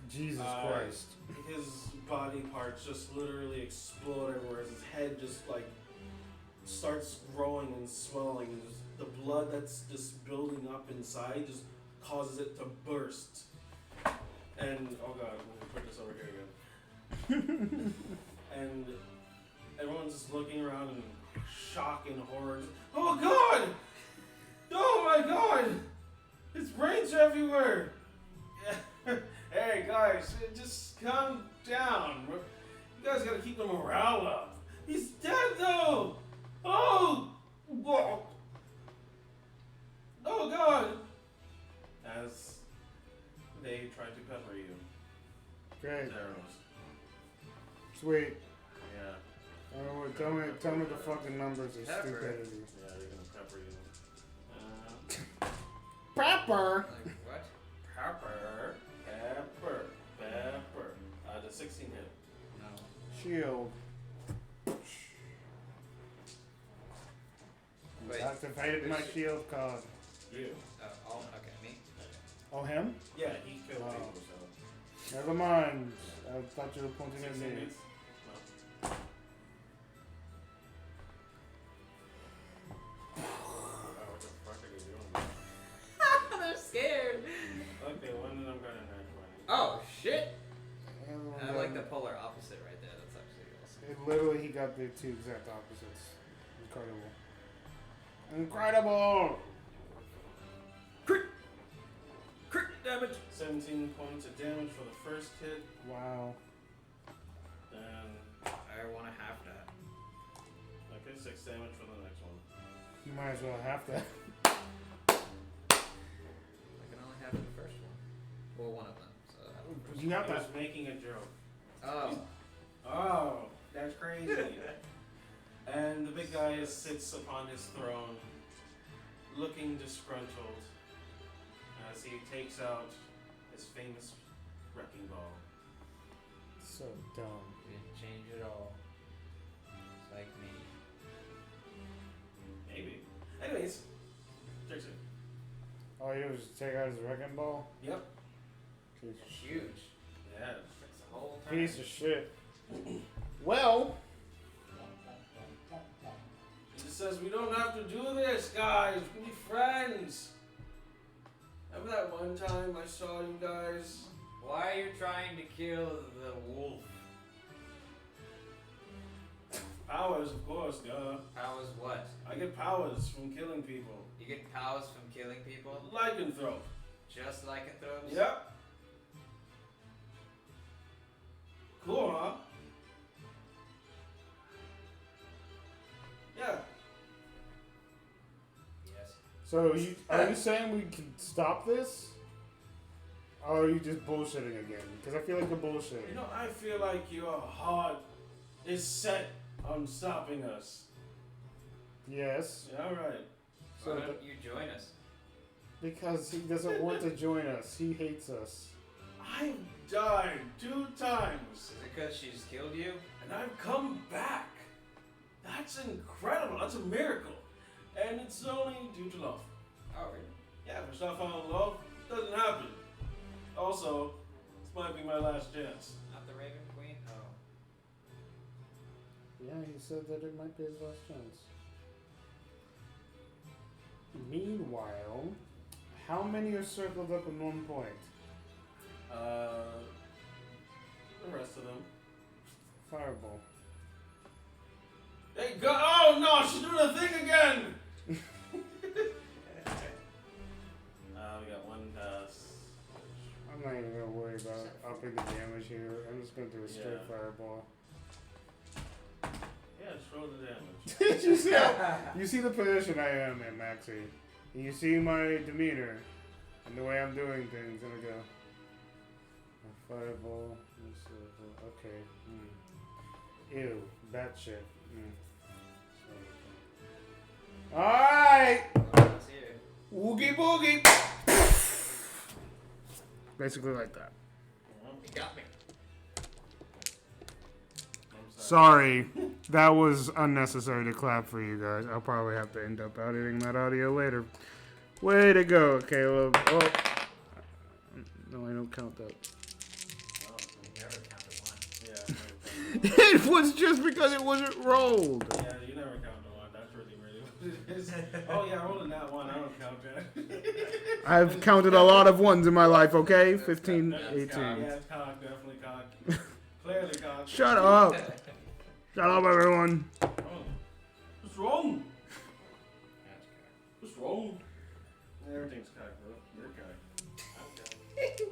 Jesus Uh, Christ. His body parts just literally explode everywhere as his head just like starts growing and swelling, and just the blood that's just building up inside just causes it to burst. And oh god, let me put this over here again. And everyone's just looking around in shock and horror. Oh god! Oh my god! His brains are everywhere! Hey guys, just calm down. You guys gotta keep the morale up. He's dead though! Oh! Whoa. Oh god! As they try to pepper you. Great. with arrows. Sweet. Yeah. Oh, tell me the fucking numbers of Pepper. stupidity. Yeah, they're gonna pepper you. Pepper! Like, what? Pepper. The 16 hit. No. Shield. Wait. Activated my shield card. You. Oh, okay. Oh, him? Yeah, he killed Wow. people, so. Never mind. I thought you were pointing at 6 me. inmates? No. What the fuck are they doing? They're scared. Okay, one of them got a nat 20. Oh shit! The other one I got- like the polar opposite right there. That's actually awesome. It literally, he got the two exact opposites. Incredible. Incredible! Crit damage. 17 points of damage for the first hit, Wow. and I want to half that. okay, 6 damage for the next one. You might as well have that. I can only have the first one. Well, one of them. So I have the first You have I that. was making a joke. one. Oh, that's crazy. And the big guy sits upon his throne, looking disgruntled, as he takes out his famous wrecking ball. So dumb. You didn't change it all. It's like me. Maybe. Anyways, Jason. All you do is take out his wrecking ball? Yep. Piece It's huge. Yeah. It's the whole of, time. piece of shit. Well, He just says, we don't have to do this, guys. We can be friends. Remember that one time I saw you guys? Why are you trying to kill the wolf? Powers, of course, duh. Powers what? I get powers from killing people. You get powers from killing people? Lycanthrope. Just lycanthropes? Yep. Cool, huh? Yeah. Yes. so are you saying we can stop this? Or are you just bullshitting again? Because I feel like you're bullshitting. You know, I feel like your heart is set on stopping us. Yes. Yeah, alright. So Why don't you join us? because he doesn't want to join us. He hates us. I've died 2 times, Is it because she's killed you? and I've come back. That's incredible. That's a miracle. And it's only due to love. Oh, really? Yeah, if it's not found in love, it doesn't happen. Also, this might be my last chance. Not the Raven Queen? Oh. Yeah, he said that it might be his last chance. Meanwhile, how many are circled up in one point? The rest of them. Fireball. Hey, go! Oh no, she's doing the thing again! We got 1 pass. I'm not even gonna worry about upping the damage here. I'm just gonna do a straight Yeah. fireball. Yeah, just roll the damage. you see how, you see the position I am in, Maxie. And you see my demeanor and the way I'm doing things, and I go a fireball. Okay. Ew, that shit. Alright! Let's hear it. Woogie boogie! Basically like that. You got me. I'm Sorry, that was unnecessary to clap for you guys. I'll probably have to end up editing that audio later. Way to go, Caleb. Oh. No, I don't count that. You never counted one. Yeah, It was just because it wasn't rolled. yeah, you never count to 1. That's really what it is. Oh yeah, rolling that 1. I don't count that. I've counted a lot of ones in my life, okay? 15, That's 18. cock. Yeah, it's cock, definitely cock. Clearly cock. Shut up. Shut up, everyone. Oh. What's wrong? What's wrong? Everything's cock, bro. You're cock.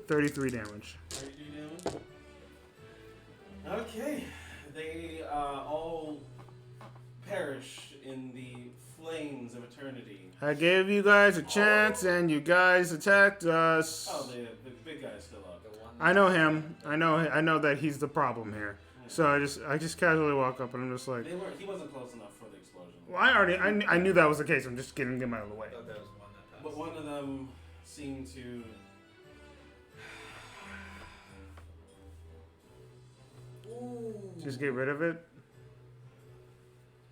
33 damage. 32 damage. Okay. They all perish in the flames of eternity. I gave you guys a chance and you guys attacked us. Oh, the big guy's still up. The one I know him. I know that he's the problem here. So I just casually walk up and I'm just like, He wasn't close enough for the explosion. well, I knew that was the case. I'm just getting him out of the way. I thought there was one that passed. But one of them seemed to. Just get rid of it.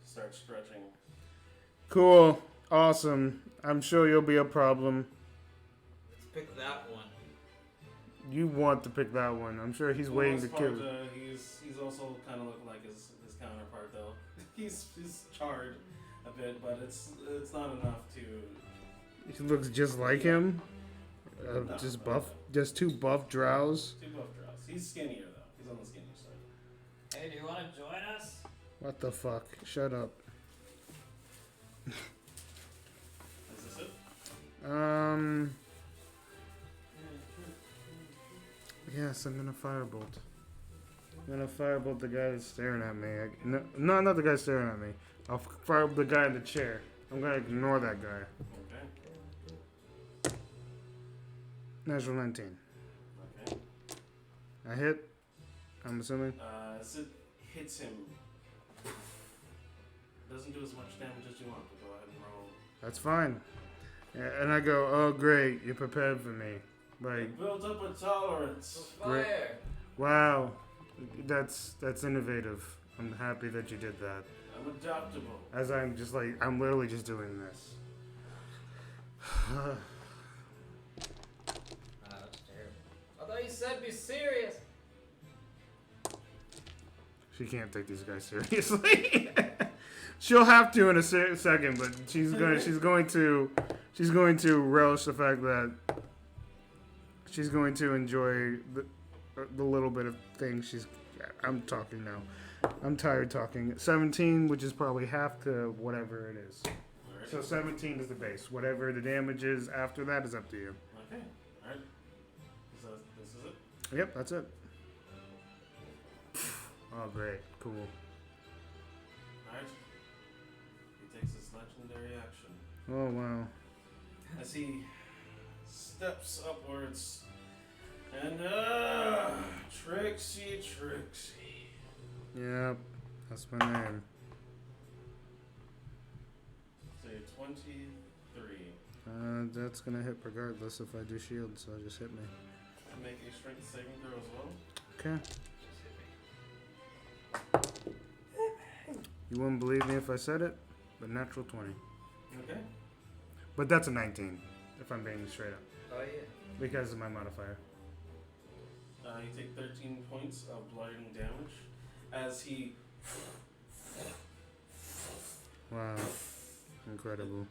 Start stretching. Cool. Awesome. I'm sure you'll be a problem. It's pick that one. You want to pick that one. I'm sure he's waiting to kill. He's also kind of looking like his counterpart though. he's charred a bit, but it's not enough to. He looks just like him. No, Just no, buff. no. Just two buff drows. Too buff drows. He's skinnier though. He's on the skinnier side. Hey, do you want to join us? What the fuck? Shut up. Is this it? Yes, I'm gonna firebolt. I'm gonna firebolt the guy that's staring at me. No, not the guy staring at me. I'll firebolt the guy in the chair. I'm gonna ignore that guy. Okay. Natural 19. Okay. I hit. I'm assuming. As it hits him, doesn't do as much damage as you want, but go ahead and roll. That's fine. And I go, oh great, you're prepared for me. Like, Build up a tolerance. Fire! wow, that's innovative. I'm happy that you did that. I'm adaptable. As I'm just like, I'm literally just doing this. That's terrible. I thought you said be serious. She can't take these guys seriously. She'll have to in a second, but she's going to relish the fact that she's going to enjoy the little bit of things she's. I'm talking now. I'm tired talking. 17, which is probably half to whatever it is. Alright. So 17 is the base. Whatever the damage is after that is up to you. Okay. Alright. So this is it. Yep, that's it. Oh, great. Cool. Alright. He takes his legendary action. Oh, wow. As he steps upwards and Trixie. Yep, that's my name. So you're 23. That's gonna hit regardless if I do shield, so just hit me. And make a strength saving throw as well. Okay. You wouldn't believe me if I said it, but natural 20. Okay. But that's a 19, if I'm being straight up, Oh yeah. because of my modifier. You take 13 points of bludgeoning damage as he Wow. Incredible.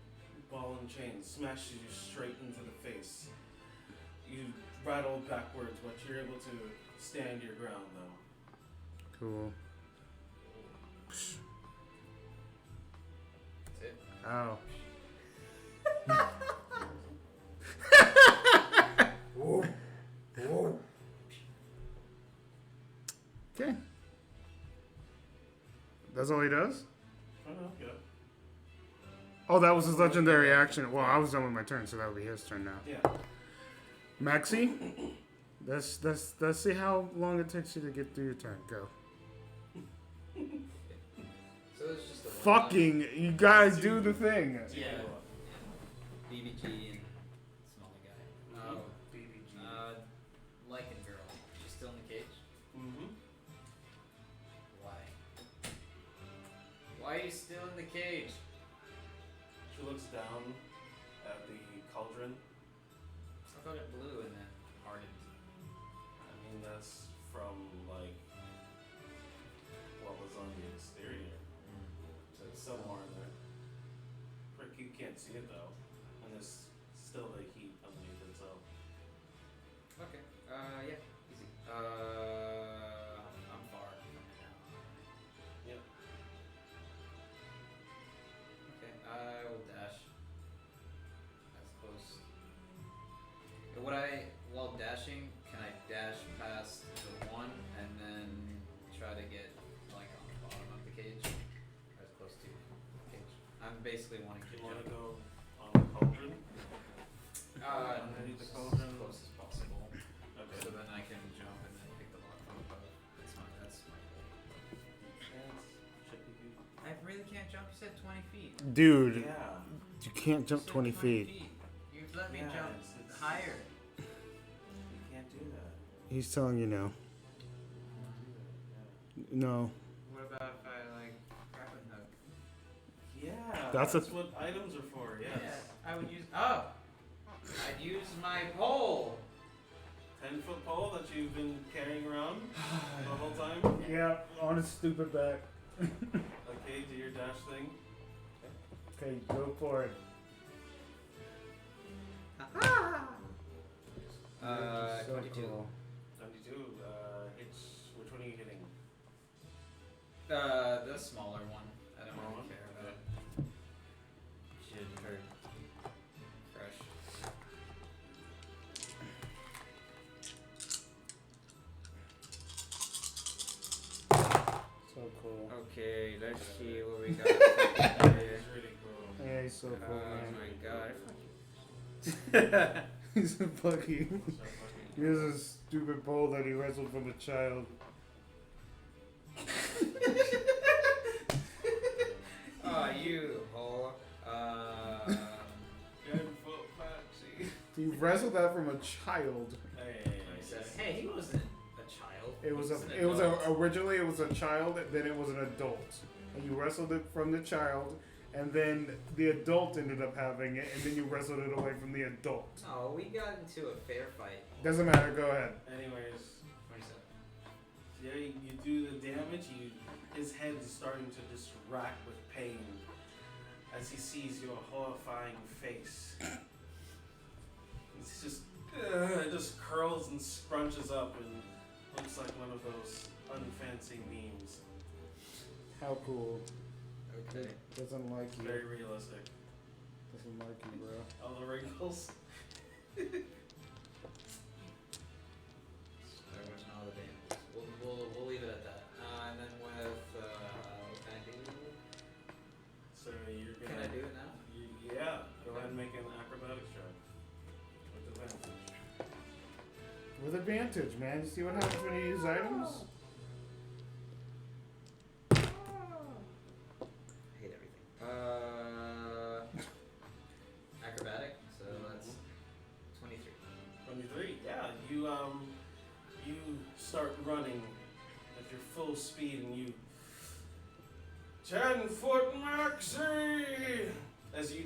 ball and chain smashes you straight into the face. You rattle backwards, but you're able to stand your ground though. Cool. That's it. Ow. Okay. That's all he does? Oh no, yeah. Oh, that was his legendary action. Well, I was done with my turn, so that would be his turn now. Yeah. Maxie, let's see how long it takes you to get through your turn. Go. So it's just a Fucking, you gotta do the thing. Yeah. BBG and smaller guy. Oh. BBG. Lycan girl. She's still in the cage? Mm-hmm. Why? Why are you still in the cage? She looks down at the cauldron. I thought it blew and then hardened. I mean, that's from like what was on the exterior. So it's somewhere in there. Frick, you can't see it though, and there's still the heat underneath it. So Okay. Yeah. Easy. I'm far from it now. Yep. Okay. I will dash. As close. While dashing, can I dash past the one and then try to get like on the bottom of the cage, as close to the cage? I'm basically wanting do to you want to jump. go on the cauldron? Underneath the as cauldron? close as possible, Okay. so then I can jump and then pick the lock from above. That's my goal. I really can't jump. You said 20 feet. Dude, Yeah. you can't jump You said 20 feet. You've let me Yeah, jump it's- higher. You can't do that. He's telling you no. No. What about if I like grappling hook? Yeah. That's That's what items are for. Yes. Yeah, I would use. Oh. I'd use my pole. 10-foot pole that you've been carrying around the whole time? Yeah, on his stupid back. Okay, do your dash thing. Okay, go for it. 22. 22, hits. Which one are you hitting? The smaller one. I don't Small really one? care about. Should hurt. Fresh. So cool. Okay, let's see what we got. It's really cool. Yeah, he's so cool, Oh man. my god. He's a fucking. So fucking He has a stupid pole that he wrestled from a child. Oh, you whore. 10-foot maxi. He wrestled that from a child. Hey. Hey, he wasn't a child. It was He a. an It was a. adult. Originally, it was a child. Then it was an adult. And you wrestled it from the child, and then the adult ended up having it, and then you wrestled it away from the adult. Oh, we got into a fair fight. Doesn't matter. Go ahead. Anyways, 27. yeah, you do the damage. His head is starting to just rack with pain as he sees your horrifying face. It's just curls and scrunches up and looks like one of those unfancy memes. How cool. Okay. Doesn't like It's you. very realistic. Doesn't like you, bro. All the wrinkles. There was no other damage. We'll leave it at that. And then with what can I do? So you're Can I gonna. do it now? Yeah. Go ahead and make an acrobatics check with advantage. With advantage, man. You see what happens when you use items? I hate everything. Acrobatic. So that's 23. 23. Yeah, you start running at your full speed and you 10-foot maxi as you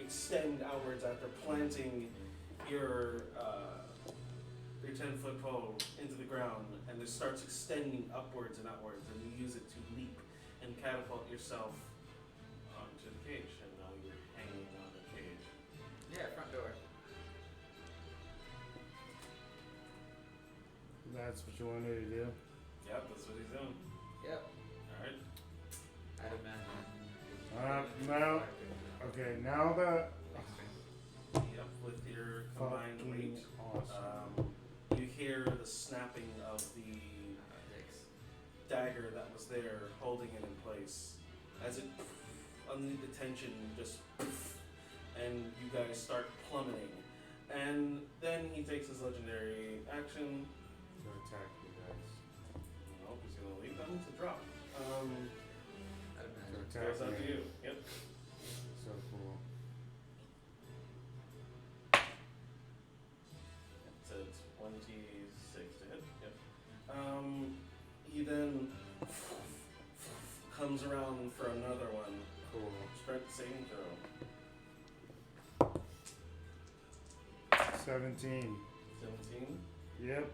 extend outwards after planting your 10-foot pole into the ground, and it starts extending upwards and outwards, and you use it to leap and catapult yourself onto the cage, and now you're hanging on the cage. Yeah, front door. That's what you wanted to do. Yep, that's what he's doing. Yep. Alright. I'd imagine. No. Okay, now that. Yep, with your combined Fucking weight, awesome. you hear the snapping of the Dicks. dagger that was there, holding it in place. As it, underneath the tension, just, and you guys start plummeting. And then he takes his legendary action. To attack you guys. Nope, he's gonna leave them to drop. I'd To imagine. attack Goes out to me. you. Yep. So cool. So it's 26 to hit. Yep. He then comes around for another one. Cool. Strength saving throw. 17. 17. Yep.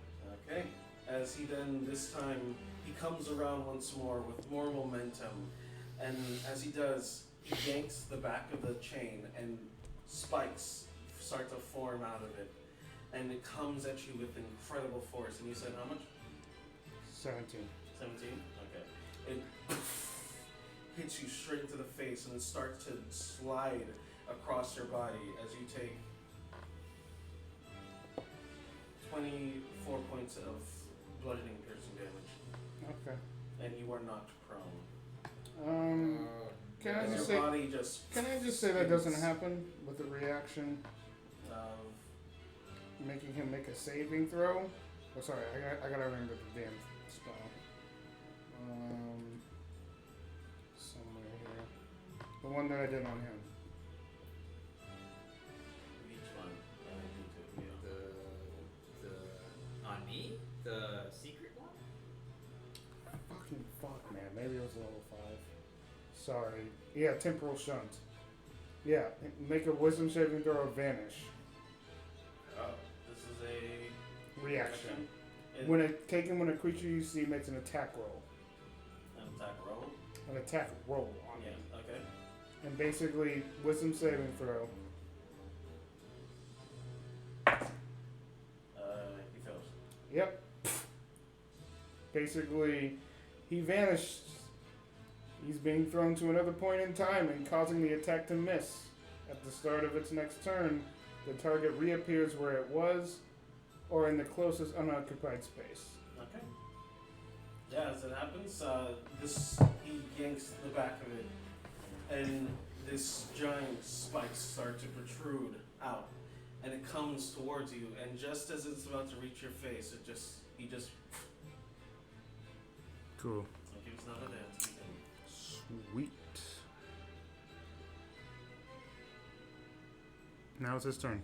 Okay. As he then, this time, he comes around once more with more momentum. And as he does, he yanks the back of the chain and spikes start to form out of it. And it comes at you with incredible force. And you said how much? 17. 17? Okay. It hits you straight into the face and it starts to slide across your body as you take 24 points of bludgeoning piercing damage. Okay. And you are not prone. Can I As just your say? body just Can I just say that doesn't happen with the reaction of making him make a saving throw? Oh, sorry, I gotta remember the damn spell. Somewhere here. The one that I did on him. each one. You two, yeah. The on me? The secret one? Fucking fuck, man. Maybe it was level 5. Sorry. Yeah, temporal shunt. Yeah, make a wisdom saving throw or vanish. Oh, this is a Reaction. It- When a creature you see makes an attack roll. an attack roll. An attack roll on Yeah. it. Okay. And basically, wisdom saving throw. He fails. Yep. Basically, he vanished. He's being thrown to another point in time and causing the attack to miss. At the start of its next turn, the target reappears where it was or in the closest unoccupied space. Okay. Yeah, as it happens, he yanks the back of it, and this giant spikes start to protrude out, and it comes towards you, and just as it's about to reach your face, he just Cool. gives another dance. Sweet. Now it's his turn.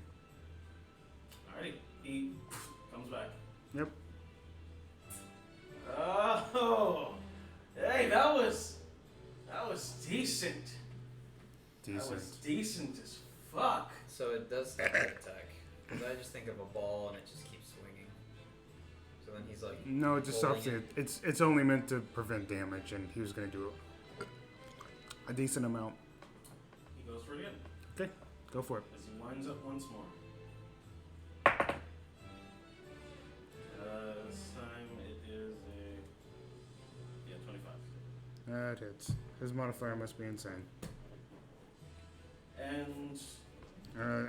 Alrighty, he comes back. Yep. Oh, hey, that was decent. That Decent. was decent as fuck. So it does the attack. Because I just think of a ball and it just keeps swinging. So then he's like, No, it just holding stops it. It's only meant to prevent damage, and he was going to do a decent amount. He goes for it again Okay, go for it. as he winds up once more. This time it is a 25. That hits. His modifier must be insane. And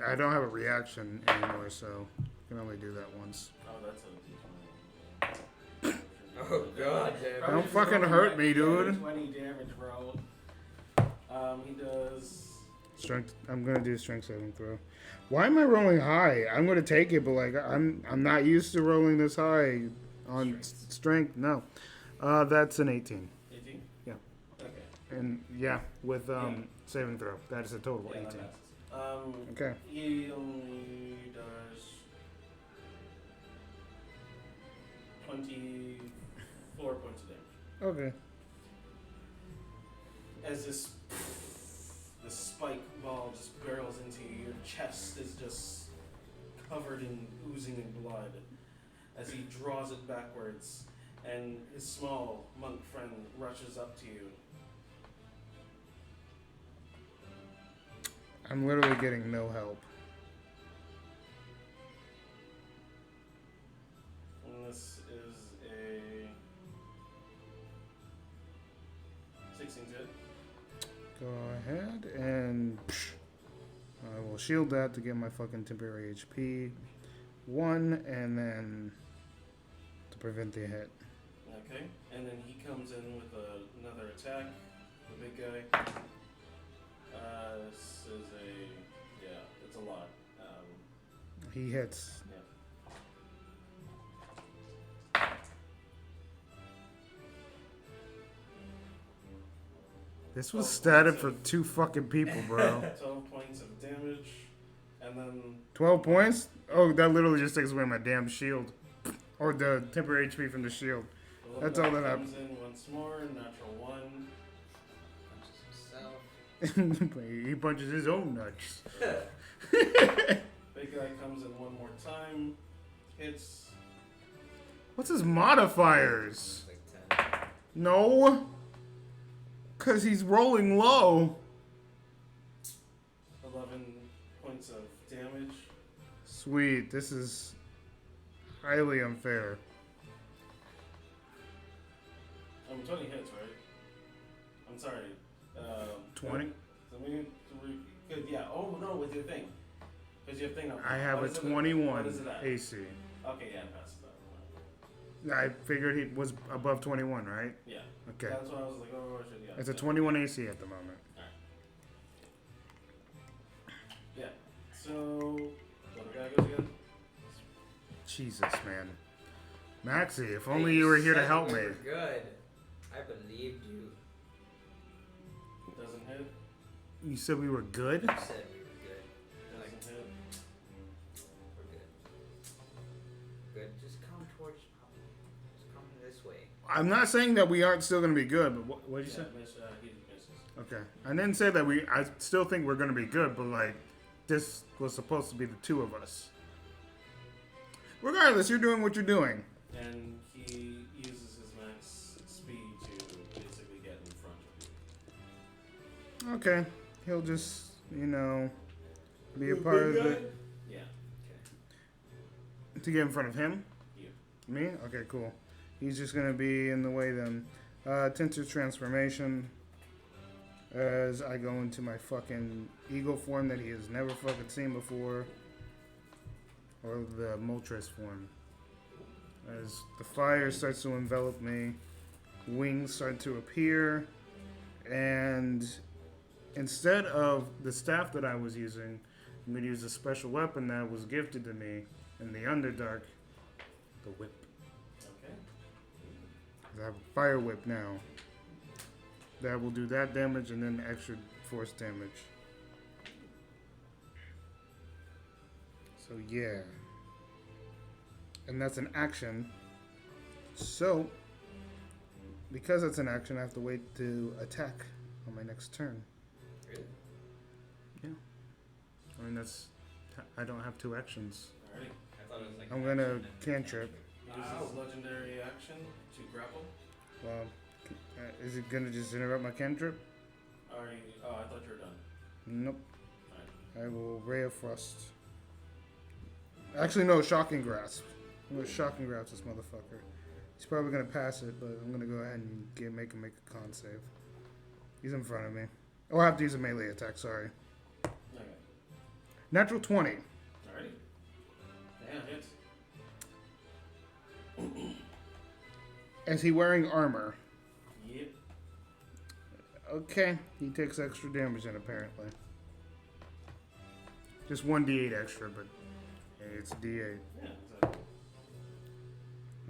I don't have a reaction anymore, so I can only do that once. oh, that's a D20. oh god, damn. Don't fucking hurt me, dude. 20 damage roll. He does. Strength. I'm gonna do strength saving throw. Why am I rolling high? I'm gonna take it, but like I'm not used to rolling this high on strength. No, that's an 18. 18. Yeah. Okay. And yeah, with Yeah. saving throw, that is a total Yeah, 18. that passes. Okay. He only does 24 points of damage. Okay. As this spike ball just barrels into you, your chest is just covered in oozing in blood as he draws it backwards, and his small monk friend rushes up to you. I'm literally getting no help. And this is a 16 to hit. Go ahead and I will shield that to get my fucking temporary HP 1, and then to prevent the hit. Okay, and then he comes in with another attack, the big guy. This is it's a lot. He hits. Yeah. This was 12 statted points for of- 2 fucking people, bro. 12 points of damage, and then 12 points? Oh, that literally just takes away my damn shield. Or the temporary HP from the shield. the little That's all guy that comes in once more, natural 1. Punches himself. He punches his own nuts. Big guy comes in one more time, hits. What's his modifiers? Like 10. No. Because he's rolling low. 11 points of damage. Sweet. This is highly unfair. 20 hits, right? I'm sorry. 20? Good, yeah. Oh, no, with your thing. Because your thing. I have what a is it- 21 What is it at? AC. Okay, yeah, it passes that. I figured he was above 21, right? Yeah. Okay. That's why I was like, oh, shit, yeah. It's a 21 AC at the moment. Yeah. So, the other guy goes again. Jesus, man. Maxie, if only you were here to said help we me. were good. I believed you. Doesn't hit. You said we were good? You said we were good. Like, Doesn't hit. we're good. Good. Just come towards. Just come this way. I'm not saying that we aren't still going to be good, but what did you say? He misses. Okay. I didn't say that I still think we're gonna be good, but like, this was supposed to be the two of us. Regardless, you're doing what you're doing. And he uses his max speed to basically get in front of you. Okay. He'll just, be a part of it. Yeah. To get in front of him? You. Me? Okay, cool. He's just gonna be in the way then. Tensor transformation. As I go into my fucking eagle form that he has never fucking seen before. Or the Moltres form. As the fire starts to envelop me, wings start to appear, and instead of the staff that I was using, I'm going to use a special weapon that was gifted to me in the Underdark, the whip. Okay. I have a fire whip now. That will do that damage and then extra force damage. So yeah. And that's an action. So, because it's an action, I have to wait to attack on my next turn. Really? Yeah. I mean, I don't have two actions. Alrighty. I thought it was like. I'm an gonna action and a cantrip. He uses his legendary action to grapple. Well, is it gonna just interrupt my cantrip? Oh, I thought you were done. Nope. Alright. I will Ray of Frost. Actually, no, Shocking Grasp. I'm gonna Shocking Grasp this motherfucker. He's probably gonna pass it, but I'm gonna go ahead and make him make a con save. He's in front of me. Oh, I have to use a melee attack, sorry. Okay. Natural 20. Alrighty. Yeah, hits. Is he wearing armor? Yep. Okay, he takes extra damage then, apparently. Just 1d8 extra, but hey, it's d8. Yeah, exactly.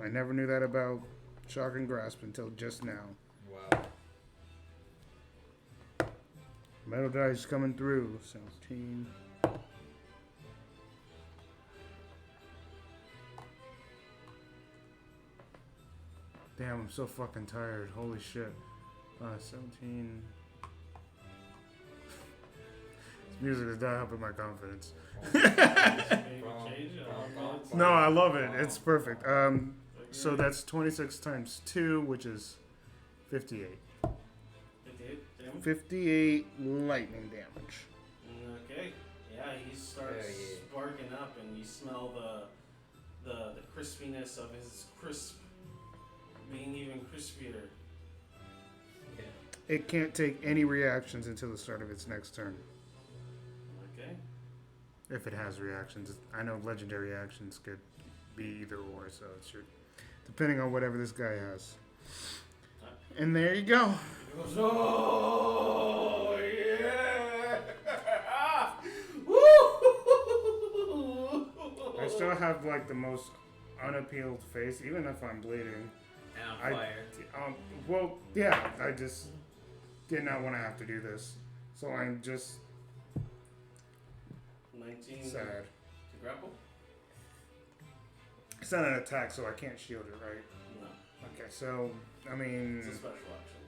I never knew that about Shocking Grasp until just now. Wow. Metal dice coming through. 17. Damn, I'm so fucking tired. Holy shit. 17. This music is not helping my confidence. No, I love it. It's perfect. So that's 26 times 2, which is 58. 58 damage. 58 lightning damage. Okay. Yeah, he starts sparking up, and you smell the crispiness of his crisp being even crispier. Yeah. It can't take any reactions until the start of its next turn. Okay. If it has reactions. I know legendary actions could be either or, so it's your, depending on whatever this guy has. And there you go. He goes, oh, yeah! I still have like the most unappealed face, even if I'm bleeding. And on fire. Well, yeah, I just did not want to have to do this. So I'm just 19 sad. to grapple? It's not an attack, so I can't shield it, right? No. Okay, so, I mean... It's a special action.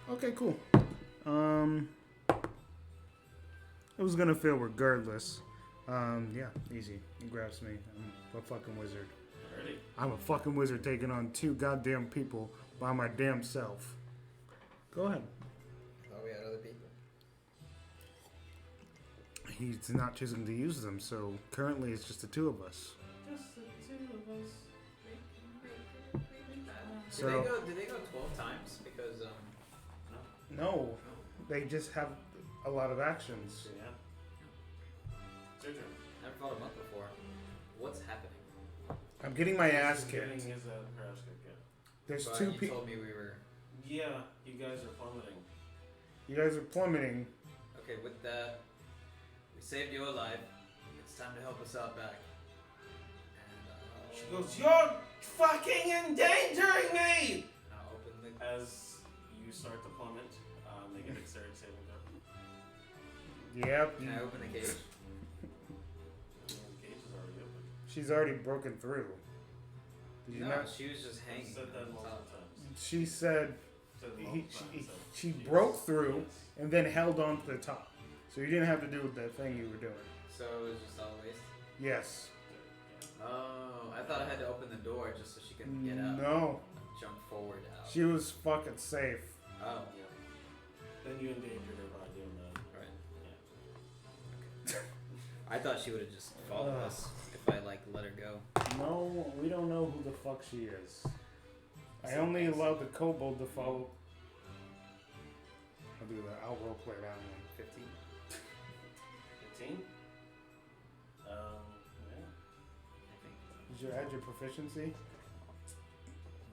Okay, cool. It was gonna fail regardless. Yeah, easy. He grabs me. I'm a fucking wizard. Alrighty. I'm a fucking wizard taking on 2 goddamn people by my damn self. Go ahead. I thought we had other people. He's not choosing to use them, so currently it's just the 2 of us. Just the two of us. So Did they go 12 times? Because no, they just have a lot of actions. Yeah. It's your turn. Never fought a monk before. What's happening? I'm getting my ass He's kicked. getting his her ass kicked, yeah. There's But 2 you people. told me we were. Yeah, you guys are plummeting. You guys are plummeting. Okay, with that, we saved your life. It's time to help us out back. And She goes, you're fucking endangering me! I'll open the. As you start to plummet, make a dexterity saving throw. Yep. Can I open the cage? The cage is already open. She's already broken through. Did you No, not? she was just I hanging. said that on multiple top. times. She said, to the he, multiple she, times, so she was- broke through yes. and then held on to the top. So you didn't have to do that thing you were doing. So it was just all waste. Yes. Oh, I thought I had to open the door just so she could get out. No. Jump forward out. She was fucking safe. Oh, Yeah. Then you endangered her by doing that. right. I thought she would have just followed Ugh. us if I like let her go. No, we don't know who the fuck she is. I only allowed the kobold to follow. I'll do that. I'll roleplay that one. 15. 15? Yeah. I think. Did you add your proficiency?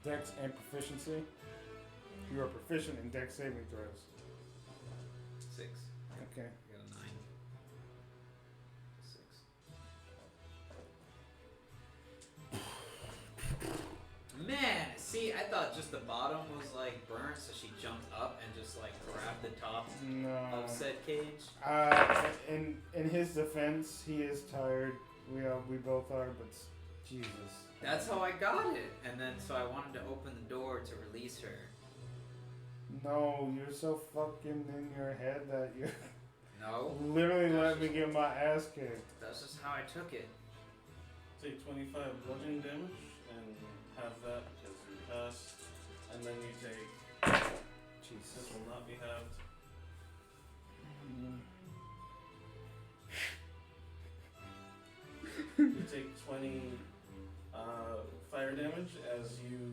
Dex and proficiency? You are proficient in dex saving throws. 6. Okay. I got a 9. 6. Man, see, I thought just the bottom was like burnt, so she jumped up and just like grabbed the top No. of said cage. In his defense, he is tired. We both are, but Jesus. That's how I got it. And then so I wanted to open the door to release her. No, you're so fucking in your head that you No, literally let me get my ass kicked. that's just how I took it. Take 25 bludgeoning damage and have that because you passed. And then you take. Jesus. This will not be halved. You take 20 fire damage as you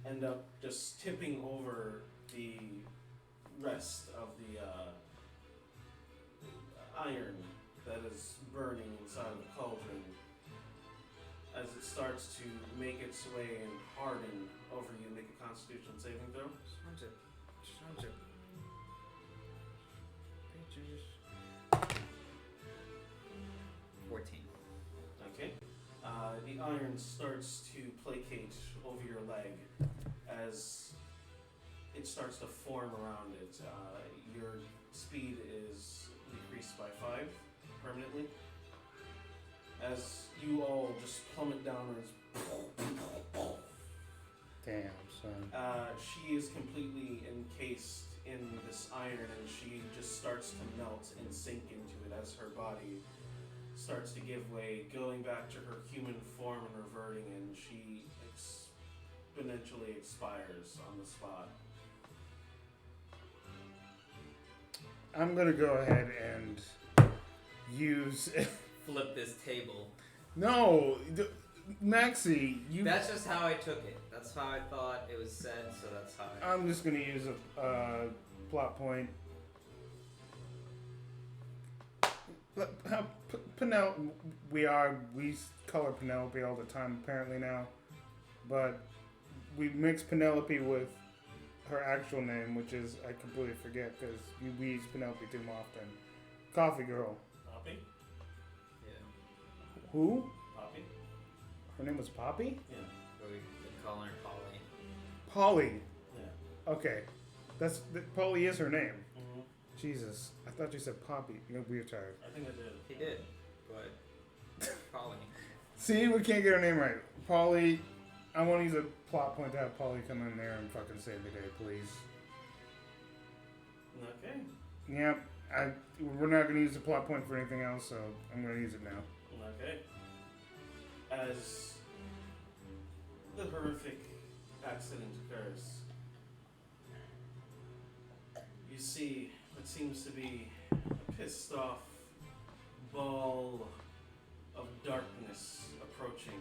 end up just tipping over the rest of the iron that is burning inside of the cauldron as it starts to make its way and harden over you. Make a Constitution saving throw. Just want to. 14. Okay. The iron starts to placate over your leg as it starts to form around it. Your speed is decreased by 5 permanently. As you all just plummet downwards. Damn, son. She is completely encased in this iron and she just starts to melt and sink into it as her body starts to give way, going back to her human form and reverting, and she exponentially expires on the spot. I'm gonna go ahead and use. Flip this table. No, Maxie, you. That's just how I took it. That's how I thought it was said, so that's how I. I'm just gonna use a plot point. Penelope, we color Penelope all the time apparently now, but we mix Penelope with her actual name, which is I completely forget because we use Penelope too often. Coffee Girl. Poppy? Yeah. Who? Poppy? Her name was Poppy? Yeah. But we've been calling her Polly. Polly. Yeah. Okay, Polly is her name. Mm-hmm. Jesus, I thought you said Poppy. You're weird tired. I think I did. He did, but Polly. See, we can't get her name right. Polly. I want to use a plot point to have Polly come in there and fucking save the day, please. Okay. Yep. We're not going to use the plot point for anything else, so I'm going to use it now. Okay. As the horrific accident occurs, you see what seems to be a pissed off ball of darkness approaching.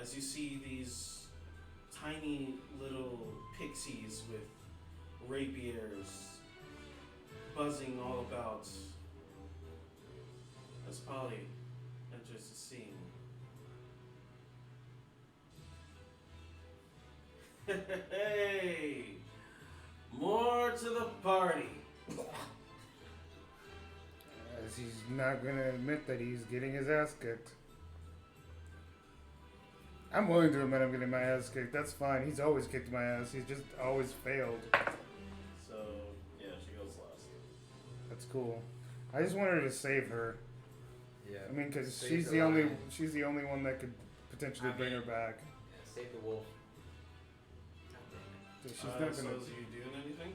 As you see these tiny little pixies with rapiers buzzing all about as Polly enters the scene. Hey! More to the party! As he's not going to admit that he's getting his ass kicked. I'm willing to admit I'm getting my ass kicked. That's fine. He's always kicked my ass. He's just always failed. So, yeah, she goes last. That's cool. I just wanted to save her. Yeah. I mean, because Save she's the the only line. she's the only one that could potentially I bring her mean- back. Yes. save the wolf. God damn it. She's not gonna. So is you doing anything?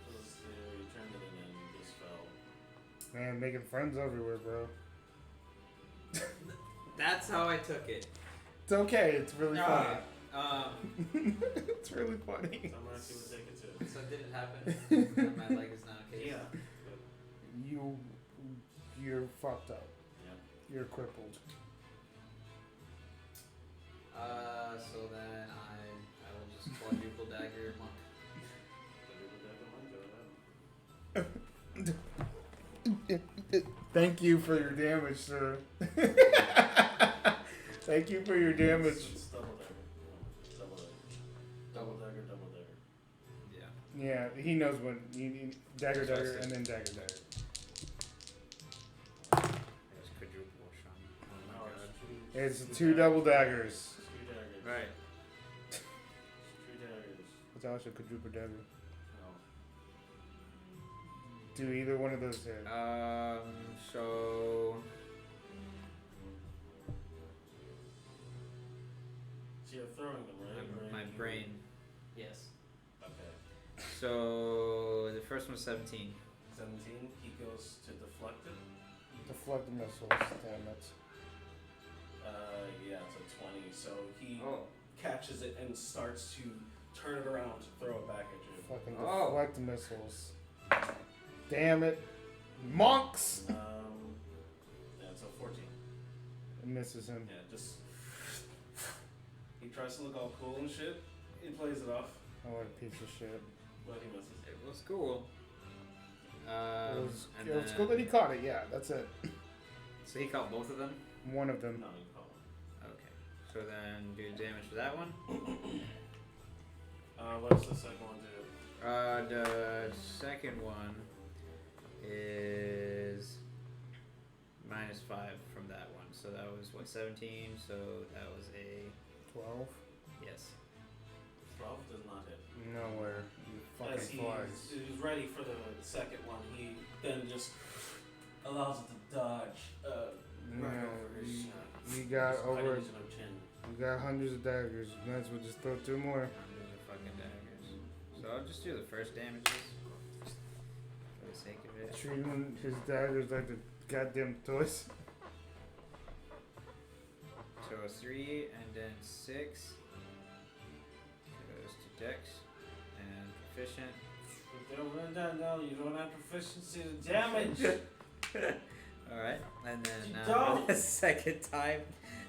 Was you turned it in and you just fell? Man, making friends everywhere, bro. That's how I took it. It's okay. It's really funny. It's really funny. So Maxie would take it too. So did it happen? My leg is not okay. Yeah. You're fucked up. Yep. You're crippled. So then I will just quadruple dagger monk. Thank you for your damage, sir. Thank you for your damage. It's double dagger. Double dagger. Double dagger, double dagger. Yeah. Yeah, he knows when you need dagger, dagger, and then dagger, dagger. It's quadruple shot. Oh my No, god. It's two double daggers. Two daggers. Right. Two daggers. It's also quadruple dagger. No. Do either one of those hit? So So you're throwing them, right? my Or you- brain. Yes. Okay. So the first one's 17. 17. He goes to deflect it. Deflect the missiles. Damn it. Yeah, it's a 20. So he Oh. catches it and starts to turn it around to throw it back at you. Fucking Oh. deflect the missiles. Damn it. Monks! Yeah, it's a 14. It misses him. Yeah, just. He tries to look all cool and shit. He plays it off, Oh, what a piece of shit. but he misses. It was cool. And It was then- cool that he caught it, yeah, that's it. So he caught both of them? One of them. No, you call him. Okay. So then do damage for that one. What's the second one do? The second one is -5 from that one. So that was what, 17? So that was a 12? yes. 12 does not hit. Nowhere. You fucking As flies. he's ready for the second one, he then just allows it to dodge right No, over his you- you got his over- his chin. You got hundreds of daggers. You might as well just throw two more. Hundreds of fucking daggers. So I'll just do the first damages for the sake of it. Treating his daggers like the goddamn toys. So 3 and then 6 goes to Dex and proficient. No, you don't have proficiency to damage. Alright, and then You for don't. the second time,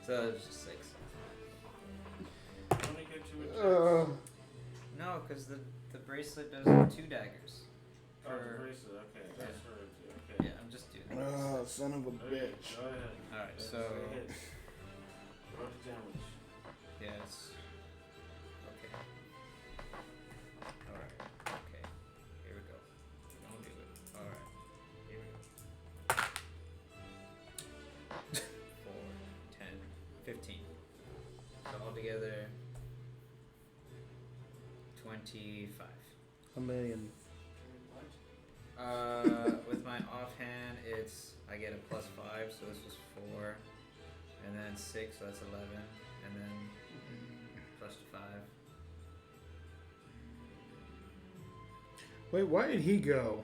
so it's just 6. Let me get you a chance. No, because the bracelet does 2 daggers. Oh, the For, bracelet. Okay, that's right. Okay. yeah, I'm just doing this. Son of a Okay, Go ahead. Alright, That's so a hit. Roll the damage. yes. Okay. Alright, okay. Here we go. Don't do it. Alright. Here we go. 4, 10, 15. So altogether 25. A million. With my offhand, I get a +5, so this was 4, and then 6, so that's 11, and then +5. Wait, why did he go?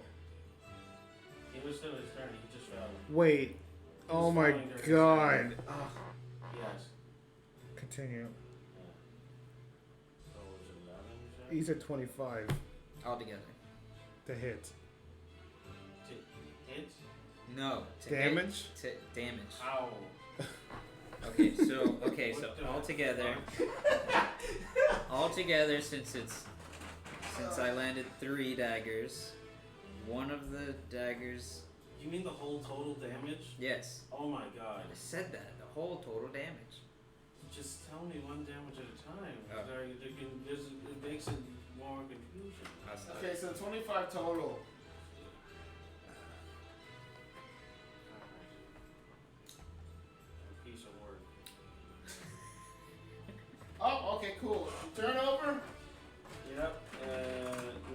He was still his turn. He just fell. Wait. Oh my flying during his god. Yes. Continue. Yeah. So it was 11, you said? He's at 25 Altogether. to hit. Hit? No. To Damage? hit, to damage. Ow. Okay, so What the altogether, since I landed 3 daggers, one of the daggers, You mean the whole total damage? yes, Oh my god. I said that, the whole total damage. Just tell me one damage at a time. Oh. It makes it more confusion. That's not Okay, so 25 total. A piece of work. Oh, okay, cool. Turn over. Yep.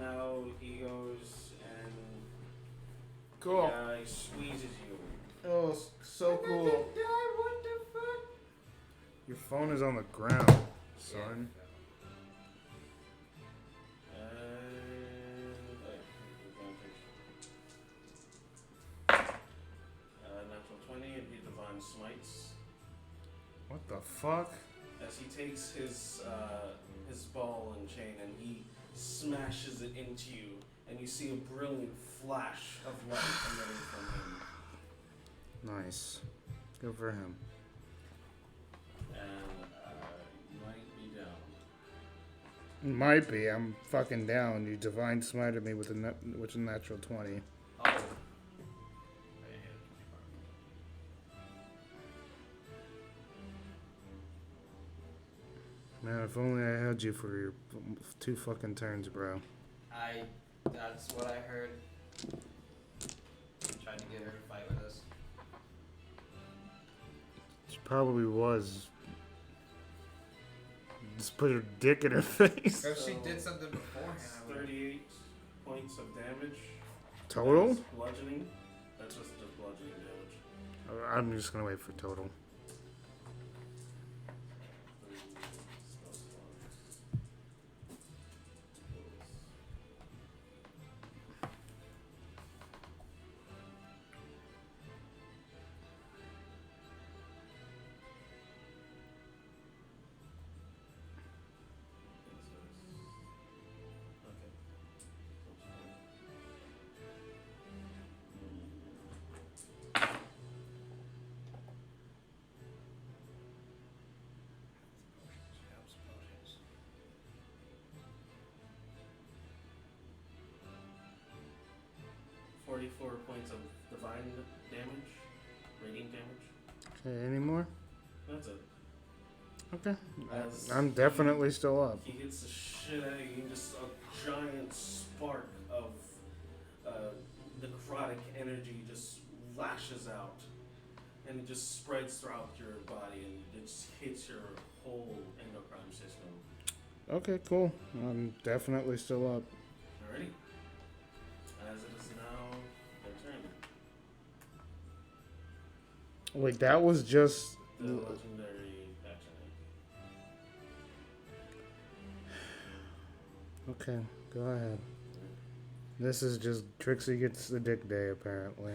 Now he goes and Cool. the guy squeezes you. Oh, so cool. What the fuck? Your phone is on the ground. son. Natural 20, and he divine smites. What the fuck? As he takes his ball and chain and he smashes it into you, and you see a brilliant flash of light emitting from him. Nice. Good for him. And you might be down. Might be. I'm fucking down. You divine smited me with a natural 20. Oh. Man, if only I had you for your 2 fucking turns, bro. That's what I heard. I'm trying to get her to fight with us. She probably was. Just put her dick in her face. Or if she did something beforehand, It's I would. 38 points of damage. Total? That's bludgeoning. That's just bludgeoning damage. I'm just gonna wait for total. Okay. 44 points of divine damage, radiant damage. Okay, any more? That's it. Okay. As I'm definitely still up. He hits the shit out of you, and just a giant spark of necrotic energy just lashes out, and it just spreads throughout your body, and it just hits your whole endocrine system. Okay, cool. I'm definitely still up. Alrighty. As it is now their turn. Wait, that was just. The legendary action. Okay, go ahead. This is just Trixie gets the dick day, apparently.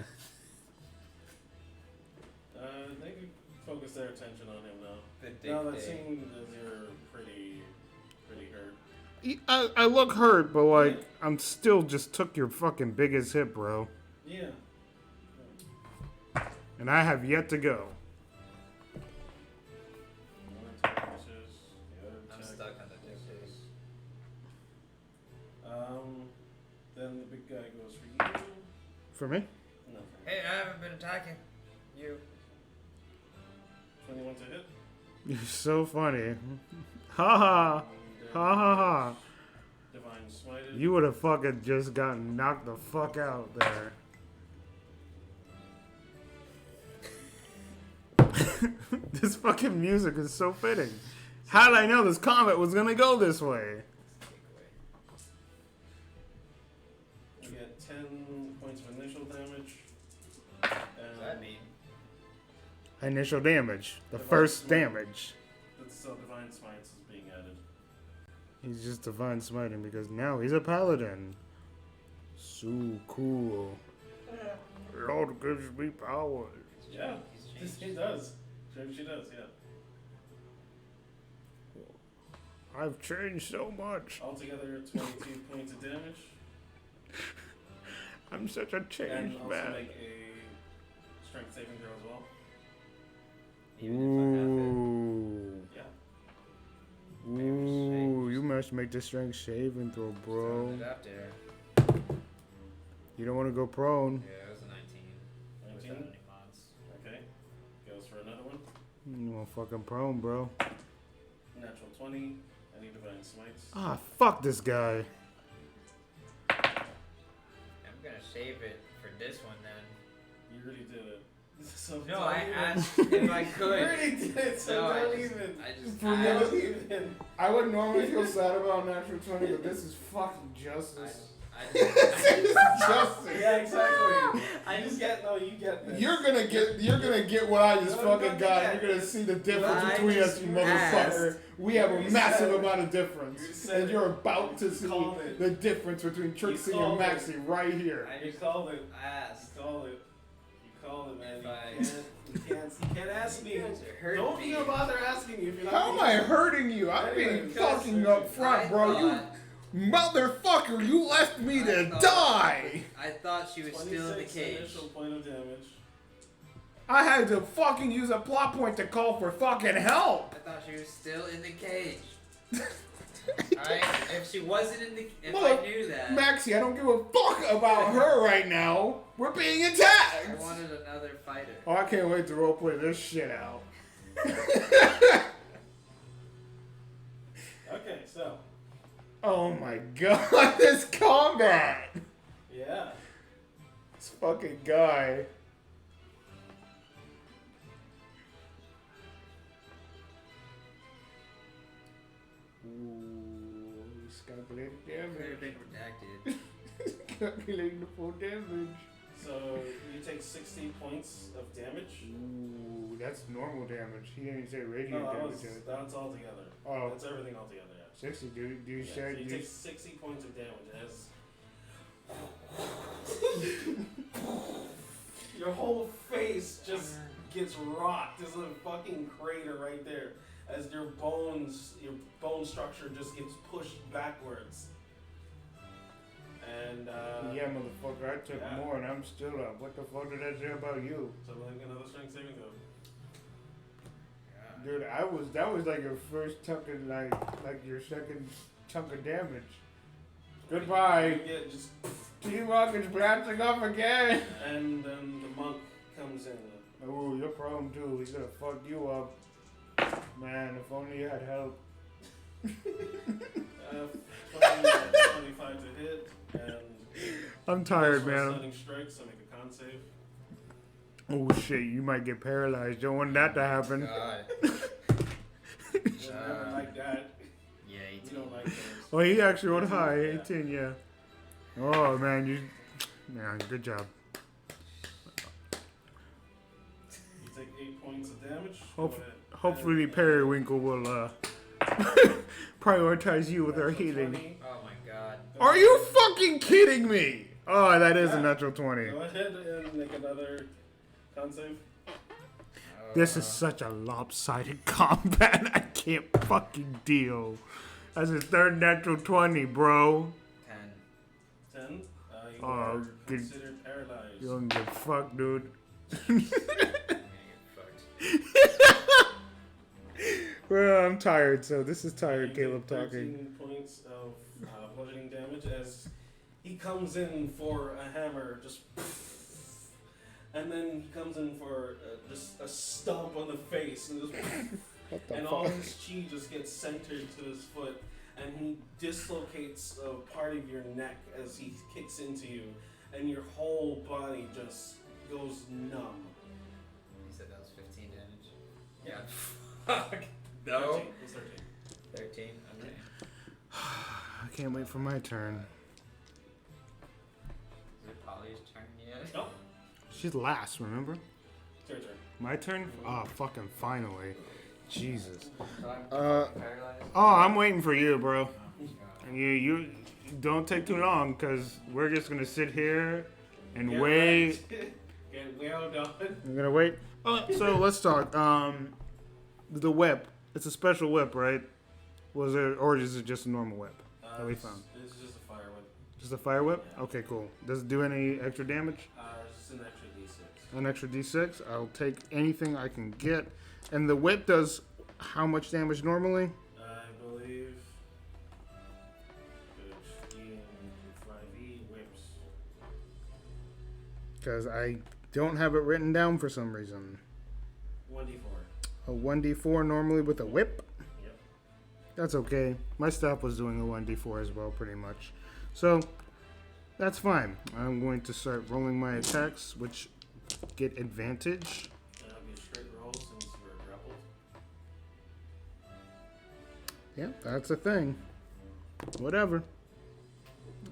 They can focus their attention on him now. The Now dick that day. seems as you're pretty hurt. I look hurt, but like, I'm still just took your fucking biggest hit, bro. Yeah. And I have yet to go. One attack misses. The other I'm attack stuck on the dick day. misses. Then the big guy goes for you. For me? No. Hey, I haven't been attacking you. 21 to hit. You're so funny. Ha ha. Ha ha ha. Divine smited. You would have fucking just gotten knocked the fuck out there. This fucking music is so fitting. How did I know this comet was gonna go this way? You get 10 points of initial damage. What does that mean? Initial damage. The Divine first smite. damage. So divine smites is being added. He's just divine smiting because now he's a paladin. So cool. Lord gives me powers. Yeah, He's he does. She does, yeah. I've changed so much. Altogether, 22 points of damage. I'm such a And changed also man. make a strength saving throw as well. Even Yeah. Ooh, you must make the strength saving throw, if I bro. have to. Up there. You don't want to go prone. Yeah, it was a 19. Without 19. any mods. Okay. Goes for another one. You want fucking prone, bro. Natural 20. Any divine smites. Ah, fuck this guy. I'm gonna save it for this one then. You already did it. So No, don't I even- asked if I You could. already did it, so No, I don't just- even. I just Don't asked. even. I would normally feel sad about natural 20, but this is fucking I, justice. I Justin. Yeah, exactly. I You just get you get this. You're gonna get what I just You're fucking gonna got. get You're gonna see the difference I between us, just you motherfucker. asked. We have a You massive said- amount of difference, you said and you're about to see called it. the difference between Trixie and called it. Maxie right here. You called it. asked. You called it. You called it, man. If You can't ask me. You guys are hurting Don't me. even bother asking me if you're not. How am I hurting you? I'm Anyway, being because- fucking up front, bro. You motherfucker, you left me to die. I thought she was still in the 26 cage. initial point of damage. I had to fucking use a plot point to call for fucking help. I thought she was still in the cage. Alright, if she wasn't in the, if Look, I knew that, Maxie, I don't give a fuck about her right now. We're being I attacked. wanted another fighter. Oh, I can't wait to roleplay this shit out. Okay, so Oh my god, this combat! yeah. This fucking guy. Ooh, he's calculating Could have damage. been redacted. Calculating the full damage. So you take 60 points of damage. Ooh, that's normal damage. He didn't say No, radiant damage. that's all together. Oh, That's everything all together. Yeah. 60, dude. Do you Yeah, say so you do you- take 60 points of damage as your whole face just gets rocked. There's a fucking crater right there as your bone structure just gets pushed backwards. And Yeah, motherfucker, I took yeah. more and I'm still up. What the fuck did that say about you? so like another strength saving throw. Dude, that was like your first chunk of like your second chunk of damage. Goodbye. You get just T-Rock is bouncing up again. and then the monk comes in. Oh, your problem too. He's gonna fuck you up. Man, if only you had help. 25 to hit and I'm tired, for a man. stunning strike, so make a con save. Oh shit, you might get paralyzed. Don't want that to happen. God. You never like that. Yeah, You 18. don't like those. Oh, he actually went high. Yeah. 18, yeah. Oh man, good job. You take 8 points of damage. Hope- Go ahead. Hopefully And- Periwinkle will prioritize you with her natural healing. 20. Oh my god. Are you fucking kidding me? Oh, that is a Yeah. natural 20. Go ahead and make another con save. This is such a lopsided combat. I can't fucking deal. That's his third natural 20, bro. 10. 10. You Oh, are good. considered paralyzed. You don't get fucked, dude. I'm gonna get fucked. Well, I'm tired, so this is tired You Caleb take talking. 13 points of bludgeoning damage as he comes in for a hammer, just. And then he comes in for just a stomp on the face, and just. What the And all fuck? his chi just gets centered to his foot, and he dislocates a part of your neck as he kicks into you, and your whole body just goes numb. You said that was 15 damage? Yeah. Fuck. No. 13. It's 13. 13? Okay. I can't wait for my turn. Is it Polly's turn yet? No, She's last, remember? it's your turn. My turn? Oh, fucking finally. Jesus. So I'm paralyzed? Oh, I'm waiting for you, bro. Oh, God. You don't take too long, because we're just going to sit here and Get wait. right. Get well done. We're going to wait. So let's talk. The whip. It's a special whip, right? Was it, or is it just a normal whip that we found? It's just a fire whip. Just a fire whip? Yeah. Okay, cool. Does it do any extra damage? It's just an extra d6. An extra d6? I'll take anything I can get. And the whip does how much damage normally? I believe. 5e whips. Because I don't have it written down for some reason. 1d4. A 1d4 normally with a whip? Yep. That's okay. My staff was doing a 1d4 as well, pretty much. So, that's fine. I'm going to start rolling my attacks, which get advantage. That'll be a straight roll since you were grappled. Yeah, that's a thing. Whatever.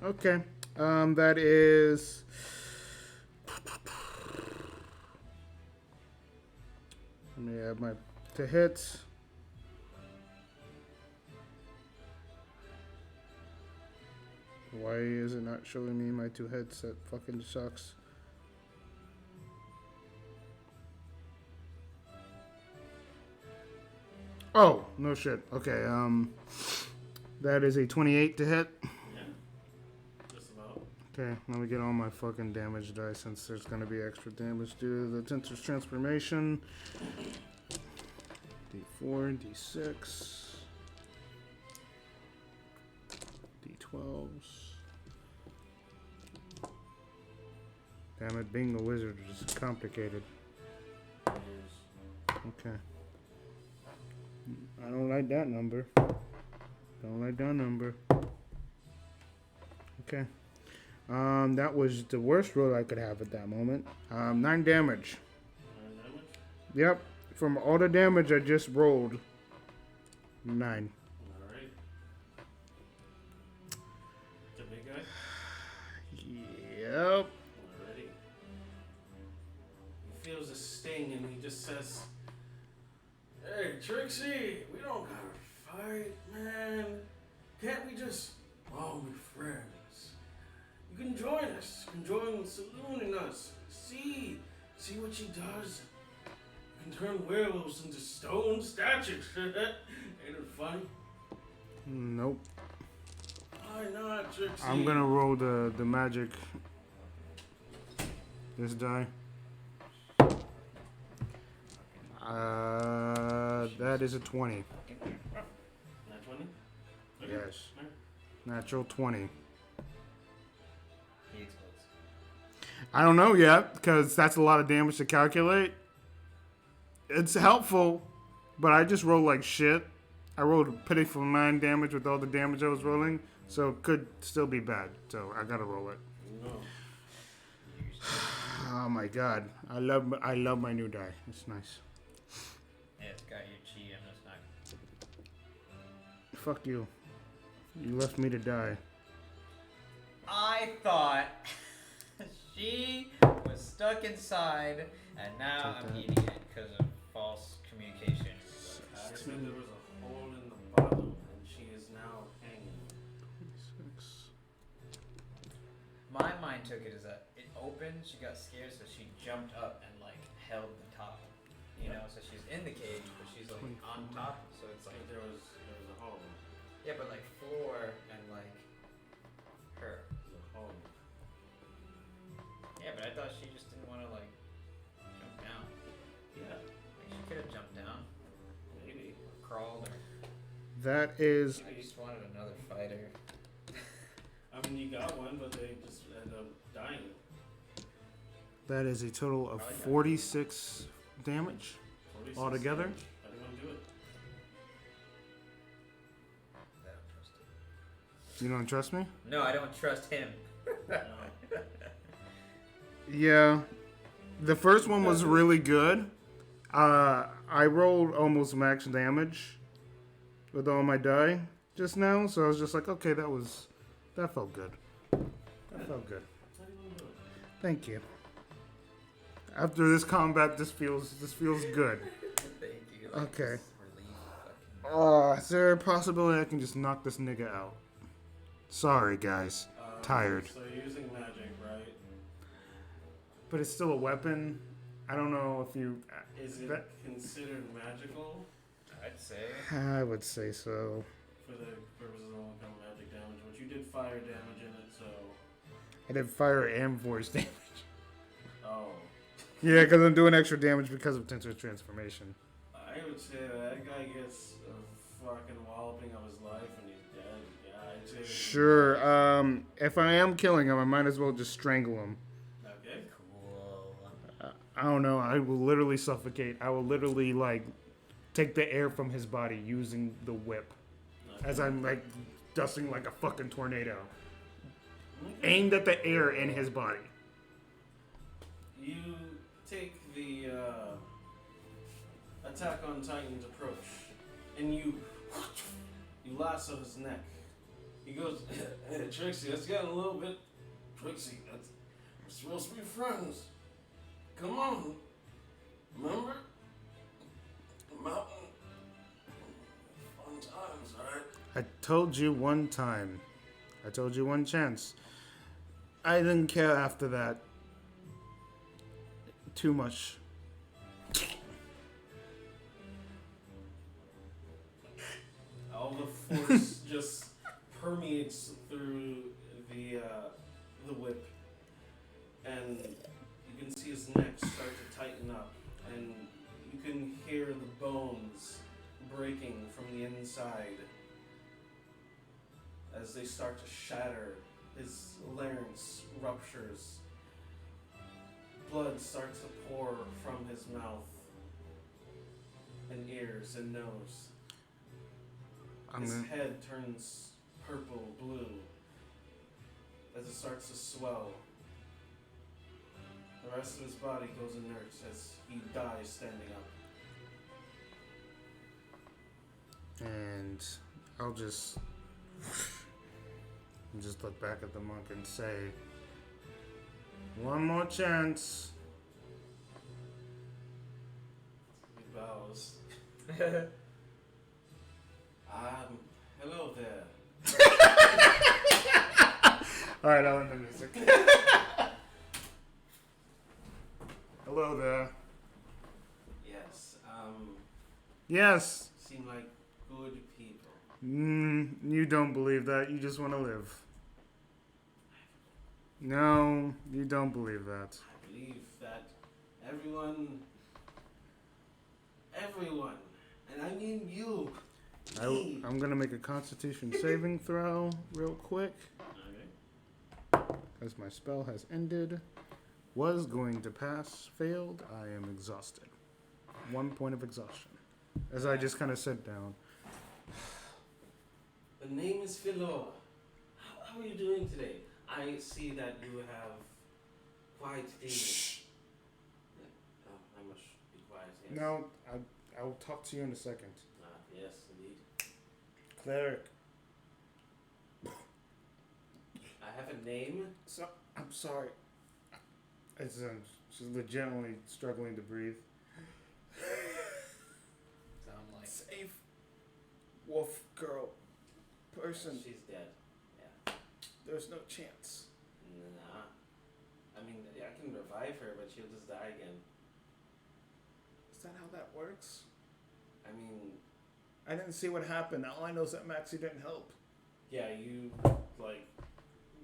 Okay. That is. Let me add my to hit. Why is it not showing me my 2 hits? That fucking sucks. Oh, no shit. Okay, that is a 28 to hit. Yeah. Just about. Okay, let me get all my fucking damage dice since there's gonna be extra damage due to the Tinter's transformation. D4, D6, D12s. Damn it, being a wizard is complicated. Okay. I don't like that number. Don't like that number. Okay. That was the worst roll I could have at that moment. 9 damage. 9 damage? Yep. From all the damage I just rolled, 9. Alright. The big guy? Yep. Alrighty. He feels a sting and he just says, "Hey, Trixie, we don't gotta fight, man. Can't we just all be friends? You can join us. You can join Saloon and us. See what she does. You can turn werewolves into stone statues. Ain't it funny? Nope. Why not, Trixie? I'm gonna roll the magic. This die. That is a 20. Not 20? Yes. Natural 20. He explodes. I don't know yet, because that's a lot of damage to calculate. It's helpful, but I just rolled like shit. I rolled a pitiful 9 damage with all the damage I was rolling, so it could still be bad. So I gotta roll it. No. Oh my god, I love my new die. It's nice. Yeah, it's got your chi. I'm just not. Fuck you. You left me to die. I thought she was stuck inside, and now Take I'm that. eating it because of false communication. I said there was a hole in the bottom, and she is now hanging. 26. My mind took it as that it opened, she got scared, so she jumped up and like held the top. You know, so she's in the cage, but she's like on top, so it's like There was a hole. yeah, but like floor and like her. There's a hole. Yeah, but I thought she just didn't want to like jump down. Yeah, Like she could have jumped down, maybe. or crawled, or That is I just wanted another fighter. I mean, you got one, but they just end up dying. a total of I like that. 46 damage 46 altogether. damage. I didn't want to do it. I don't trust him. You don't trust me? No, I don't trust him. No. Yeah. The first one was really good. I rolled almost max damage with all my die just now, so I was just like, okay, that felt good. That felt good. How do you want to do it? Thank you. After this combat, this feels good. Thank you. Like, Okay. this relief fucking- Is there a possibility I can just knock this nigga out? Sorry, guys. Tired. So you're using magic, right? But it's still a weapon. I don't know if you... Is it That- considered magical I'd say. I would say so. for the purposes of overcome magic damage? But you did fire damage in it, so. I did fire and voice damage. Oh. Yeah, because I'm doing extra damage because of Tinter's transformation. I would say that guy gets a fucking walloping of his life and he's dead. Yeah, I'd say. Sure. If I am killing him, I might as well just strangle him. Okay. Cool. I don't know. I will literally suffocate. I will literally, like, take the air from his body using the whip. As I'm, like, dusting like a fucking tornado. Aimed at the air in his body. You take the Attack on Titan's approach, and you lasso his neck. He goes, "Hey, Trixie, that's getting a little bit Trixie, we're supposed to be friends. Come on. Remember? The mountain. Fun times, alright? I told you one time. I told you one chance. I didn't care after that. Too much. All the force just permeates through the whip, and you can see his neck start to tighten up, and you can hear the bones breaking from the inside as they start to shatter. His larynx ruptures. Blood starts to pour from his mouth and ears and nose. His head turns purple blue as it starts to swell. The rest of his body goes inert as he dies standing up. And I'll just look back at the monk and say, one more chance. He bows. Hello there. Alright, I'll end the music. Hello there. Yes, Yes. seem like good people. You don't believe that. You just want to live. No, you don't believe that. I believe that everyone, and I mean you, I'm going to make a constitution saving throw real quick. Okay. As my spell has ended. Was going to pass, failed. I am exhausted. 1 point of exhaustion. As I just kind of sit down. The name is Philor. How are you doing today? I see that you have quite a... Shh. Oh, I must be quiet, yes. No, I'll talk to you in a second. Yes, indeed. Cleric. I have a name. So, I'm sorry. She's legitimately struggling to breathe. So I'm like, Safe. Wolf girl. Person. She's dead. Yeah. There's no chance. Nah. I mean, I can revive her, but she'll just die again. Is that how that works? I mean, I didn't see what happened. All I know is that Maxie didn't help. yeah, you, like,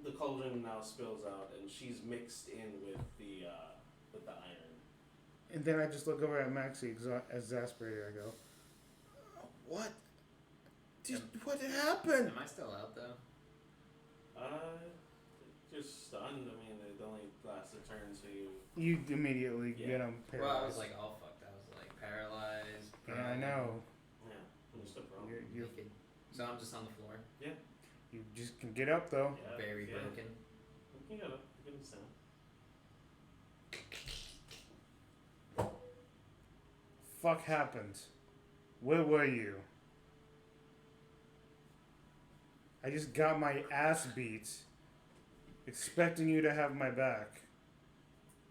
the cauldron now spills out, and she's mixed in with the iron. And then I just look over at Maxie exasperated. I go, what? What happened? am I still out though? Just stunned. I mean, it only lasts a turn, so you... You immediately get him paralyzed. Well, I was like all fucked. I was like paralyzed. Yeah, I prone, know. Yeah, just a problem. You naked. So I'm just on the floor, you just can get up though. Yeah, very yeah. broken. You got it. You can stand. Fuck happened? Where were you? I just got my ass beat, expecting you to have my back.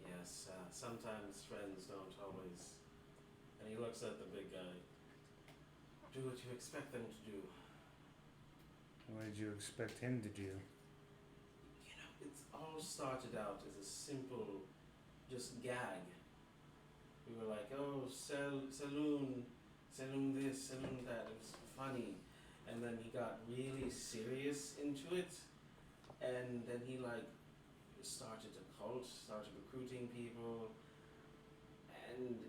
Yes, sometimes friends don't always... And he looks at the big guy. Do what you expect them to do. What did you expect him to do? You know, it's all started out as a simple, just gag. We were like, oh, saloon this, saloon that. It was funny. And then he got really serious into it. And then he like started a cult, started recruiting people. And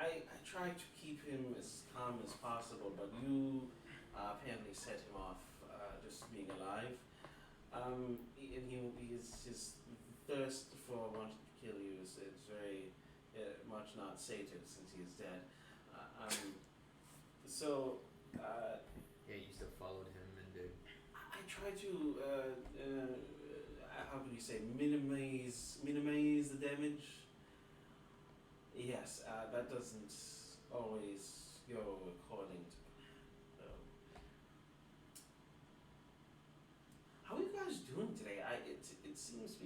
I tried to keep him as calm as possible, but you apparently set him off just being alive. And his thirst for wanting to kill you is very much not sated since he is dead. Yeah, you still followed him and did. I try to how can you say minimize the damage. Yes, that doesn't always go according to plan. How are you guys doing today? It seems to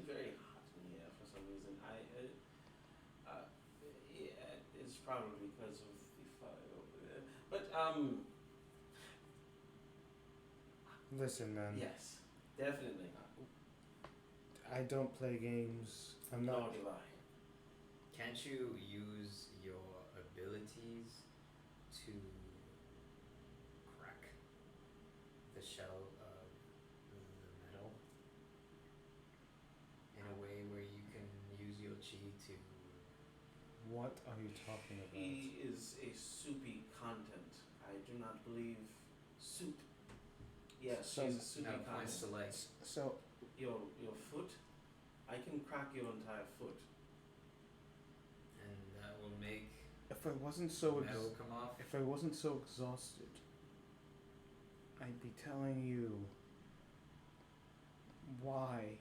probably because of the fire over there. But Listen, man. yes, definitely. I don't play games. I'm Nor not. do I. Can't you use your abilities to crack the shell of the metal in a way where you can use your chi to? What are you talking about? He is a soupy content. I do not believe soup. Yes, So- she's a soupy No, content. points to leg. So, Your foot, I can crack your entire foot. And that will make if I wasn't so metal come off. if I wasn't so exhausted, I'd be telling you why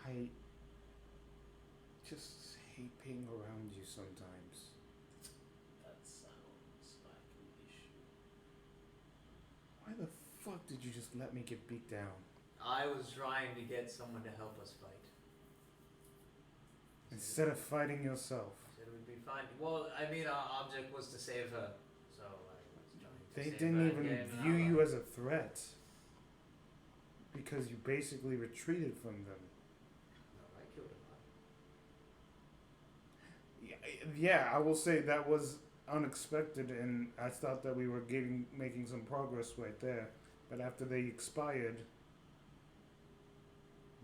I just hate being around you sometimes. That sounds like an issue. Why the fuck did you just let me get beat down? I was trying to get someone to help us fight. Instead of fighting yourself. Said it would be fine. Well, I mean, our object was to save her, so I was trying to They save didn't her even and get an view you ally. as a threat. Because you basically retreated from them. No, I killed him. Yeah, I will say that was unexpected, and I thought that we were making some progress right there. But after they expired,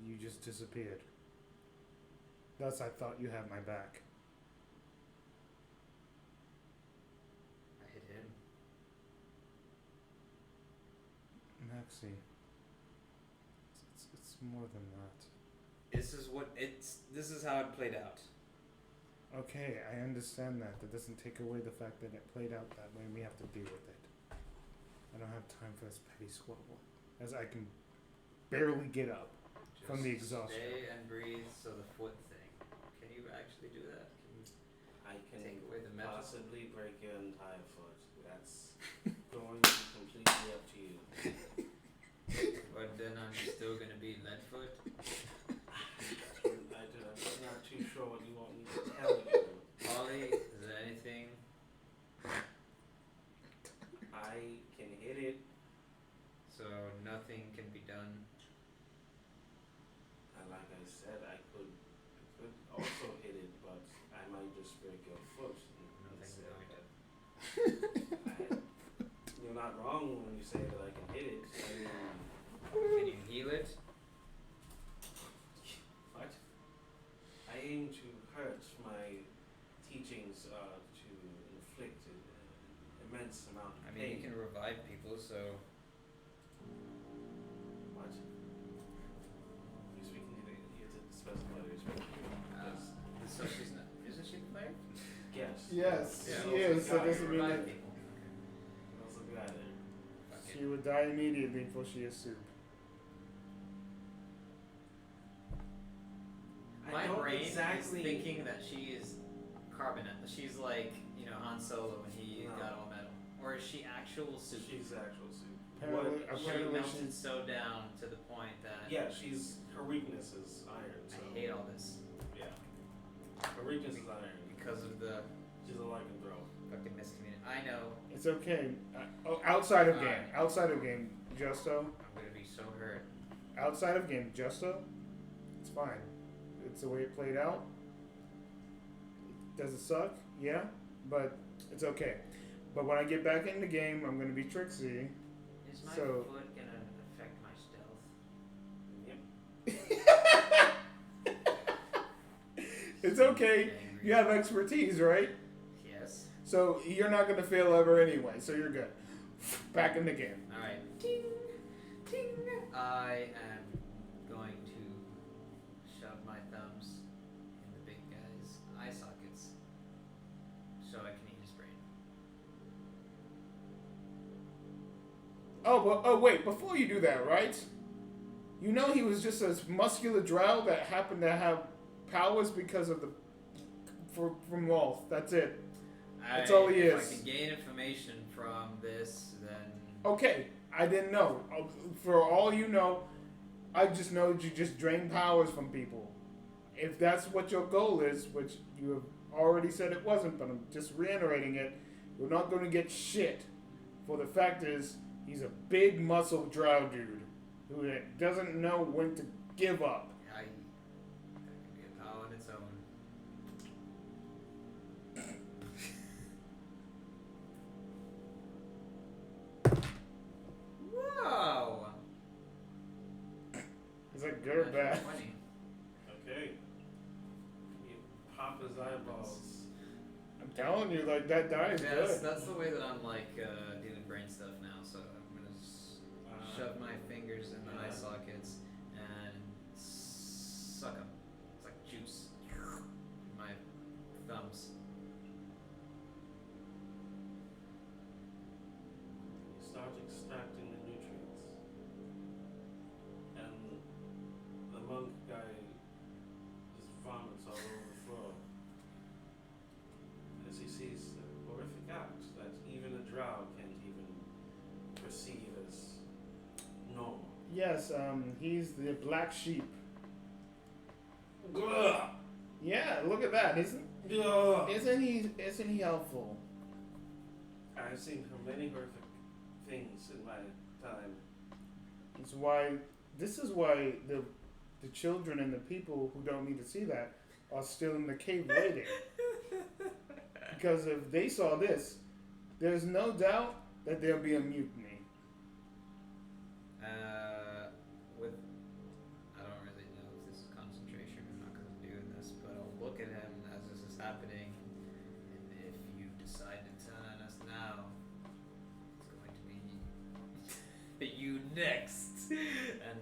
you just disappeared. Thus, I thought you had my back. I hit him. Maxie, it's more than that. This is how it played out. Okay, I understand that. That doesn't take away the fact that it played out that way and we have to deal with it. I don't have time for this petty squabble, as I can barely get up from the Just exhaustion. Stay and breathe. So the foot thing. Can you actually do that? Can you I can take away the metal? possibly break your entire foot. That's going to be completely up to you. But then I'm still gonna be Leadfoot. I'm not too sure what you want me to tell you. Ollie, is there anything? I can hit it. So nothing can be done. And like I said, I could also hit it, but I might just break your foot. Nothing's instead. going to. You're not wrong when you say that I can hit it. I mean, Can you heal it? what? I aim to hurt my teachings to inflict an immense amount of I mean, you pain. can revive people. So What? You're speaking to the special letters, right? Yes. so she's not. Isn't she the player? Yes. Yes, Yeah. she is. So Yeah, this would mean revive that people. There's a guy there. Fuck she it. would die immediately before she is soup. My I don't brain exactly is thinking that she is carbonate. She's like, Han Solo when he No. got all metal. Or is she actual soup? She's actual soup. Apparently, What- She apparently melted she's so down to the point that Yeah, her weakness is iron. So I hate all this yeah, her weakness is iron. because of the She's a lycanthrope. fucking miscommunication. I know. It's okay. Outside of game. Alright. Outside of game, Justo. I'm gonna be so hurt. Outside of game, Justo. It's fine. It's the way it played out. Does it suck? Yeah, but it's okay. But when I get back in the game, I'm gonna be Trixie. Is my So- foot gonna affect my stealth? Yep. It's okay. Angry. You have expertise, right? Yes. So you're not gonna fail ever anyway. So you're good. Back in the game. All right. Ting, ting. I am going to shove my thumbs in the big guy's eye sockets so I can eat his brain. Oh wait. Before you do that, right? You know he was just a muscular drow that happened to have powers because of from Lolth. That's it. That's all he if is. I can gain information from this, then Okay, I didn't know. For all you know, I just know that you just drain powers from people. if that's what your goal is, which you have already said it wasn't, but I'm just reiterating it, you're not going to get shit. For the fact is, he's a big muscle drow dude who doesn't know when to give up. That could be a power on its own. Whoa! Is that good or bad? 20. Okay. You pop his eyeballs. I'm telling you, like, that die is Yeah, good. that's the way that I'm like doing brain stuff now. So I'm gonna shove my fingers in the eye sockets and suck them. It's like juice. My thumbs. Start extracting the nutrients. And the monk guy just vomits all over the floor. As he sees the horrific act that even a drow can't even perceive as normal. Yes, he's the black sheep. Ugh. Yeah, look at that. Isn't he helpful? I've seen many horrific things in my time. This is why the children and the people who don't need to see that are still in the cave waiting. Because if they saw this, there's no doubt that there'll be a mutiny. I don't really know if this is concentration or not because I'm doing this, but I'll look at him as this is happening, and if you decide to turn on us now, it's going to be you next. And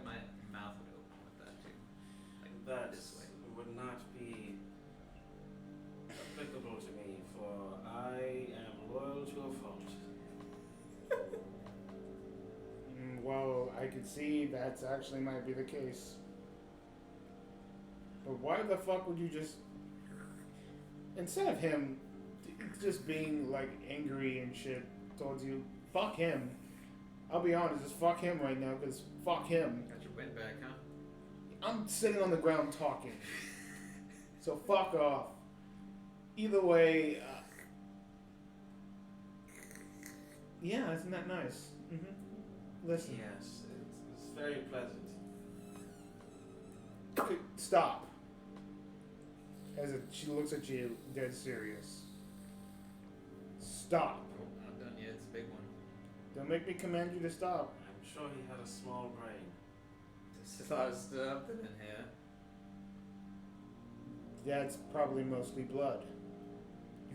my mouth would open with that too, like That this way. would not be applicable to me, for I am loyal to a fault. Well, I could see that's actually might be the case. But why the fuck would you just, instead of him just being like angry and shit towards you, fuck him. I'll be honest, just fuck him right now, because fuck him. Got your win back, huh? I'm sitting on the ground talking. So fuck off. Either way, yeah, isn't that nice? Listen. Yes, it's very pleasant. Stop. She looks at you, dead serious. Stop. Oh, not done yet. It's a big one. Don't make me command you to stop. I'm sure he had a small brain. There's a lot of stuff in here. That's probably mostly blood.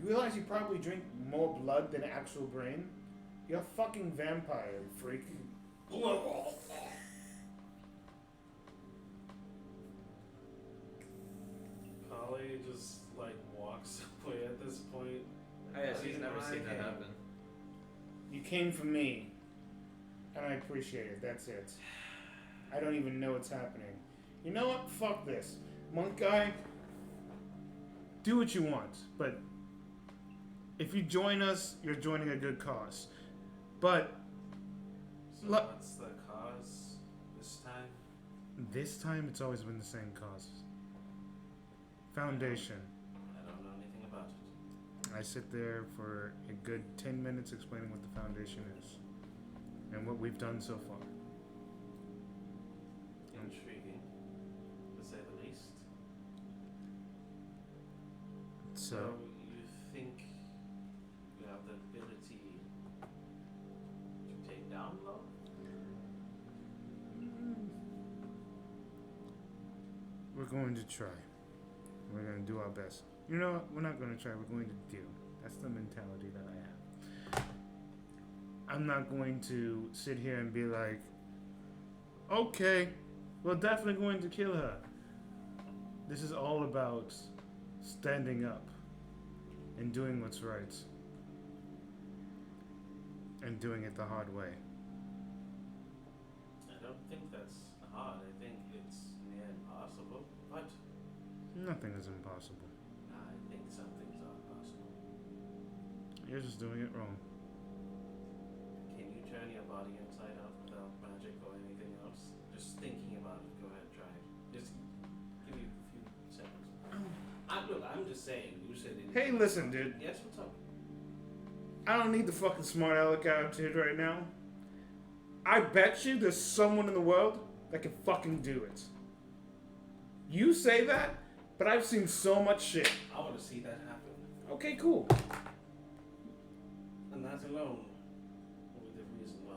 You realize you probably drink more blood than actual brain? You're a fucking vampire, you freak. Polly just like walks away at this point. Oh yeah, she's never seen that Okay. happen. You came for me. And I appreciate it, that's it. I don't even know what's happening. You know what? Fuck this. Monk guy, do what you want, but if you join us, you're joining a good cause. But So Look- what's the cause this time? this time, it's always been the same cause. Foundation. I don't know anything about it. I sit there for a good 10 minutes explaining what the Foundation is and what we've done so far. Intriguing, to say the least. So, you think you have the ability to take down Lolth? we're going to try. We're going to do our best. You know what? We're not going to try. We're going to do. That's the mentality that I have. I'm not going to sit here and be like, okay, we're definitely going to kill her. This is all about standing up and doing what's right. And doing it the hard way. I don't think that's hard. I think it's near impossible. But Nothing is impossible. I think some things are possible. You're just doing it wrong. Can you turn your body inside out without magic or anything else? Just thinking about it. Go ahead, try it. Just give you I'm just saying. You said it. Hey, listen, dude. Yes, what's up? I don't need the fucking smart aleck attitude right now. I bet you there's someone in the world that can fucking do it. You say that, but I've seen so much shit. I want to see that happen. Okay, cool. And that alone will be the reason why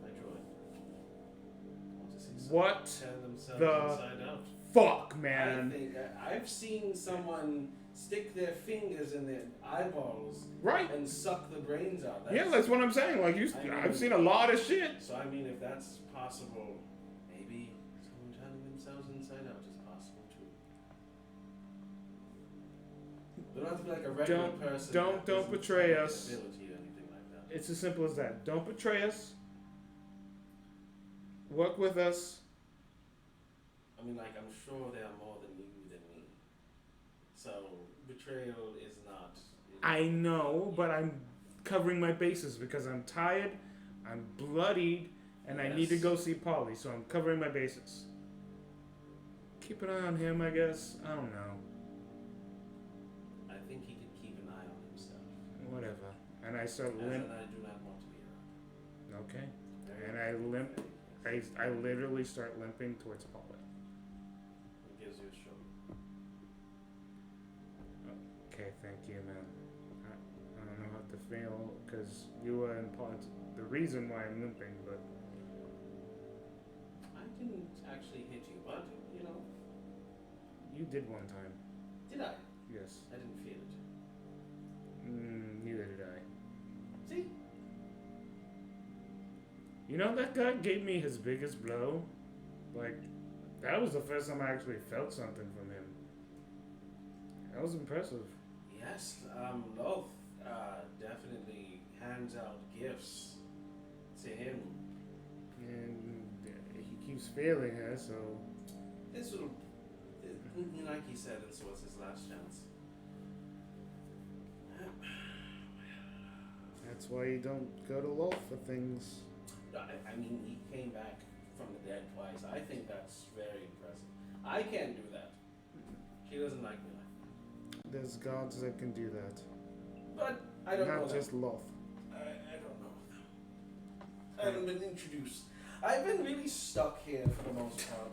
I joined. I want to see someone What tear themselves the inside out. fuck, I man? think I've seen someone stick their fingers in their eyeballs Right? and suck the brains out. Yeah, that's what I'm saying. Like I've seen a lot of shit. So I mean, if that's possible, maybe someone turning themselves inside out is possible too. They don't have to be like a regular person. don't that doesn't betray have us. the ability or anything like that. It's as simple as that. Don't betray us. Work with us. I mean, like, I'm sure they are more than you than me. So betrayal is not. I know, but I'm covering my bases because I'm tired, I'm bloodied, and I need to Yes. go see Polly, so I'm covering my bases. Keep an eye on him, I guess. I don't know. I think he could keep an eye on himself. Whatever. And I start As limp. in, I do not want to be around. Okay. And I limp. I literally start limping towards Polly. It gives you a show. Okay, thank you, man. I don't know how to feel because you were in part the reason why I'm limping, but I didn't actually hit you, but you know, you did one time. did I? Yes. I didn't feel it. Neither did I. See? You know, that guy gave me his biggest blow. Like, that was the first time I actually felt something from him. That was impressive. Yes, Lolth definitely hands out gifts to him. And he keeps failing her, so. This will, like he said, this was his last chance. That's why you don't go to Lolth for things. I mean, he came back from the dead twice. I think that's very impressive. I can't do that. She doesn't like me like that. There's gods that can do that. But I don't know Not them. just Lolth. I don't know them. I haven't been introduced. I've been really stuck here for the most part.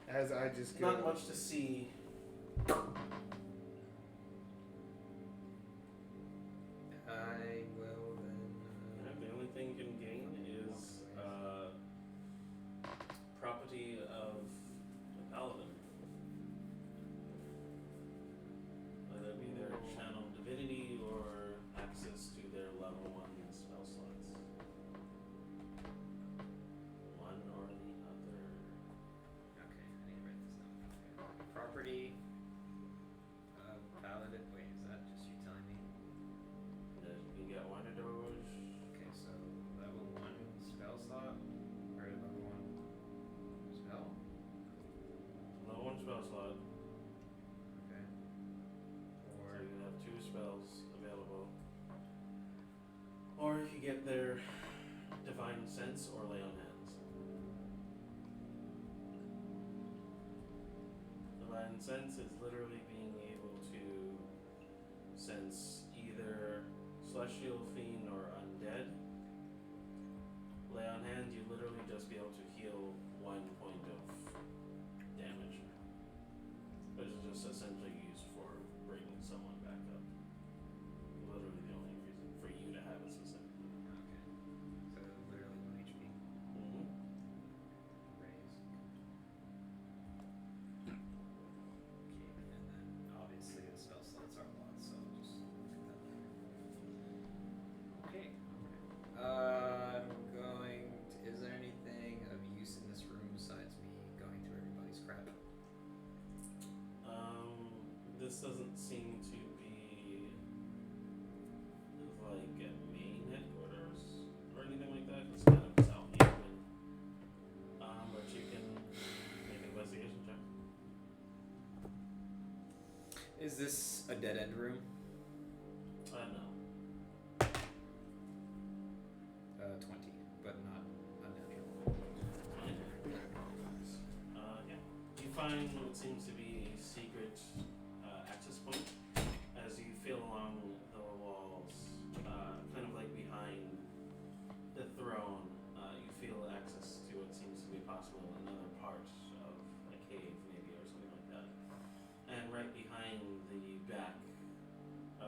As I just Not much to see. I will then. The only thing you can gain is property of the Paladin. Whether it be their channel divinity or access to their level 1 spell slots. One or the other. Okay, I need to write this down. Okay. Property. Paladin. Wait, is that just you telling me? You can get one of those. Okay, so level 1 spell slot or level 1 spell. Level 1 spell slot. Okay. So Or you have 2 spells available. Or if you get their Divine Sense or Lay on Hands. Divine Sense is literally being able to sense either celestial fiend or undead. Lay on Hands, you literally just be able to heal 1 point of damage. Which is just essentially used for bringing someone back up. Literally the only reason for you to have it specifically. okay. So literally 1 HP Mm-hmm. raise. Okay, and then obviously the spell slots are locked, so I'll just look at that later. Okay. I'm going. Is there anything of use in this room besides me going through everybody's crap? This doesn't seem to be like a main headquarters or anything like that. It's kind of out in the open. But you can make an investigation check. Is this a dead end room? No. 20, but not unnatural. Yeah. You find what seems to be a secret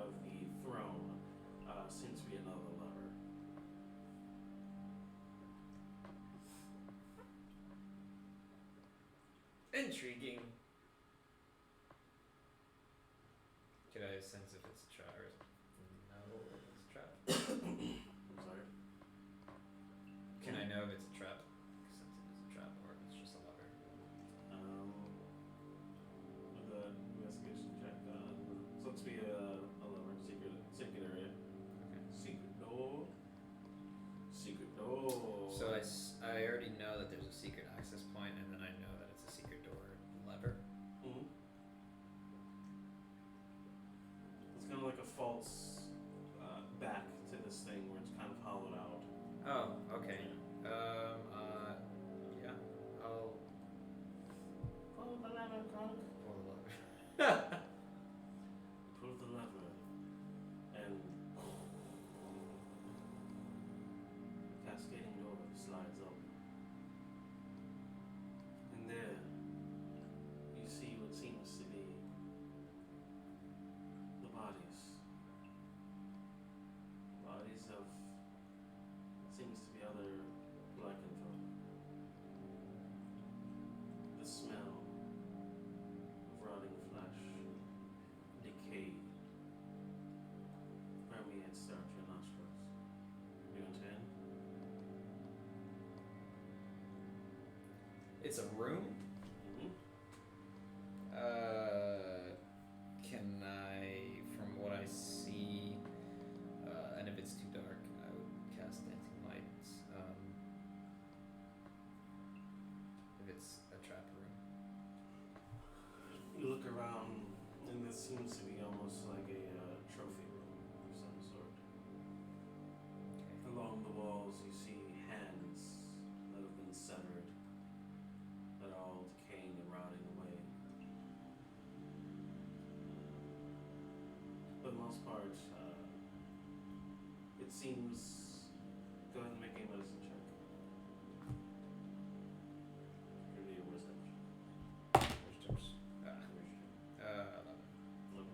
of the throne seems to be another lever. Intriguing. Could I sense if it's a trap or no? If it's a trap. I'm sorry. Can I know if it's a trap? Since it is a trap, or if it's just a lever. With the investigation check, so it's be a lever, secret area, Okay. secret door. So I already know that there's a secret access point, and then I know that it's a secret door lever. Mm-hmm. It's kind of like a false back to this thing where it's kind of hollowed out. Oh, okay. Yeah. Yeah. I'll Pull the lever, Conk. pull the lever. Pull the lever, and cascading door slides open. And there, you see what seems to be the bodies. Bodies of what seems to be other lycanthrope. The smell of rotting flesh, decay, permeates throughout your nostrils. You intend? It's a room. Mm-hmm. Can I, from what I see, and if it's too dark, I would cast dancing lights. If it's a trap room. You look around, and this seems to be almost like a trophy room of some sort. Okay. Along the walls, you see hands that have been severed, that are all decaying and rotting away. For the most part, it seems. Go ahead and make a medicine check. Give me a wisdom. Wisdom's, 11. 11.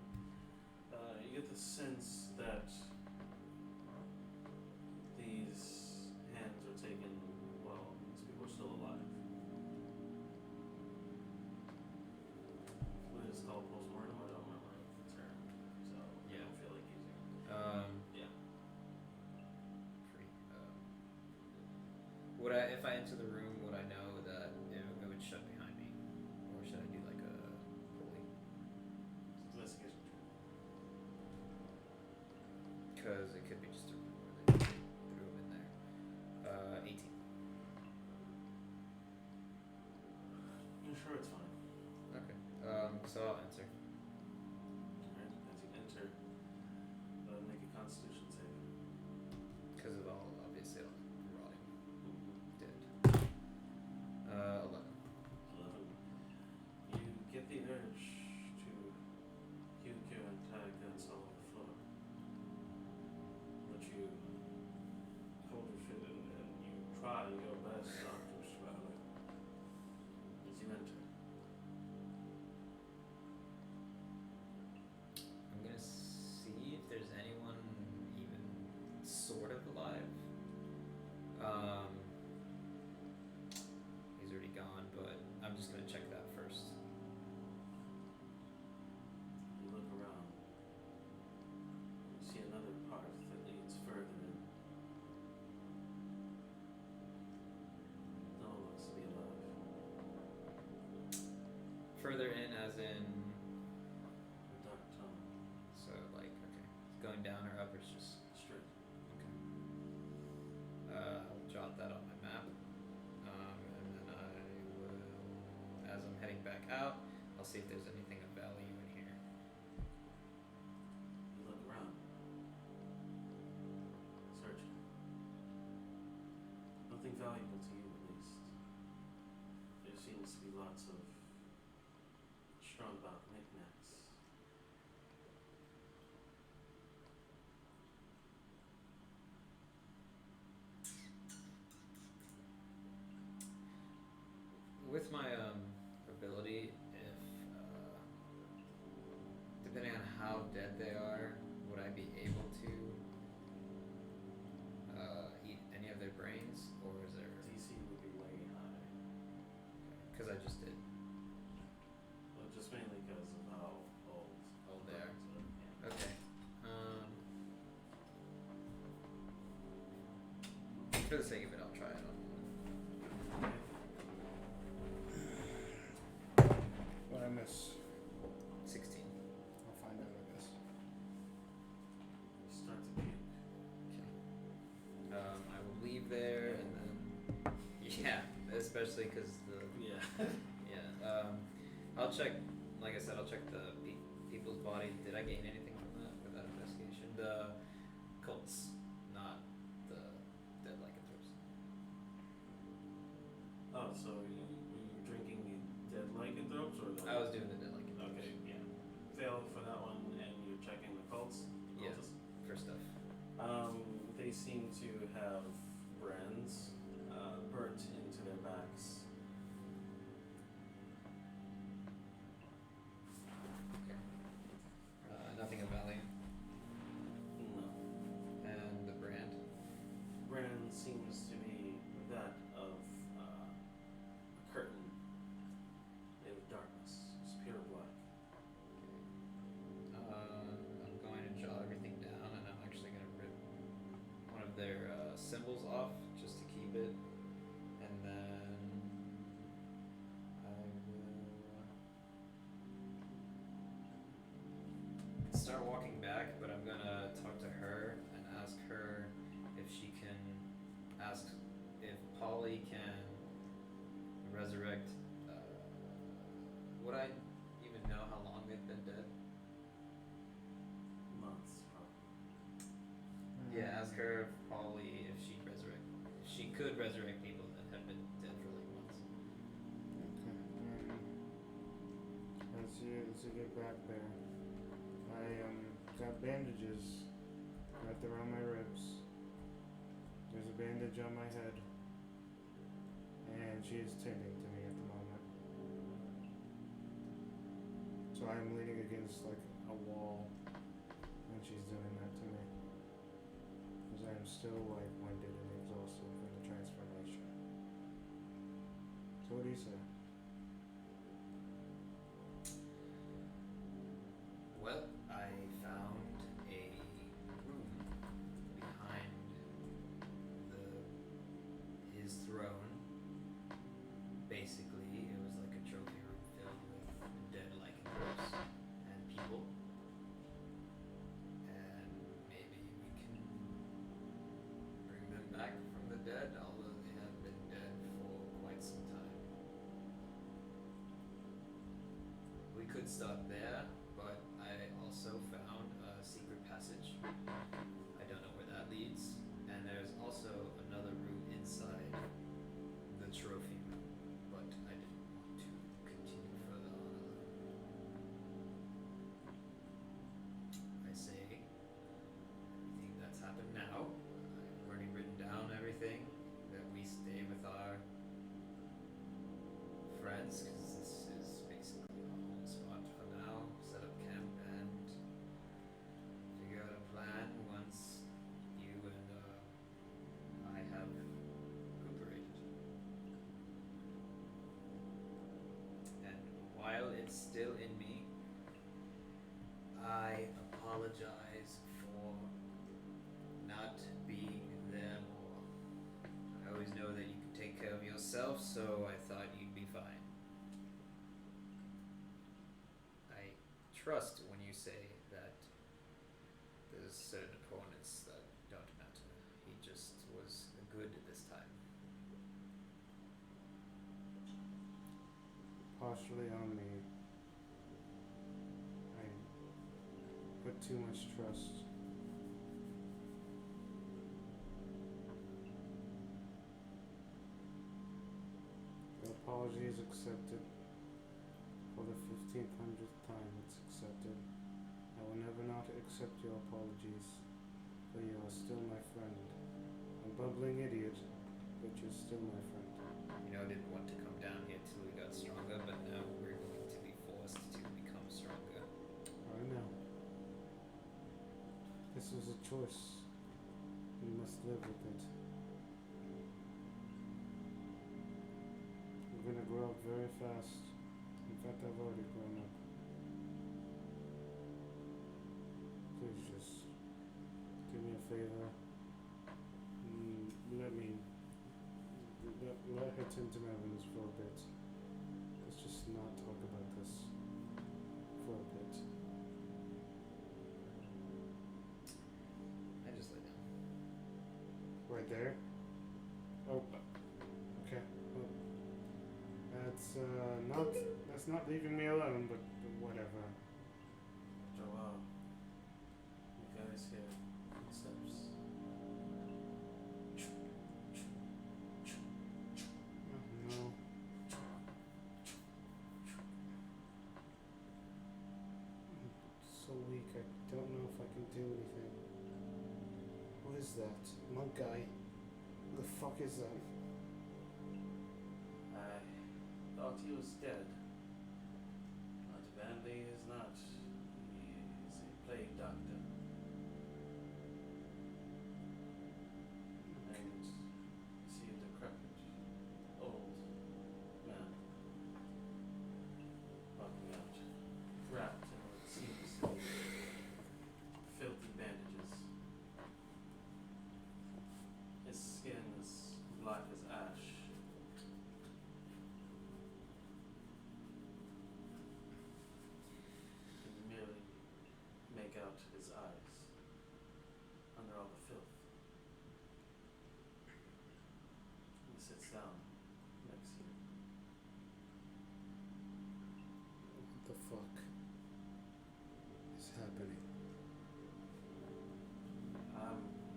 You get the sense that these hands are taken, well, these people are still alive. What is it called, postmortem? I don't remember the term, so I Yeah. don't feel like using it. Yeah. Free. Would I, if I enter the room, would I know that it would shut behind me, or should I do like a pulley? Investigation check. Because it could be just a room where they threw him in there. 18. You're sure it's fine. Okay. So I'll enter. Alright, as you enter, make a constitution save. Because of all, obviously, all rotting dead. 11. 11. You get the urge to puke your entire guts all over the floor. But you hold your shit in and you try your best not to swallow it. As you enter. I'm gonna see if there's anyone even sort of alive. He's already gone, but I'm just gonna check that first. You look around. You see another path that leads further in. No one looks to be alive. Further in, as in, A dark tunnel. so like, okay, it's going down or up, or it's just Straight. okay. I'll jot that on my map, and then I will, as I'm heading back out, I'll see if there's anything of value in here. You look around. Searching. Nothing valuable to you, at least. There seems to be lots of strung about knickknacks. With my ability, if depending on how dead they are, I be able to eat any of their brains, or is there? DC would be way high. Because I just did. Well, just mainly because of how old. Old they are. Yeah. Okay. For the sake of it, I'll try it on. What I miss? 16. I'll find out, I guess. Start to puke. Okay. I will leave there and then. Yeah, especially because the. Yeah. Yeah. I'll check. Like I said, I'll check the people's body. Did I gain anything from that with that investigation? The cults, not the dead lycanthropes. Oh, so you drinking the dead lycanthropes or the? I was doing the dead lycanthropes. Okay, yeah. Fail for that one, and you're checking the cults. Yeah. Cultists? For stuff. They seem to have brands burnt into their backs. Okay. Nothing of value. No. And the brand. Brand seems to be that of a curtain made of darkness. It's pure black. I'm going to jot everything down, and I'm actually going to rip one of their symbols off just to keep it, and then I will start walking back, but I'm going to talk to her and ask her if she can ask if Polly can resurrect. Would I even know how long they've been dead? Months, probably. Yeah, ask her if Polly if she could resurrect people that have been dead for like months. Okay. As you get back there, I got bandages wrapped around my ribs. There's a bandage on my head, and she is tending to me at the moment. So I am leaning against like a wall, and she's doing that to me. Because I am still like winded and exhausted from the transformation. So what do you say? Well, I found a room behind his throne. Basically, it was like a trophy room filled with dead lycanthropes and people. And maybe we can bring them back from the dead, although they have been dead for quite some time. We could stop there, but I also found a secret passage. I don't know where that leads. And there's also another route inside the trophy room, but I didn't want to continue further on alone. I say everything that's happened now. I've already written down everything, that we stay with our friends, because this is basically our home spot for now. Set up camp and figure out a plan once you and I have recuperated. And while it's still in me, I apologize for not being there more. I always know that you can take care of yourself, so I thought you'd be fine. I trust when you say that there's certain opponents that don't matter. He just was good this time. Partially on me. I put too much trust. The apology is accepted. For the 1500th time, it's accepted. I will never not accept your apologies, for you are still my friend. A bumbling idiot, but you're still my friend. You know, I didn't want to come down here till we got stronger, but now we're going to be forced to become stronger. I know. This was a choice. We must live with it. We're gonna grow up very fast. In fact, I've already grown up. Please just do me a favor. Let her tend to my wounds for a bit. Let's just not talk about this for a bit. I just lay down. Right there? Oh, okay. Well, that's not leaving me alone, but whatever. After a while, you guys hear footsteps. Oh no. I'm so weak, I don't know if I can do anything. What is that? Monk guy? Who the fuck is that? I thought he was dead. But apparently he is not. He is a plague doctor. And you see a decrepit, old man walking out, wrapped in what seems to be filthy bandages. His skin is black as ash. You can merely make out his eyes under all the filth. He sits down next to you. What the fuck is happening?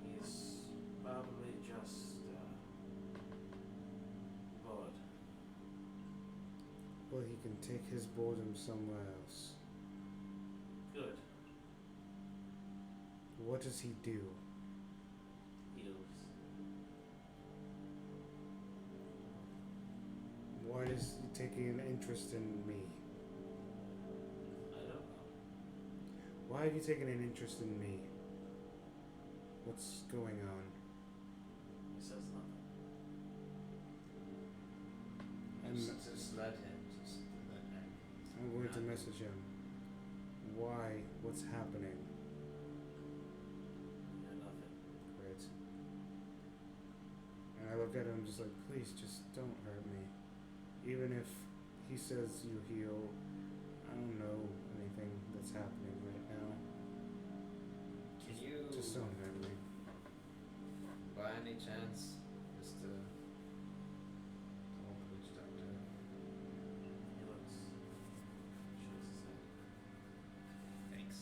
He's probably just bored. Well, he can take his boredom somewhere else. Good. What does he do? Heals. Why is he taking an interest in me? I don't know. Why have you taken an interest in me? What's going on? He says nothing. Just let him. Just let him. I'm going to message him. Why? What's happening? Yeah, nothing. Right. And I look at him just like, please, just don't hurt me. Even if he says you heal, I don't know anything that's happening right now. Can you, Just don't hurt me. by any chance, just to tell the witch doctor? He looks. Shakes his head. Thanks.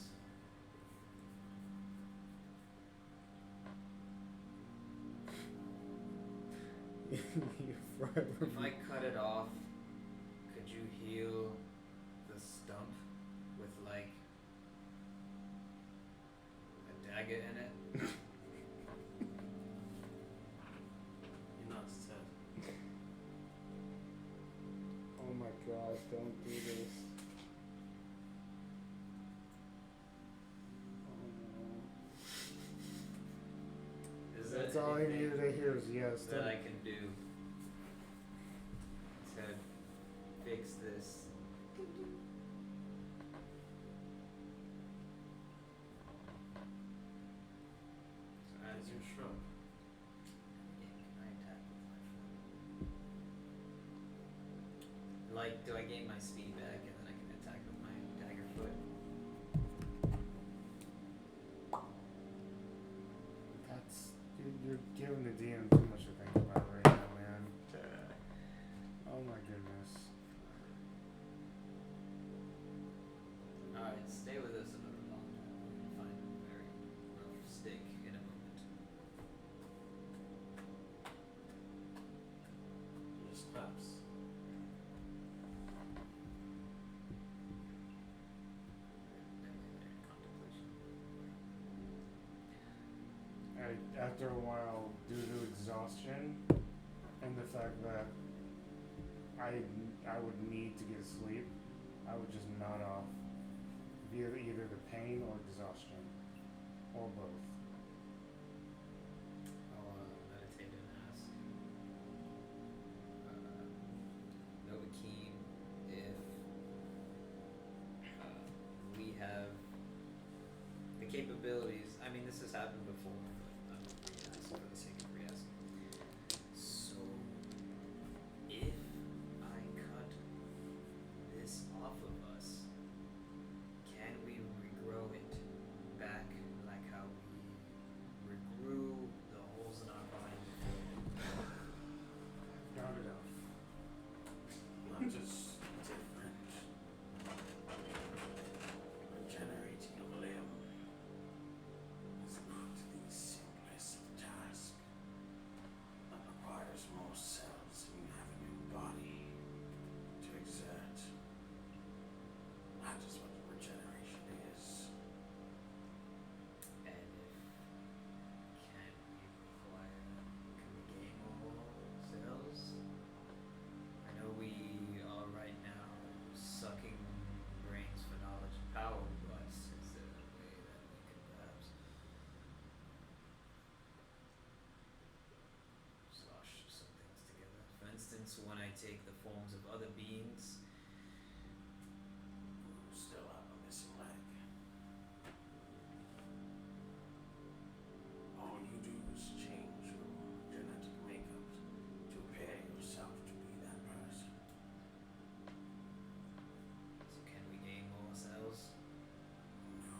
You're forever. If I cut it off, could you heal the stump with like a dagger in it? He nods his head. Oh my god, don't do this. Is there That's all I anything needed to hear is yes. that I can do to fix this? As you shrug, Can I attack with my foot? Like, do I gain my speed back and then I can attack with my dagger foot? That's you're giving the DM too much to think about right now, man. Oh my goodness. Alright, stay with us another long time. We'll find a very rough stick in a moment. he just claps. After a while, due to exhaustion and the fact that I would need to get sleep, I would just nod off via either the pain or exhaustion. Or both. I'll meditate and ask Novakeen if we have the capabilities. I mean, this has happened before, but I'm re-asking for the sake of re-asking. So, if I cut this off of us, can we regrow it back like how we regrew the holes in our body before? Round it off. Not just different. Regenerating a limb is not the simplest task. That requires more cells than you have in your body to exert. That is what regeneration is. And can we gain more cells? I know we are right now sucking brains for knowledge and power, but is there a way that we could perhaps slosh some things together? For instance, when I take the forms of other beings, You still have a missing leg. All you do is change your genetic makeup to prepare yourself to be that person. so can we gain more cells? No.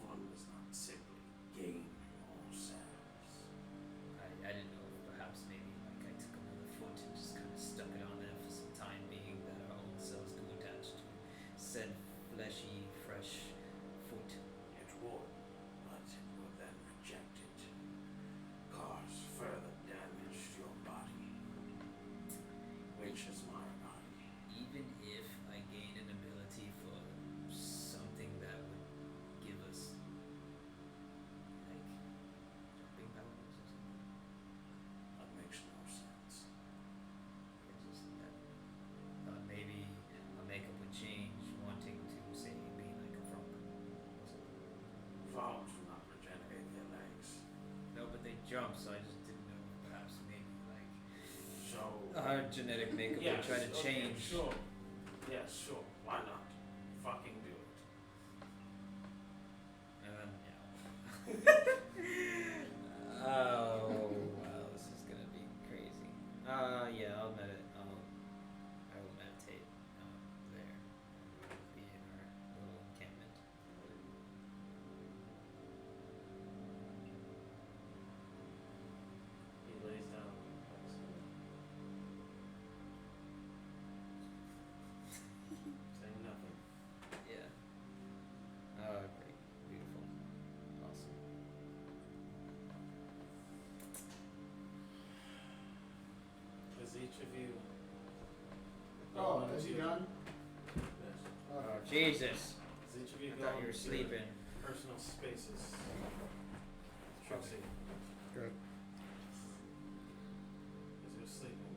One does not simply gain more cells. I didn't know if perhaps maybe like I took another foot and just kind of stuck it on there for some time being that our own cells could attach to said fleshy, fresh foot. It would, but it would then reject it, cause further damage to your body, which is my body. Even if I gain an ability for something that would give us like jumping powers or something. That makes no sense. It's just that thought maybe I'll make up a change wanting to say be like a frog or something. Frogs do not regenerate their legs. No, but they jump, so I just didn't know if perhaps maybe like So. our genetic makeup would try to okay, change. Sure. Yes, sure. Why not? Fucking do it. Yeah. Oh wow, this is gonna be crazy. Yeah, I will meditate there. We'll be in our little encampment. He lays down saying nothing. Yeah. Oh, great, beautiful, awesome. As each of you go Oh, into is he done? yes, Oh Jesus! as each of you I go thought you were into sleeping. personal spaces. Trixie, Good. as you're sleeping,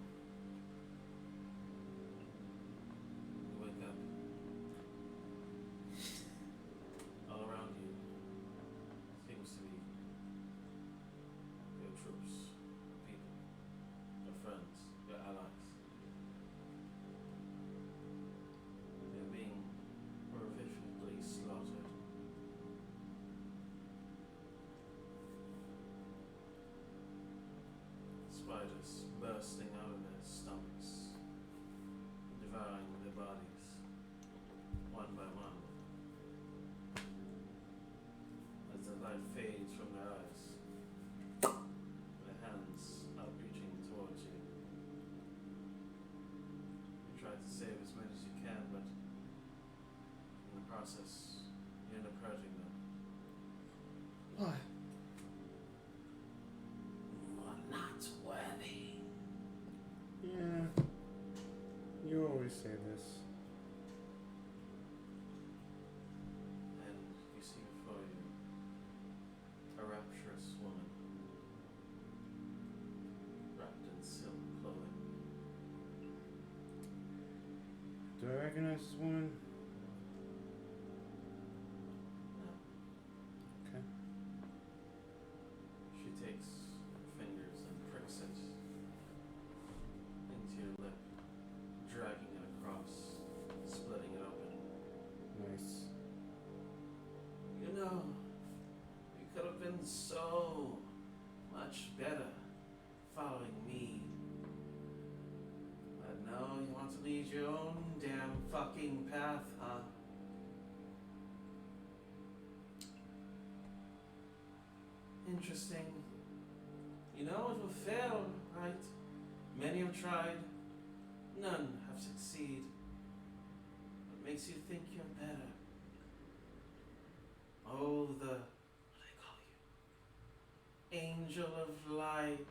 you wake up. All around you seems to be your troops, people, your friends, your allies. They're being horrifically slaughtered. Spiders bursting out of their stomachs, devouring their bodies, one by one. As the light fades from their eyes, their hands outreaching towards you. You try to save as many as you can, but in the process, you end up hurting them. What? You are not worthy. Yeah. You always say this. And you see before you a rapturous woman wrapped in silk clothing. Do I recognize this woman? beaten path, huh? Interesting. You know, it will fail, right? Many have tried, none have succeeded. What makes you think you're better? Oh, what do they call you? Angel of light.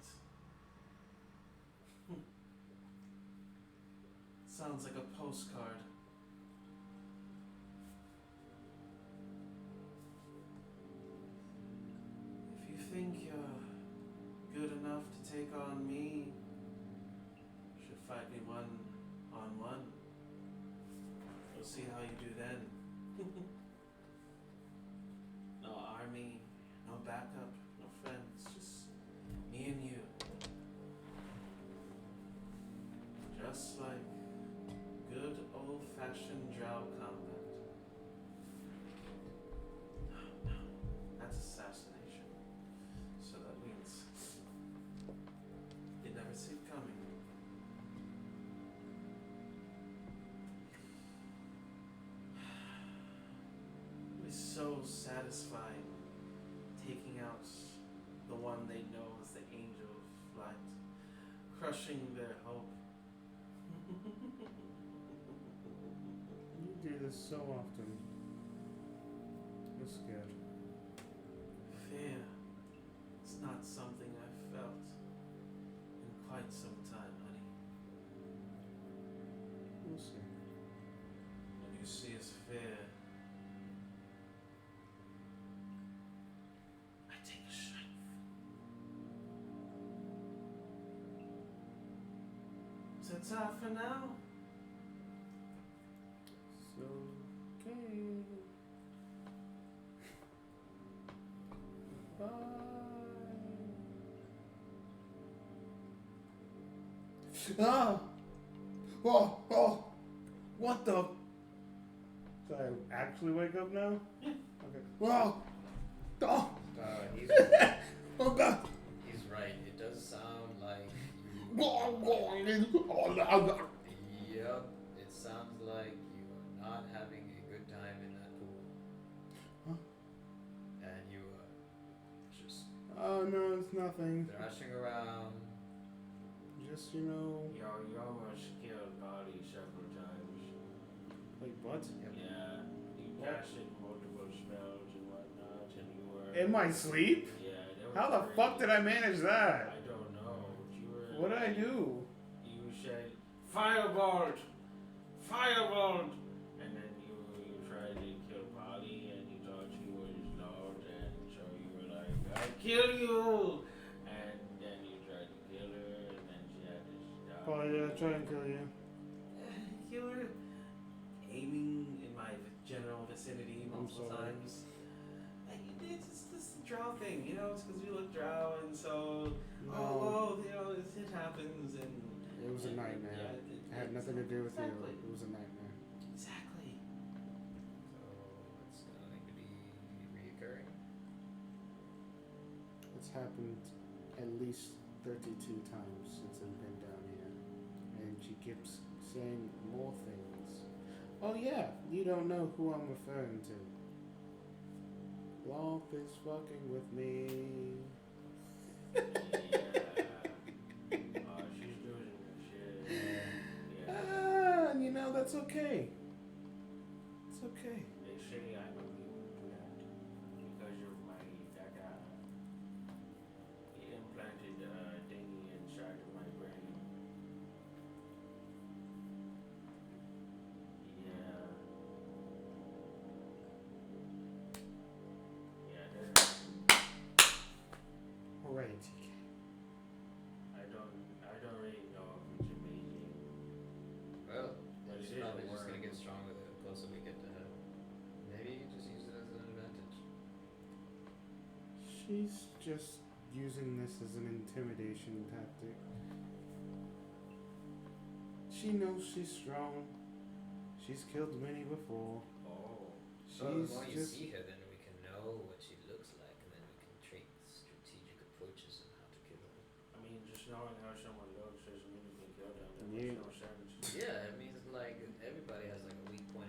Sounds like a postcard. If you think you're good enough to take on me, you should fight me one on one. We'll see how you do then. No army, no backup, no friends, just me and you. Just like good old-fashioned drow combat. No, that's assassination. So that means you never see it coming. It was so satisfying taking out the one they know as the Angel of Light, crushing their hope. You do this so often. I'm scared. Fear. It's not something I've felt in quite some time, honey. We'll see. When you see as fear, I take a strength. So it's out for now. So, okay. Bye. Ah! Oh! Oh! What the? So I actually wake up now? Yeah. Okay. Whoa! Oh! He's, Oh God! he's right. It does sound like. Yep. It sounds like you are not having a good time in that pool. Huh? And you are just Oh no, it's nothing. thrashing around. Just, you know, You almost killed Paladin several times. like what? Yeah, you What? casted multiple spells and whatnot, and you were. In my sleep? Yeah, that was How the fuck did I manage that? I don't know. You were. What did I do? You said firebolt, firebolt, and then you tried to kill Polly, and you thought you was Lolth, and so you were like, I kill you, and then you tried to kill her, and then she had to stop. Oh yeah, try and kill you. You were aiming in my general vicinity I'm multiple sorry. times. And it's just this drow thing, you know, it's because we look drow, and so, No, oh, well, you know, it happens, and. it was a nightmare. Yeah, It had nothing to do with exactly. you. It was a nightmare. Exactly. So it's going to be reoccurring. It's happened at least 32 times since I've been down here. And she keeps saying more things. Oh yeah, you don't know who I'm referring to. Lolth is fucking with me. Yeah. Oh, she's doing her shit. Yeah. Ah, and you know, that's okay. It's okay. They say I know you because you're my that guy. He implanted a thingy inside of my brain. Yeah. Yeah, Alright, TK. I don't really know if it's amazing. Well, But it's it is a probably just worm. going to get stronger the closer we get to her. Maybe you can just use it as an advantage. She's just using this as an intimidation tactic. She knows she's strong. She's killed many before. Oh. So the She's more you just. see her, then we can know what she looks like, and then we can take strategic approaches on how to kill her. I mean, just knowing how someone looks doesn't mean you can kill them. That Yeah. makes no sense. Yeah, it means like everybody has like a weak point.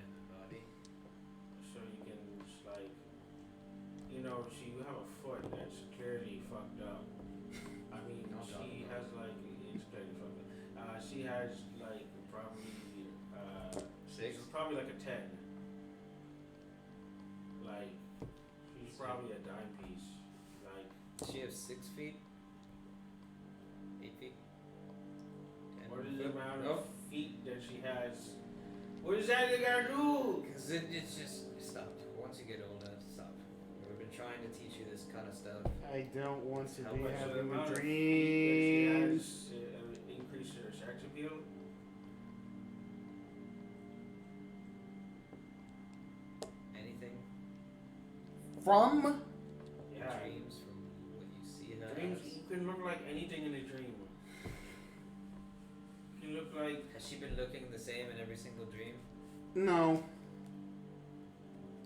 No, she have a foot that's clearly fucked up. I mean, Don't talk she about has like it's clearly fucked up. She has like probably Six? she's probably like a 10. Like she's probably a dime piece. Like Does she have 6 feet? 8 feet? 10 what is the foot? amount Oh. of feet that she has? What is that they gotta do? Because it's just stop. Once you get older, stop. We've been trying to teach you this kind of stuff. I don't want to How be much The having amount of feet dreams. that she has increased her sex appeal. Anything? From? Yeah. Dreams from what you see her Dreams, as? you can look like anything in a dream. You can look like Has she been looking the same in every single dream? No.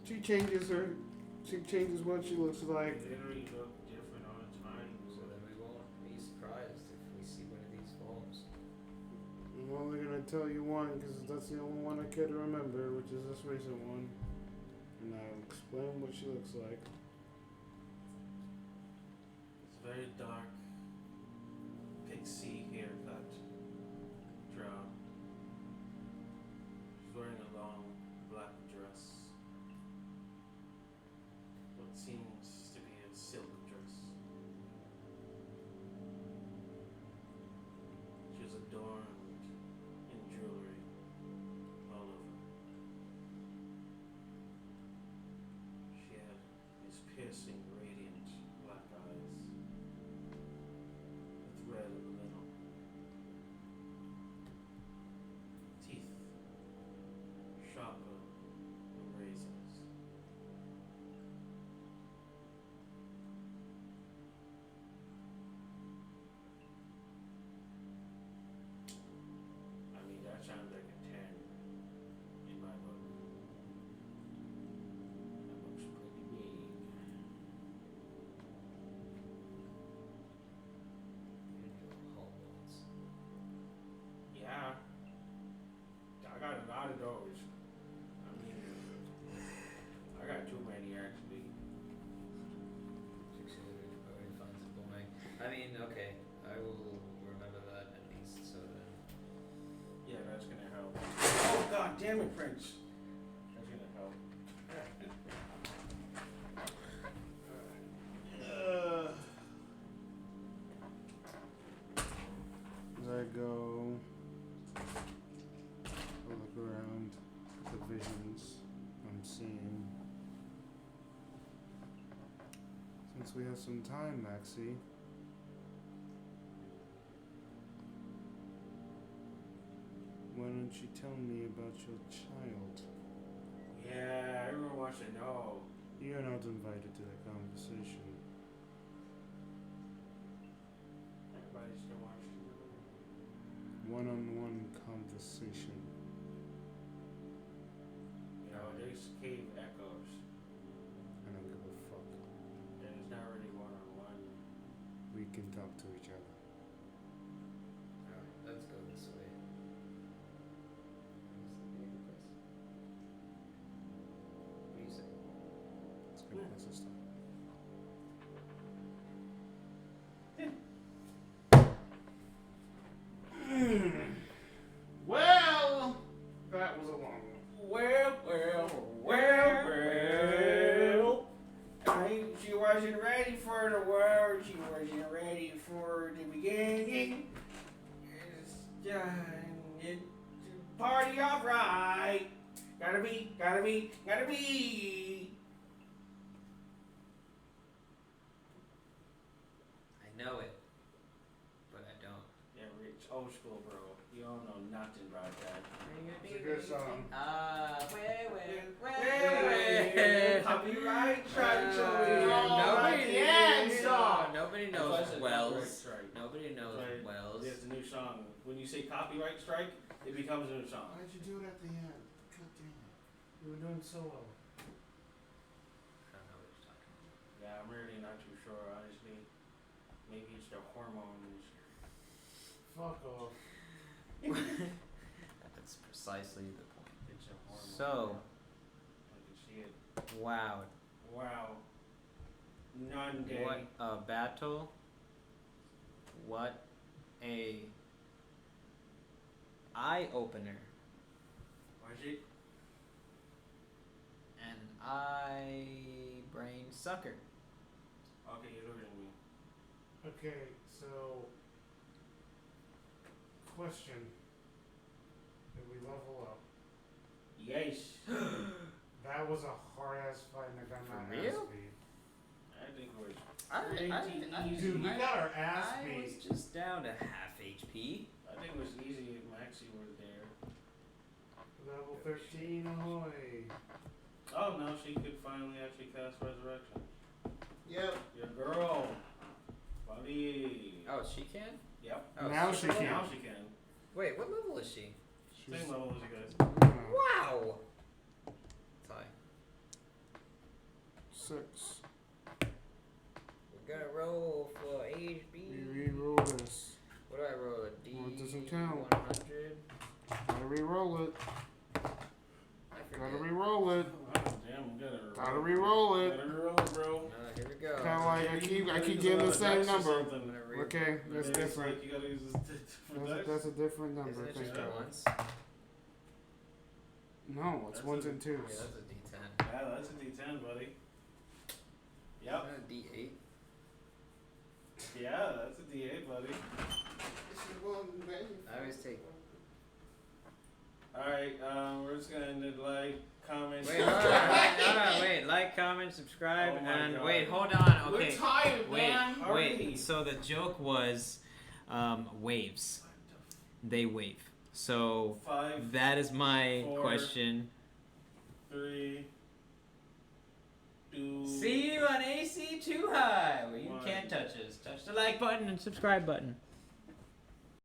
She changes her. She changes what she looks like. literally look different all the time. So then we won't be surprised if we see one of these forms. I'm only gonna tell you one because that's the only one I care to remember, which is this recent one. And I'll explain what she looks like. It's very dark. Pixie haircut. Draw. She's wearing a long black dress. What seems to be a silk dress. She is adorned in jewelry all over. She had these piercing, radiant black eyes with red in the middle. Teeth sharper than razors. I mean, that sounds like a 10 in my book. That looks pretty big. Hormones. Yeah. I got a lot of those. I mean, I got too many actually. Already finds it boring. I mean, okay, I will remember that at least. So then, Yeah, that's gonna help. Oh god damn it, Prince. That's gonna help. As I go, I look around at the visions I'm seeing. Since we have some time, Maxie, why don't you tell me about your child? Yeah, everyone wants to know. You're not invited to the conversation. Everybody's gonna watch you. One-on-one conversation. You know, there's cave echoes. I don't give a fuck. There's not really one-on-one. We can talk to each other. alright, let's go this way. Where's the name of this? What do you say? It's a good place to start. Well, that was a long one. Well. She wasn't ready for the world. She wasn't ready for the beginning. It's done. It's party alright. Gotta be. I know it, but I don't. Yeah, it's old school, bro. You don't know nothing about that. It's a good song. Copyright strike, Nobody knows Wells. Strike. Nobody knows Right. Wells. There's a new song. When you say copyright strike, it becomes a new song. Why'd you do it at the end? God damn it. You were doing so well. I don't know what you're talking about. Yeah, I'm really not too sure, honestly. Maybe it's the hormones. Fuck off. That's precisely the point. It's a hormone. So, I can see it. wow. Wow. Non-gay. What a battle. What a eye opener. Was it? An eye brain sucker. Okay, you're looking at me. Okay, so question: did we level up? Yes. That was a hard ass fight, and I got For my ass real? beat. I think it was I Dude, we got our ass I was beat. just down to half HP. I think it was easy if Maxie was there. Level 13, ahoy! Oh, now she could finally actually cast Resurrection. Yep. Your girl. Buddy. Oh, she can? Yep. Oh, Now so- she can. Now she can. Wait, what level is she? She's, Same level as you guys. Wow! Tie. 6. We're gonna roll for HB. We re-roll this. What do I roll? A D? Well, it doesn't count. 100? Gotta re-roll it. I forget. Gotta re-roll it. Oh, damn, we Gotta re-roll it. Gotta re-roll it, bro. Here we go. Kinda like I keep getting the same number. Okay, that's different. You gotta use this That's a different number. Isn't it Thank just God. once? No, it's That's ones a- and Yeah, twos. that's a D10. Yeah, that's a D10, buddy. Yep. Isn't it a D8? Yeah, that's a D8, buddy. I always take. Alright, we're just gonna end it. Like, comment, Wait, hold on, wait. Like, comment, subscribe, Oh my and God. wait, hold on. We're Okay. tired, Wait, man. Hurry. wait. So the joke was, waves. They wave. So 5, that is my 4, question. 3, 2. See you on AC Too High, where you One. can't touch us. Touch the like button and subscribe button.